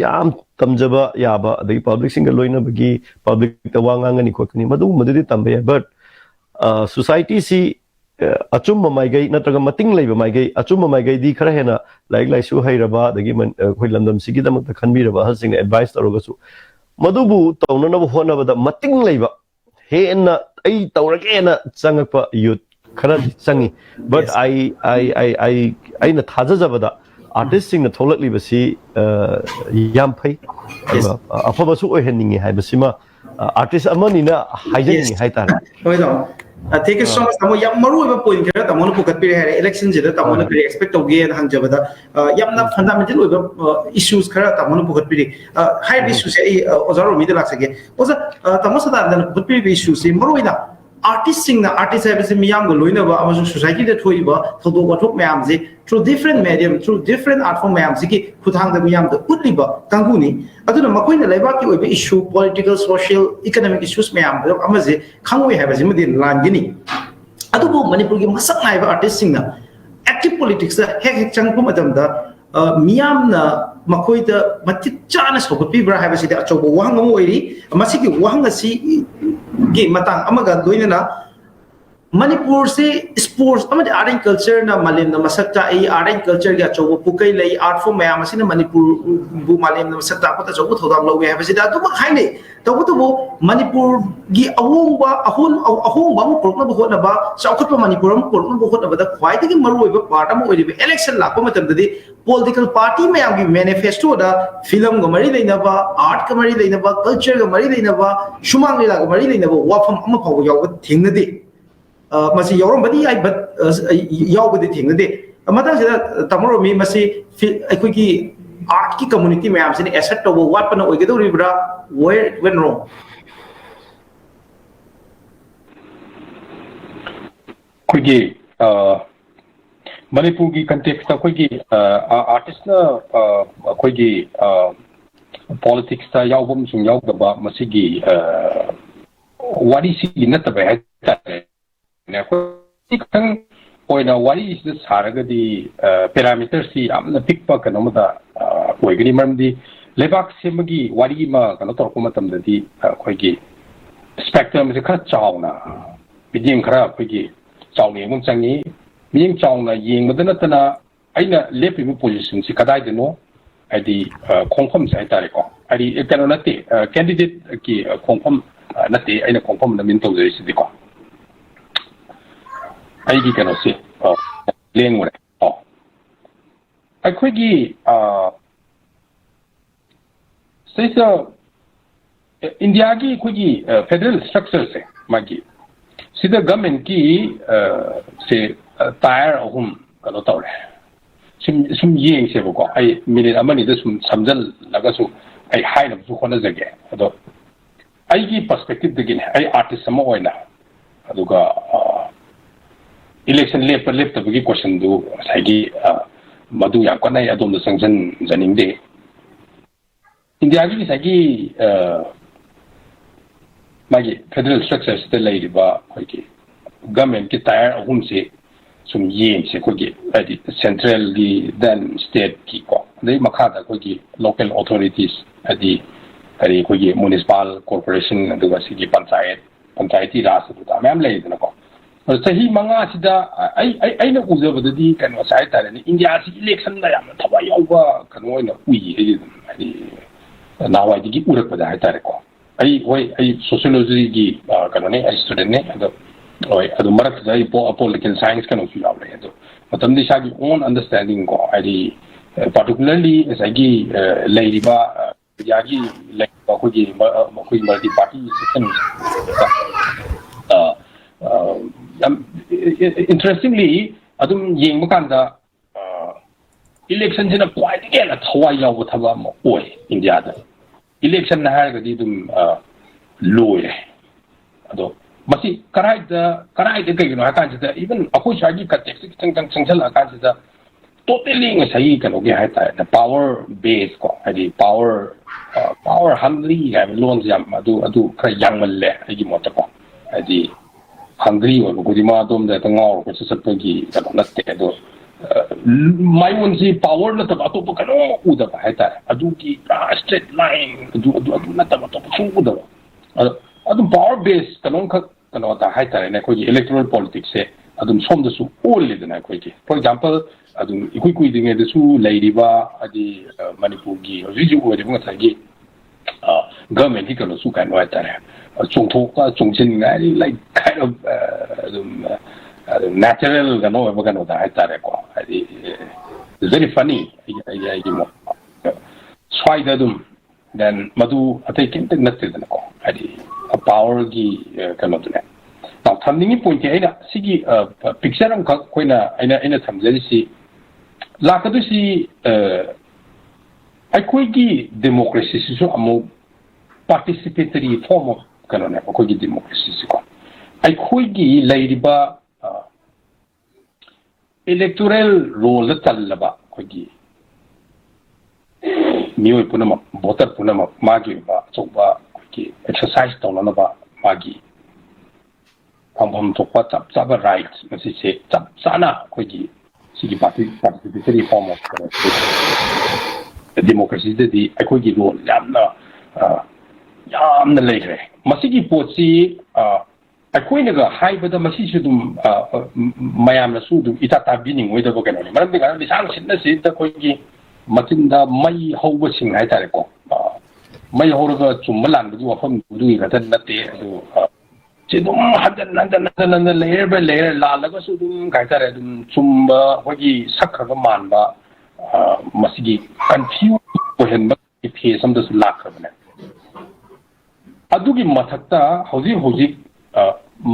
yam tamjaba yaba adagi public singa loina bagi public tawangangani kokni madu tambe but society si achumma maigai natraga mating leiba maigai achumma maigai di khara hena laisu hairaba adagi khoi landam sigi damakta khanbiraba halsingna advice tawragasu madubu tawnana honabada mating leiba hena ai tawrage na changakpa youth khara changi but I na thajajabada artist sing na tholakli basi yam phai aphaba su oiheningi haibasima artist amani na haijeningi haitara oi da Thank you so much. Tamo yam maru iba point kaya tamo na pukat pili hari election jeda tamo na kaya expect to gain hang jabada yam na fundamental iba issues kaya tamo na pukat pili high issues ay ozaro Romi de laksage oza tamo sa tanda na pukat pili issues ay maru ina artist sing na artist ay bisi miyam go loina ba amaso society de thoi ba thodo wathok mayam ji through different medium through different art form mayam ji ki khuthang da miyam da utli ba kanguni aduna makoi na laiba ki oiba issue political social economic issues mayam da amaje khangoi ha ba ji mudin lan gini adubu Manipur gi masak nai ba artist sing na active politics da hek chang pu madam da miyam na makoi da matit chana so pi bra ha ba si da chobo wang mo oiri masi ki wang asi gi matang amaga doina na Manipur se sports amade art and culture na malim na masakta ai art and culture ga chobo pukai lai art form mayam asina Manipur bu malim na masakta ko ta chobo thodam lo we ha basida to ba hai nei to bo Manipur gi ahong ba mo pork na bo na ba saukhat pa Manipur mo pork na bo na ba da khwai ti gi maru ba part mo oi election la ko matam da di political party mayam gi manifesto da film ga mari leina ba art ka mari leina ba culture ga mari leina ba shumang lila ga mari leina ba wafam ama phaw yaw ba thingna di masi yauram badi ai but yaw badi thingna de amata sida tamaro mi masi aikoi ki art ki community mayam sini asset to what pana oige do ribra where it went wrong koigi Manipur ki context ta koigi artist na koigi politics ta yaw bom sung yaw da ba masi gi wari si inat ba ha na ko ikang oina wari is the saragadi parameters si amna pick pa kanoma da oigani marmdi lebak semagi wari ma kana tor ko matam da di khoigi spectrum se khara chawna biding khara khoigi chawne mum changi ming chawna yeng madana tana aina lepi mu position si kadai de no adi khongpham sai tare ko adi ekano nate candidate ki khongpham nate aina khongpham na min to jai si di ko aigi kano si lengure aikoigi sisa India ki koigi federal structure se magi sida government ki se tire ahum kano tawre sum yeng se ko ai minute amani da sum samjal laga su ai haina su khona jage ado aigi perspective degin ai artist sama oina aduga election lep tabagi question du saigi madu yang kona ya dom da sanction janing de India gi saigi magi federal structure ste lai ba khoi government ki tire ahum se sum yem se ko gi adi centrally then state ki ko dei makha da ko gi local authorities adi ko gi municipal corporation adu ga sigi panchayati ras du ta mem lai na ko sahi manga sida ai na uzabadadi kano sai tare ni India si election da yam thaba yawa kano ina ui ai nawa digi urak pada hai tare ko ai hoi ai sociology gi kano ne ai student ne ado marak da political science kano su yaw le ado matam di sagi own understanding ko ai particularly sagi leiriba yagi like ko gi multi party system interestingly adum yeng makanda election jina quite again a thawai yaw thaba mo oi India da election na har gadi dum loy ado masi karai da kai no hakan jida even akoi shagi ka text chang akan jida totally ngasai kan oge hai ta the power base ko adi power humbly ga lon jam adu kra yang malle agi mota ko adi hungry or gudima dom da ngau ko sapagi ka natte do my one si power na ta to ka no uda ba hata adu ki straight line adu na ta to fu uda adu power base kanon ka kano ta hata ne ko electoral politics se adu som da su all le na ko ki for example adu ikui dinge da su leiriba adi Manipur gi riju ko de mo ta gi government ki kano su kan wa ta like kind of natural gano bagano da haitare ko very funny swai da dum then madu atai kinte natte da ko a power gi kano da now ꯊꯝꯅꯤꯡꯉꯤ ꯄꯣꯏꯟꯠꯁꯦ ꯑꯩꯅ ꯁꯤꯒꯤ picture ꯑꯃꯈꯛ ꯑꯩꯅ ꯊꯝꯖꯔꯤꯁꯤ ꯂꯥꯛꯀꯗꯣꯏꯁꯤ ꯑꯩꯈꯣꯏꯒꯤ ꯗꯦꯃꯣꯀ꯭ꯔꯦꯁꯤꯁꯤꯁꯨ ꯑꯃꯨꯛ ꯄꯥꯔꯇꯤꯁꯤꯄꯦꯇꯔꯤ form of ꯀꯩꯅꯣꯅꯦ ꯑꯩꯈꯣꯏꯒꯤ ꯗꯦꯃꯣꯀ꯭ꯔꯦꯁꯤꯁꯤꯀꯣ ꯑꯩꯈꯣꯏꯒꯤ ꯂꯩꯔꯤꯕ electoral role ꯆꯜꯂꯕ ꯑꯩꯈꯣꯏꯒꯤ ꯃꯤꯑꯣꯏ ꯄꯨꯝꯅꯃꯛ ꯚꯣꯇꯔ ꯄꯨꯝꯅꯃꯛ ꯃꯥꯒꯤ ꯑꯣꯏꯕ ꯑꯆꯧꯕ ꯑꯩꯈꯣꯏꯒꯤ ꯑꯦꯛꯁꯔꯁꯥꯏꯁ ꯇꯧꯅꯅꯕ ꯃꯥꯒꯤ ꯐꯪꯐꯝ ꯊꯣꯛꯄ ꯆꯞ ꯆꯥꯕ ꯔꯥꯏꯠ ꯃꯁꯤꯁꯦ ꯆꯞ ꯆꯥꯅ ꯑꯩꯈꯣꯏꯒꯤ ꯁꯤꯒꯤ ꯄꯥꯔꯇꯤꯁꯤꯄꯦꯇꯔꯤ ꯐꯣꯔꯝ ꯑꯣꯐ ꯗꯦꯃꯣꯀ꯭ꯔꯦꯁꯤꯗꯗꯤ ꯑꯩꯈꯣꯏꯒꯤ ꯔꯣꯜ ꯌꯥꯝꯅ ꯂꯩꯈ꯭ꯔꯦ ꯃꯁꯤꯒꯤ ꯄꯣꯠꯁꯤ ꯑꯩꯈꯣꯏꯅꯒ ꯍꯥꯏꯕꯗ ꯃꯁꯤꯁꯨ ꯑꯗꯨꯝ ꯃꯌꯥꯝꯅꯁꯨ ꯑꯗꯨꯝ ꯏꯇꯥ ꯇꯥꯕꯤꯅꯤꯡꯉꯣꯏꯗꯕ ꯀꯩꯅꯣꯅꯤ ꯃꯔꯝꯗꯤ ꯀꯩꯅꯣ ꯂꯤꯁꯥꯡ ꯁꯤꯠꯅꯁꯤꯗ ꯑꯩꯈꯣꯏꯒꯤ ꯃꯆꯤꯟꯗ ꯃꯩ ꯍꯧꯕꯁꯤꯡ ꯍꯥꯏꯇꯥꯔꯦꯀꯣ ꯃꯩ ꯍꯧꯔꯒ ꯆꯨꯝꯕ ꯂꯥꯟꯕꯒꯤ ꯋꯥꯐꯝꯗꯨꯒꯤ ꯈꯛꯇ ꯅꯠꯇꯦ ꯑꯗꯨ ꯁꯤ ꯑꯗꯨꯝ ꯍꯟꯖꯟ ꯂꯩꯔ ꯂꯥꯜꯂꯒꯁꯨ ꯑꯗꯨꯝ ꯀꯩ ꯍꯥꯏꯇꯥꯔꯦ ꯑꯗꯨꯝ ꯆꯨꯝꯕ ꯑꯩꯈꯣꯏꯒꯤ ꯁꯛꯈ꯭ꯔꯒ ꯃꯥꯟꯕ ꯃꯁꯤꯒꯤ ꯀꯟꯐ꯭ꯌꯨꯖ ꯑꯣꯏꯍꯟꯕ ꯐꯦꯁ ꯑꯃꯗꯁꯨ ꯂꯥꯛꯈ꯭ꯔꯕꯅꯦ ꯑꯗꯨꯒꯤ ꯃꯊꯛꯇ ꯍꯧꯖꯤꯛ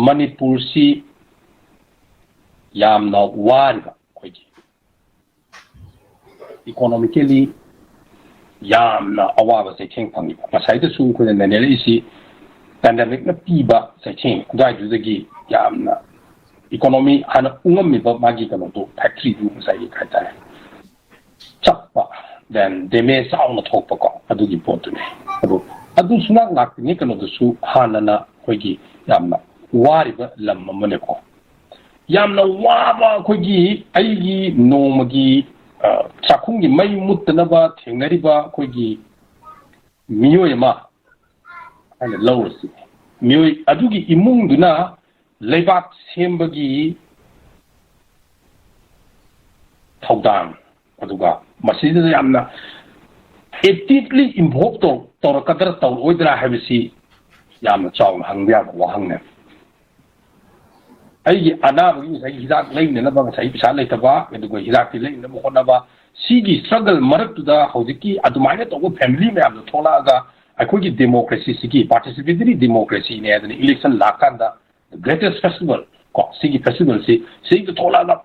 ꯃꯅꯤꯄꯨꯔꯁꯤ ꯌꯥꯝꯅ ꯋꯥꯔꯤꯕ ꯑꯩꯈꯣꯏꯒꯤ ꯏꯀꯣꯅꯣꯃꯤꯀꯦꯜꯂꯤ ꯌꯥꯝꯅ ꯑꯋꯥꯕ ꯆꯩꯊꯦꯡ ꯐꯪꯉꯤꯕ ꯉꯁꯥꯏꯗꯁꯨ ꯑꯩꯈꯣꯏꯅ ꯅꯩꯅꯔꯛꯏꯁꯤ ꯄꯦꯟꯗꯦꯃꯤꯛꯅ ꯄꯤꯕ ꯆꯩꯊꯦꯡ ꯑꯗꯨꯋꯥꯏꯗꯨꯗꯒꯤ ꯌꯥꯝꯅ ꯏꯀꯣꯅꯣꯃꯤ ꯍꯥꯟꯅ ꯎꯉꯝꯃꯤꯕ ꯃꯥꯒꯤ ꯀꯩꯅꯣꯗꯣ ꯐꯦꯛꯇ꯭ꯔꯤꯗꯨ ꯉꯁꯥꯏꯒꯤ ꯍꯥꯏꯇꯥꯔꯦ ꯆꯞꯄ ꯗꯦꯟ ꯗꯦꯃꯦꯖ ꯆꯥꯎꯅ ꯊꯣꯛꯄꯀꯣ ꯑꯗꯨꯒꯤ ꯄꯣꯠꯇꯨꯅꯦ ꯑꯗꯨ ꯁꯨꯡꯂꯥꯛ ꯂꯥꯛꯇ꯭ꯔꯤꯉꯩ ꯀꯩꯅꯣꯗꯁꯨ ꯍꯥꯟꯅꯅ ꯑꯩꯈꯣꯏꯒꯤ ꯌꯥꯝꯅ ꯋꯥꯔꯤꯕ ꯂꯝ ꯑꯃꯅꯦꯀꯣ ꯌꯥꯝꯅ ꯋꯥꯕ ꯑꯩꯈꯣꯏꯒꯤ ꯑꯩꯒꯤ ꯅꯣꯡꯃꯒꯤ ꯆꯥꯛꯈꯨꯝꯒꯤ ꯃꯩ ꯃꯨꯠꯇꯅꯕ ꯊꯦꯡꯅꯔꯤꯕ ꯑꯩꯈꯣꯏꯒꯤ ꯃꯤꯑꯣꯏ ꯑꯃ ꯍꯥꯏꯅ ꯂꯧꯔꯁꯤ ꯃꯤꯑꯣꯏ ꯑꯗꯨꯒꯤ ꯏꯃꯨꯡꯗꯨꯅ ꯂꯩꯕꯥꯛ ꯁꯦꯝꯕꯒꯤ ꯊꯧꯗꯥꯡ ꯑꯗꯨꯒ ꯃꯁꯤꯗ ꯌꯥꯝꯅ ꯑꯦꯛꯇꯤꯚꯂꯤ ꯏꯟꯚꯣꯜቭ ꯇꯧꯔꯛꯀꯗ꯭ꯔꯥ ꯇꯧꯔꯛꯑꯣꯏꯗ꯭ꯔꯥ ꯍꯥꯏꯕꯁꯤ ꯌꯥꯝꯅ ꯆꯥꯎꯅ ꯍꯪꯕ ꯌꯥꯕ ꯋꯥꯍꯪꯅꯦ ꯑꯩꯒꯤ ꯑꯅꯥꯕꯒꯤ ꯉꯁꯥꯏꯒꯤ ꯍꯤꯗꯥꯛ ꯂꯩꯅꯅꯕ ꯉꯁꯥꯏ ꯄꯩꯁా ꯂꯩꯇꯕ ꯑꯗꯨꯒ ꯍꯤꯗꯥꯛꯇꯤ ꯂꯩꯅꯕ ꯍꯣꯠꯅꯕ ꯁꯤꯒꯤ ꯁ꯭ꯇ꯭ꯔꯒꯜ ꯃꯔꯛꯇꯨꯗ ꯍꯧꯖꯤꯛꯀꯤ ꯑꯗꯨꯃꯥꯏꯅ ꯇꯧꯕ ꯐꯦꯃꯤꯂꯤ ꯃꯌꯥꯝꯗꯣ ꯊꯣꯛꯂꯛꯑꯒ ꯑꯩꯈꯣꯏꯒꯤ ꯗꯦꯃꯣꯀ꯭ꯔꯦꯁꯤꯁꯤꯒꯤ ꯄꯥꯔꯇꯤꯁꯤꯄꯦꯇꯔꯤ ꯗꯦꯃꯣꯀ꯭ꯔꯦꯁꯤꯅꯦ ꯑꯗꯨꯅ ꯏꯂꯦꯛꯁꯟ ꯂꯥꯛꯀꯥꯟꯗ ꯒ꯭ꯔꯦꯇꯦꯁ ꯐꯦꯁꯇꯤꯚꯦꯜ ꯀꯣ ꯁꯤꯒꯤ ꯐꯦꯁꯇꯤꯚꯦꯜꯁꯤ ꯁꯤꯗ ꯊꯣꯛꯂꯛꯑꯒ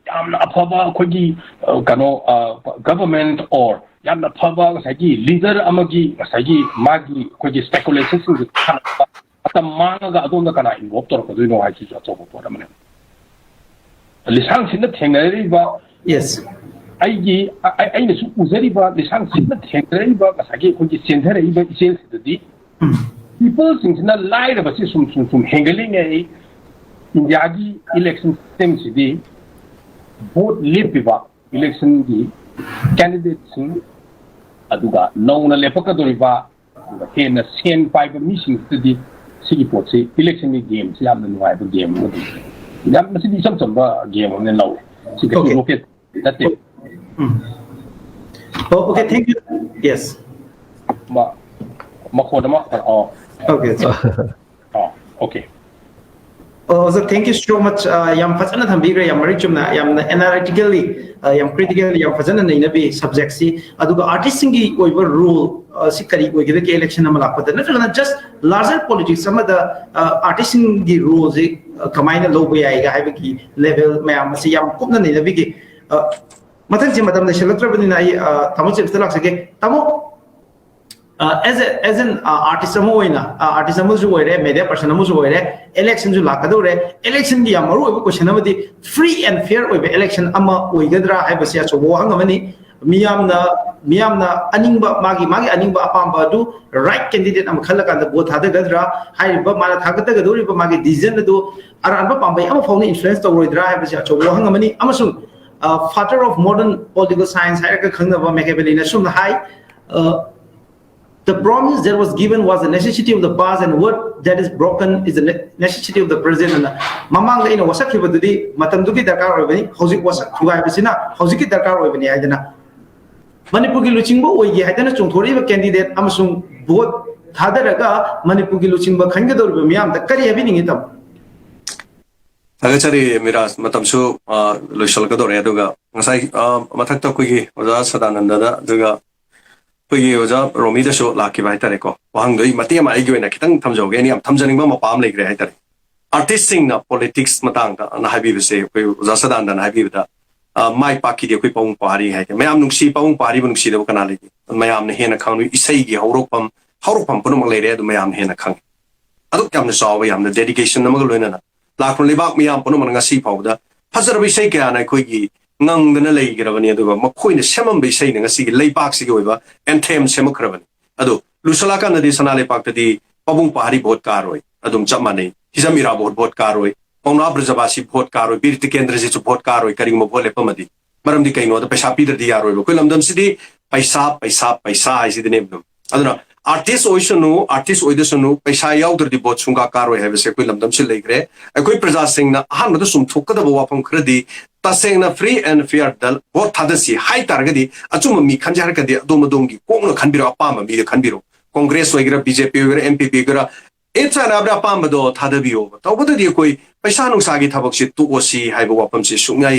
ꯌꯥꯝꯅ ꯑꯐꯕ ꯑꯩꯈꯣꯏꯒꯤ ꯀꯩꯅꯣ ꯒꯚꯔꯟꯃꯦꯟꯠ ꯑꯣꯔ ꯌꯥꯝꯅ ꯐꯕ ꯉꯁꯥꯏꯒꯤ ꯂꯤꯗꯔ ꯑꯃꯒꯤ ꯉꯁꯥꯏꯒꯤ ꯃꯥꯒꯤ ꯑꯩꯈꯣꯏꯒꯤ ꯁ꯭ꯄꯦꯀꯨꯂꯦꯁꯟꯁꯤꯡꯁꯦ ꯃꯇꯝ ꯃꯥꯡꯉꯒ ꯑꯗꯣꯝꯗ ꯀꯅꯥ ꯏꯟꯚꯣꯜꯚ ꯇꯧꯔꯛꯀꯗꯣꯏꯅꯣ ꯍꯥꯏꯁꯤꯁꯨ ꯑꯆꯧꯕ ꯄꯣꯠ ꯑꯃꯅꯦ ꯂꯤꯁꯥꯡꯁꯤꯠꯅ ꯊꯦꯡꯅꯔꯤꯕ ꯑꯩꯅꯁꯨ ꯎꯖꯔꯤꯕ ꯂꯤꯁꯥꯡꯁꯤꯠꯅ ꯊꯦꯡꯅꯔꯤꯕ ꯉꯁꯥꯏꯒꯤ ꯑꯩꯈꯣꯏꯒꯤ ꯆꯦꯟꯊꯔꯛꯏꯕ ꯏꯆꯦꯜꯁꯤꯗꯗꯤ ꯄꯤꯄꯜꯁꯤꯡꯁꯤꯅ ꯂꯥꯏꯔꯕꯁꯤ ꯁꯨꯝ ꯍꯦꯟꯒꯠꯂꯤꯉꯩ ꯏꯟꯗꯤꯌꯥꯒꯤ ꯏꯂꯦꯛꯁꯟ ꯁꯤꯁꯇꯦꯝꯁꯤꯗꯤ ꯚꯣꯠ ꯂꯦꯞꯄꯤꯕ ꯏꯂꯦꯛꯁꯟꯒꯤ ꯀꯦꯟꯗꯤꯗꯦꯠꯁꯤꯡ ꯑꯗꯨꯒ ꯅꯧꯅ ꯂꯦꯞꯄꯛꯀꯗꯧꯔꯤꯕ ꯑꯗꯨꯒ ꯍꯦꯟꯅ ꯁꯦꯟ ꯄꯥꯏꯕ ꯃꯤꯁꯤꯡꯁꯤꯗꯗꯤ ꯁꯤꯒꯤ ꯄꯣꯠꯁꯤ ꯏꯂꯦꯛꯁꯟꯒꯤ ꯒꯦꯝꯁꯤ ꯌꯥꯝꯅ ꯅꯨꯡꯉꯥꯏꯕ ꯒꯦꯝ ꯑꯃꯗꯤ ꯌꯥꯝ ꯃꯁꯤꯗꯤ ꯏꯆꯝ ꯆꯝꯕ ꯒꯦꯝ ꯑꯃꯅ ꯂꯧꯋꯦ ꯁꯤ ꯀꯩꯁꯨ ꯔꯣꯀꯦꯠ ꯅꯠꯇꯦ Okay, thank you. Yes. ꯃꯈꯣꯟ ꯑꯃ Okay. Okay. So thank you so much. Yam fazana thambigre yam mari chumna yam analytically yam critically yam fazana nainabi subject si aduga artist singi oiber rule si kari oigida ke election amala pada na just larger politics some of the artist singi rules kamaina lobo ya ga haibaki level mayam si yam kupna nainabi ki mathal ji madam na shelatra bani na tamo chi talak sake tamo as an artist artist media person election ju lakadore election gi amaru oiba question amadi free and fair oiba election ama oigadra haibasi acho hangamani miyamna aningba magi aningba apamba du right candidate am khalakanda vote hadagadra haiba mala thagagadori ba magi decision du aranba pambai ama fauna influence tawroidra haibasi acho hangamani amasung father of modern political science haika khangaba Machiavelli na sum high the promise that was given was the necessity of the past, and what that is broken is the necessity of the present. Mamang ina wasak hibadudi matamduki darkar oibani hauzik wasak chuga habisina hauziki darkar oibani haidana Manipur gi luchingbo oigi haidana chungthori ba candidate amasung vote thadaraga Manipur gi luchingba khangador ba miyam da kari habiningi tam Agachari miras matamsu loisalgadore aduga ngasai mathakta kuigi oja Sadananda da aduga kuigi oja Romi da sho laki bai tare ko wahang doi mati ma ai gi na kitang thamjoge ni am thamjaning ma pam legre hai tare artist sing na politics matang da na habi se koi zasadan da na habi da mai paki de koi pawung pari hai ke mayam nungsi pawung pari bu nungsi da kana le mayam ne hena khang isai gi horokpam panu le re du mayam hena khang adu kam na saw yam na dedication na mag loina na la khon le bak mayam panu man ngasi phaw da phazar bi sai ka na koi gi ngang dana lei gi rabani adu ma khoi na semam bi sai na ngasi gi lei bak si gi oiba anthem sem khrabani adu lusala ka na di sanale pak di pabung pahari bot karoi adum chamane hizamira bot karoi pauna brajabasi bot karoi birti kendra ji bot karoi karing mo bole pamadi maram di kaino da paisa pi di yaroi ko lamdam sidi paisa ai sidi nebdum aduna artist oidasunu paisa yaudr di bot sunga karoi have se ko lamdam sil legre koi praja sing na han da sum thokka da wapam khradi taseng na free and fair dal bot thadasi high targadi achum mi khanjar ka di adom dongi kongna khanbiro apama mi khanbiro Congress वगैरह BJP वगैरह MPP वगैरह एक साल अब आप आम बदो था दबी हो तो वो तो दिए कोई पैसा नुकसागी था बक्सी तू ओसी है वो अपन से सुन्या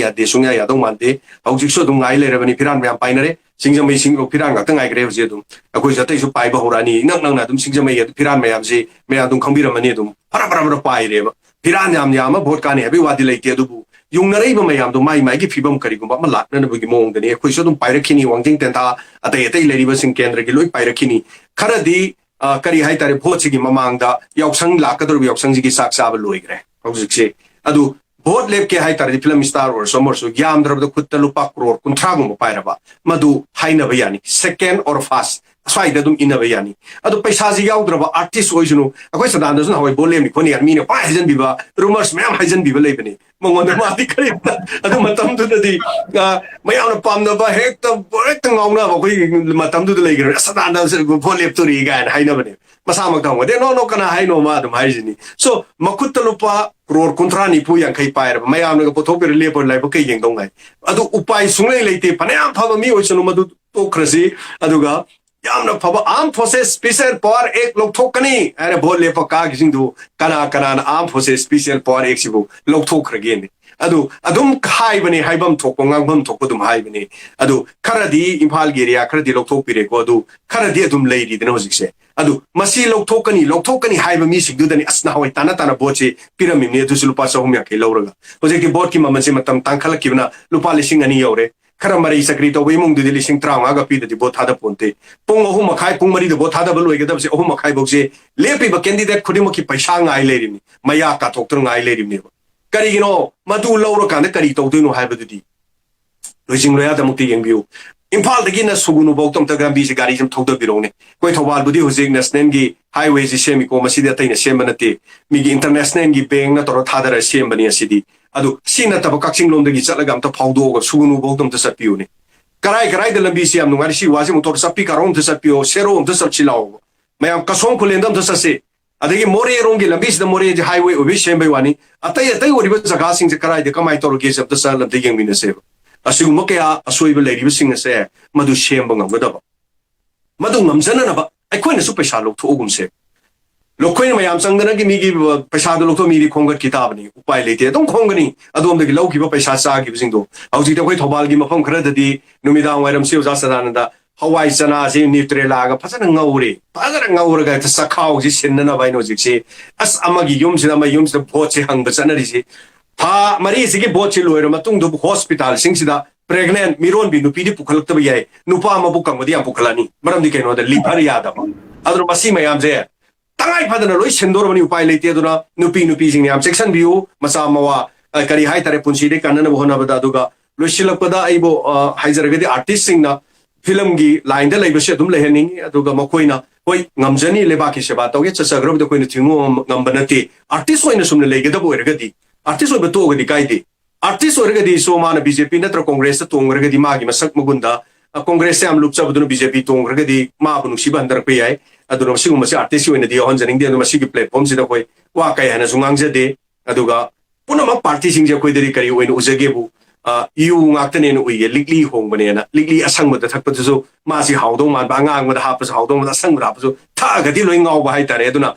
या दो मानते अब जिक्सो तुम गाय ले रहे बनी फिरान में आप पाइन रहे सिंगजम में सिंग फिरान का तंग आए करे उसे तुम कोई जाते ही सो पाई बहुरानी नक ना तुम सिंगजम में फिरान में आप से मैं तुम खंबीर मनी तुम फरा पाई रहे फिरान याम भोट का नहीं अभी वादी लेते दुबू yung na raiba mayam do mai mai gi phibam kari gumba ma lakna na bugi mong dani khoi so dum pairakhini wangting tenta atai leriba sing kendra gi loi pairakhini khara di kari hai tare bhot gi mamang da yaksang lakador yaksang gi sak sa ba loi gre hojik se adu bhot lep ke hai tare film star or somor so gyam drab da khutta lupa crore kunthra gum pairaba madu haina bayani second or fast swai da dum ina bayani adu paisa ji yaudra artist oisunu akoi sadan da sun hawai bolem ni khoni armi ne pa hajan biba rumors ma'am hajan biba lei bani mongona ma di kare adu matam du da di mayam na pam na ba hekta ngau na ba koi matam du lei gre sadan da bolep turi ga haina bani masa mak dang de no kana hai no ma dum hai jini so makutta lupa crore kunthra ni pu yang khai pair mayam na pothok per le por lai ba kai yeng dong ngai adu upai sunglei leite panayam phaba mi oisunu madu to khrasi aduga yamna phaba armed forces special power ek lok thokani are bol le pa ka gising du kana na armed forces special power ek sibu lok thok rage ni adum khai bani haibam thok ngangbam thok dum hai bani adu kharadi imphal gi area kharadi lok thok pire ko adu kharadi adum lei ri dena hojik se adu masi lok thokani haiba mi sig du dani asna hoi tana boche piramim ne du sulupa sahum ya ke lawraga hojik ki bot ki maman se matam tangkhalak ki bana lupa lising ani yore खरा मरी सकरी तो वे मुंग दिली सिंग त्रांग आगा P दि बो थादा पोंते पुंग अहु मखाई पुंग मरी दो बो थादा बल होय गदब से अहु मखाई बोक्से लेपि ब कैंडिडेट खुदिमो की पैसा ngai लेरिमि मया का थोक्तर ngai लेरिमि करी गिनो मदु लौरो काने करी तौदुनो हाइबदुदि लोइजिंग लोया दमुति यंबिउ इम्फाल दगी न सुगुनु बौतम तग्राम बी से गाड़ी जम थौद बिरोने कोई थौबाल बुदि हुजिक नेशनल गी हाईवे जी सेमी को मसिदे तैने सेमनते मिगी इंटरनेशनल गी बैंक न तोर थादर सेमबनी असिदि adu sina taba kaksing lom dagi chatlaga amta phawdo ga sugunu bogdom ta sapiu ne karai da lambi siam nungar si wasi motor sapi karom ta sapio sero ta sapchilao mayam kasong khulendam ta sase adagi more rong gi lambi da more ji highway obi shembai wani atai oriba jaga sing je karai de kamai tor ge sab ta sa lam de yeng min se asigu mokya asoi ba lei bi sing se madu shemba ngam ga da madu ngamjana na ba ai khoina su paisa lok thu ogum se लोकोइन मयाम संगना की मीगी पैसा दो लोग तो मीरी खोंगत किताब नहीं उपाय लेते तुम खोंगनी अदोम दगी लौ की पैसा सा की बिसिंग दो हौजी तो कोई थोबाल की मफम खरद दी नुमिदा वैरम से उजा सदानंदा हवाई चना से न्यूट्रेला गा फसन ngawre ta sakhaw ji sinna bai no jikse as amagi yum sina ma yum se bot se hang basana ri se tha mari se ki bot se loiro matung do hospital sing sida pregnant miron bi nupi di pukhalak ta bai nupa ma bukang madi am pukhalani maram di kaino da liver ya da adro masi mayam je tangai phadana loi sendor bani upai leite aduna nupi sing yam section view masa mawa kari hai tare punsi de kanana bohna bada duga loisilakpada aibo haijaragadi artist sing na film gi line da leibo se dum lehening aduga makoina hoi ngamjani leba ki seba tawge chasagrab de koina thingu ngambanati artist hoina sumne legeda boiragadi artist hoiba to gadi kaide artist hoiragadi so mana BJP natra congress ta tongragadi magi masak mugunda congress am lupcha budunu BJP tongragadi ma bunu siba andar pe ai aduna sigu masi artist hoina di honjaning di aduma sigi platform sida koi wa kai hana sungang jade aduga punama party sing je koi deri kari hoina ujage bu yu ngaktane no uye likli hong bane na likli asang mata thakpa ju ma si haudong man ba ngang mata hapus haudong mata sang ra pu tha gadi loi ngau ba hai tare aduna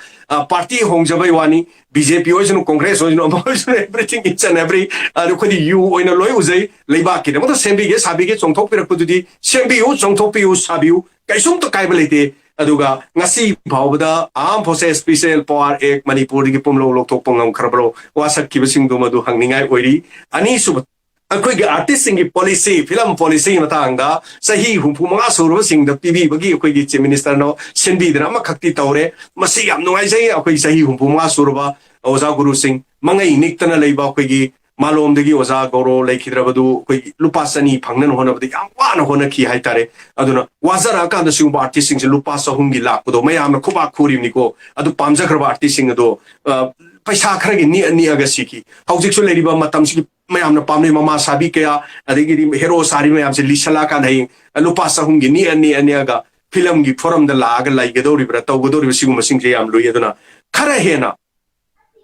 party hong jabai wani BJP oisno congress oisno everything each and every khodi yu oina loi ujai leiba ki de mata sembi ge sabi ge chongthok pirak pu di sembi u chongthok pi u sabi u kaisum to kai ba leite aduga ngasi phawda am phose special power ek Manipur gi pumlo lok thok pongam khrabro wasak ki basing do madu hangningai oiri ani sub अखोई artist Singh policy film policy मतंग सही हुफु मंगा सूरब सिंह पीबी बगी अखोई chief minister नो सिंबीदना खक्ति तौरे मसी याम नुंगाइजै अखोई सही हुफु मंगा सूरब ओजा गुरु सिंह मंगई निक्तना लेबा अखोई मालोमदगी ओजा गौरो लेखिद्रबदु अखोई लुपा सनी फंगनन होनबदि याम वाना होनखि हाइतारे अदुना वाजरा कांद सिंह आर्टिस्ट सिंह लुपा सहुंगी लाकदो मयाम खुबा खुरिमनिको अदु पामजखरबा आर्टिस्ट सिंह दो पैसा खरगी नि अनि अगसिकी हौजिकसु लेरिबा मतमसि मैम पाने ममा साबी क्या हेरो सारी मैम से लिसला का नहीं लुपा सहूंगी नि अनि अनियागा फिल्म की फोरम द लाग लाइगदौरिब्रा तौगदौरिब सिगुम सिंजे याम लुयदना खरा हेना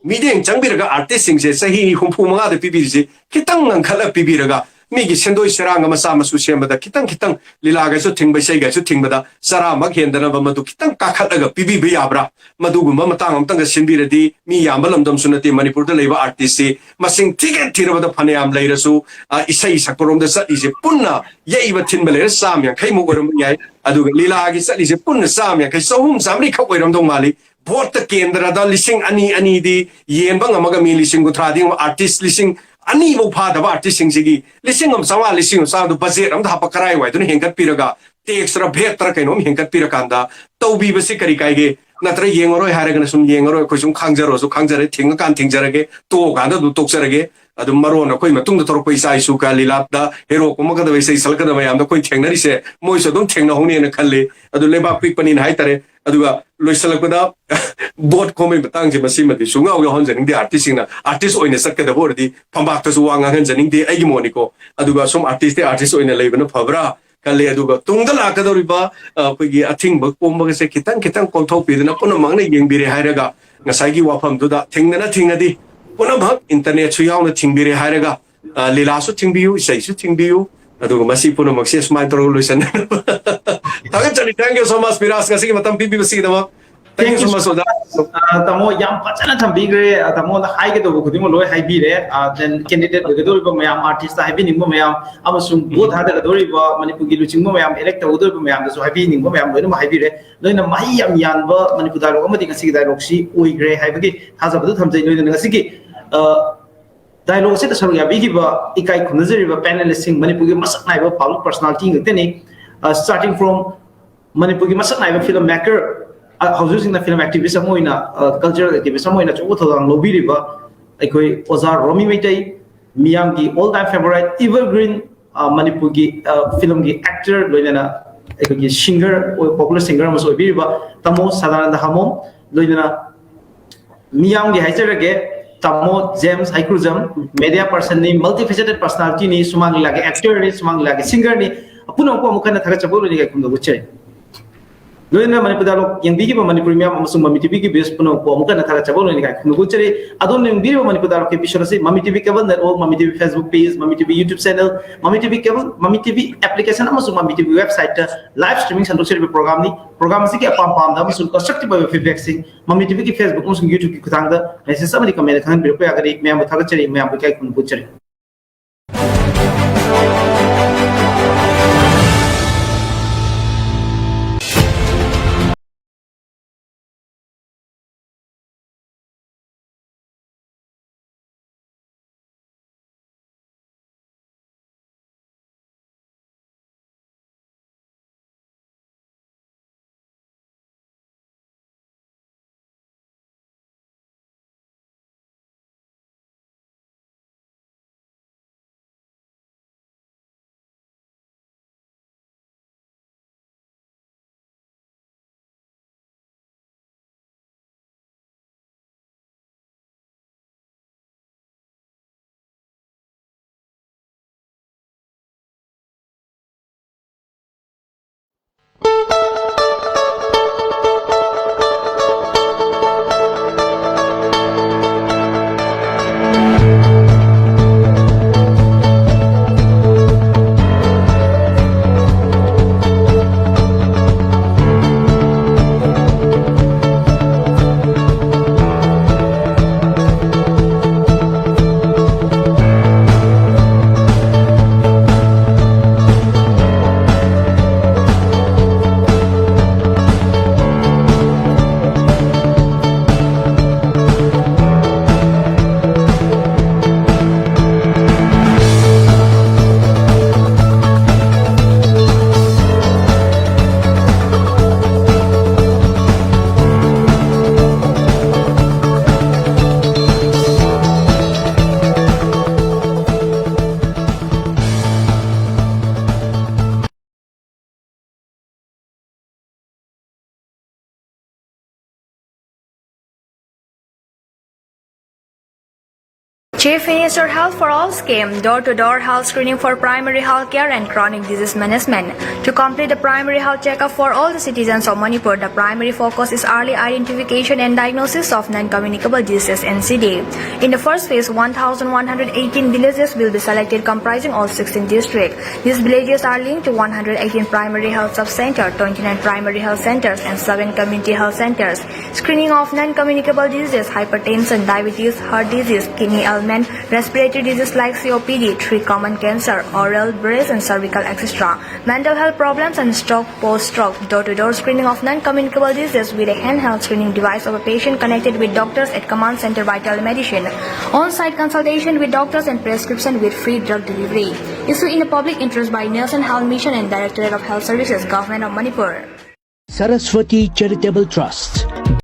मीडियम चंबिरगा आर्टिस्ट सिंह से सही हुंफु मंगा द पिबिजे खितंग अंखला पिबिरगा मीगी सेंदोय सेरांग मसा मसु सेमदा खितंग खितंग लीलागासु थिंगबै सैगासु थिंगबदा सरा मग हेंदना मदु खितंग काखलगा पिबिबे याब्रा मदुगुम मतंग अमतंग सिनबिरदी मी यामलमदम सुनते मणिपुर द लेबा आर्टिस्ट से मसिंग थिगे थिरबदा फनेयाम लैरसु इसै सकरोम द सदिसे पुन्ना येइबा थिनबले साम या खैमु गरम याय अदुगा लीलागी सदिसे पुन्ना साम या खै सहूम सामरी खक ओइरम दो माली भोट केंद्र दा लिसिंग अनि अनि दी येंबंग मगा मी लिसिंग गुथरादी आर्टिस्ट लिसिंग अनि वो फादब आर्टिस्ट सिंगी लिसिंग चवा लिसिंग सादु बजेट अम हाप कराय वाइदुन हेंगत पिरगा टेक्स र भेट तर कैनोम हेंगत पिरकांदा तौबीबसे करी कायगे नत्र येंगरोय हारगन सुम येंगरोय खोसुम खांगजरोसु खांगजरे थिंग कान थिंगजरगे तो गांदा दु तोक्सरगे अदु मरोन अखोय मतुंग द तोरको इसा इसु का लीलापदा हेरो को मगद वैसे सलकद मयाम द कोई थेंगनरिसे मोइसो दुम थेंगना होने न खल्ले अदु लेबा पिक पनिन हाइतरे अदुगा लोइसलकदा बोट कोमे बतांग जे मसिमदि सुंगाव ग हनजनिंग दि आर्टिस्ट सिंगना आर्टिस्ट ओइने सकदा बोरदि फंबाक्तसु वांगा हनजनिंग दि एगी मोनिको अदुगा सोम आर्टिस्ट ओइने लेबन फबरा कले अदुगा तुंगदा लाकदोरिबा अखोयगी अथिंग ब कोमबगसे खितंग खितंग कोंथोक पिदना पुनो मंगने येंबिरे हायरगा ngसाइगी वाफम दुदा थेंगना थिंगदी पुनो भक इंटरनेट सु यावना थिंबिरे हायरगा लीलासु थिंबियु इसैसु थिंबियु अदुगा मसी पुनो मक्से स्माइल तरो लोइसन थैंक यू सो मच विरास ngasi matam pibi basi dama thank you so much oda tamo yam pachana thambigre tamo da haige do khudimo loi haibire then candidate gadori ba mayam artist haibi ningbo mayam amasung both hada gadori ba manipur gi luchingbo mayam elect odor ba mayam da so haibi ningbo mayam loina haibire loina mai yam yan ba manipur dialogue amadi ngasi dialogue si oigre haibagi thajabadu thamjai loina ngasi gi dialogue se da saru ya bigi ba ikai khunajari ba panelist sing manipur gi masak nai ba public personality ngteni starting from Manipur ki masak naiba film maker housing na film activist amoina cultural activist amoina chu thodang lobby riba aikoi ozar Romi Meitei miyam ki all time favorite evergreen Manipur ki film ki actor loinana aikoi ki singer popular singer amaso biriba tamo Sadananda Hamom loinana miyam ki haiserage tamo James Heigrujam Mediaperson ni multifaceted personality ni sumang lage actor ni sumang lage singer ni puno ko amukana thagachabo ni kai kumdo buchai loina Manipur Dialogue yang bigi ba Manipur miam amasung Mami TV ki base puno ko amukana thagachabo ni kai kumdo buchai adon yang bigi ba Manipur Dialogue episode se Mami TV cable network Mami TV Facebook page Mami TV YouTube channel Mami TV cable Mami TV application amasung Mami TV website live streaming sandu se program se ki apam pam da amasung constructive feedback sing Mami TV ki Facebook amasung YouTube ki khutang da message samadi comment than bi ko agari miam thagachari miam kai kumdo buchai Chief Minister Health for All scheme, door-to-door health screening for primary health care and chronic disease management. To complete the primary health checkup for all the citizens of Manipur, the primary focus is early identification and diagnosis of non-communicable diseases (NCD). In the first phase, 1,118 villages will be selected, comprising all 16 districts. These villages are linked to 118 primary health sub-centers, 29 primary health centers, and 7 community health centers. Screening of non-communicable diseases, hypertension, diabetes, heart disease, kidney ailment, respiratory disease like COPD, 3 common cancer, oral, breast and cervical, etc. Mental health problems and stroke, post-stroke. Door-to-door screening of non-communicable diseases with a handheld screening device of a patient connected with doctors at command center by telemedicine. On-site consultation with doctors and prescription with free drug delivery. Issued in the public interest by Nelson Health Mission and Directorate of Health Services, Government of Manipur. Saraswati Charitable Trust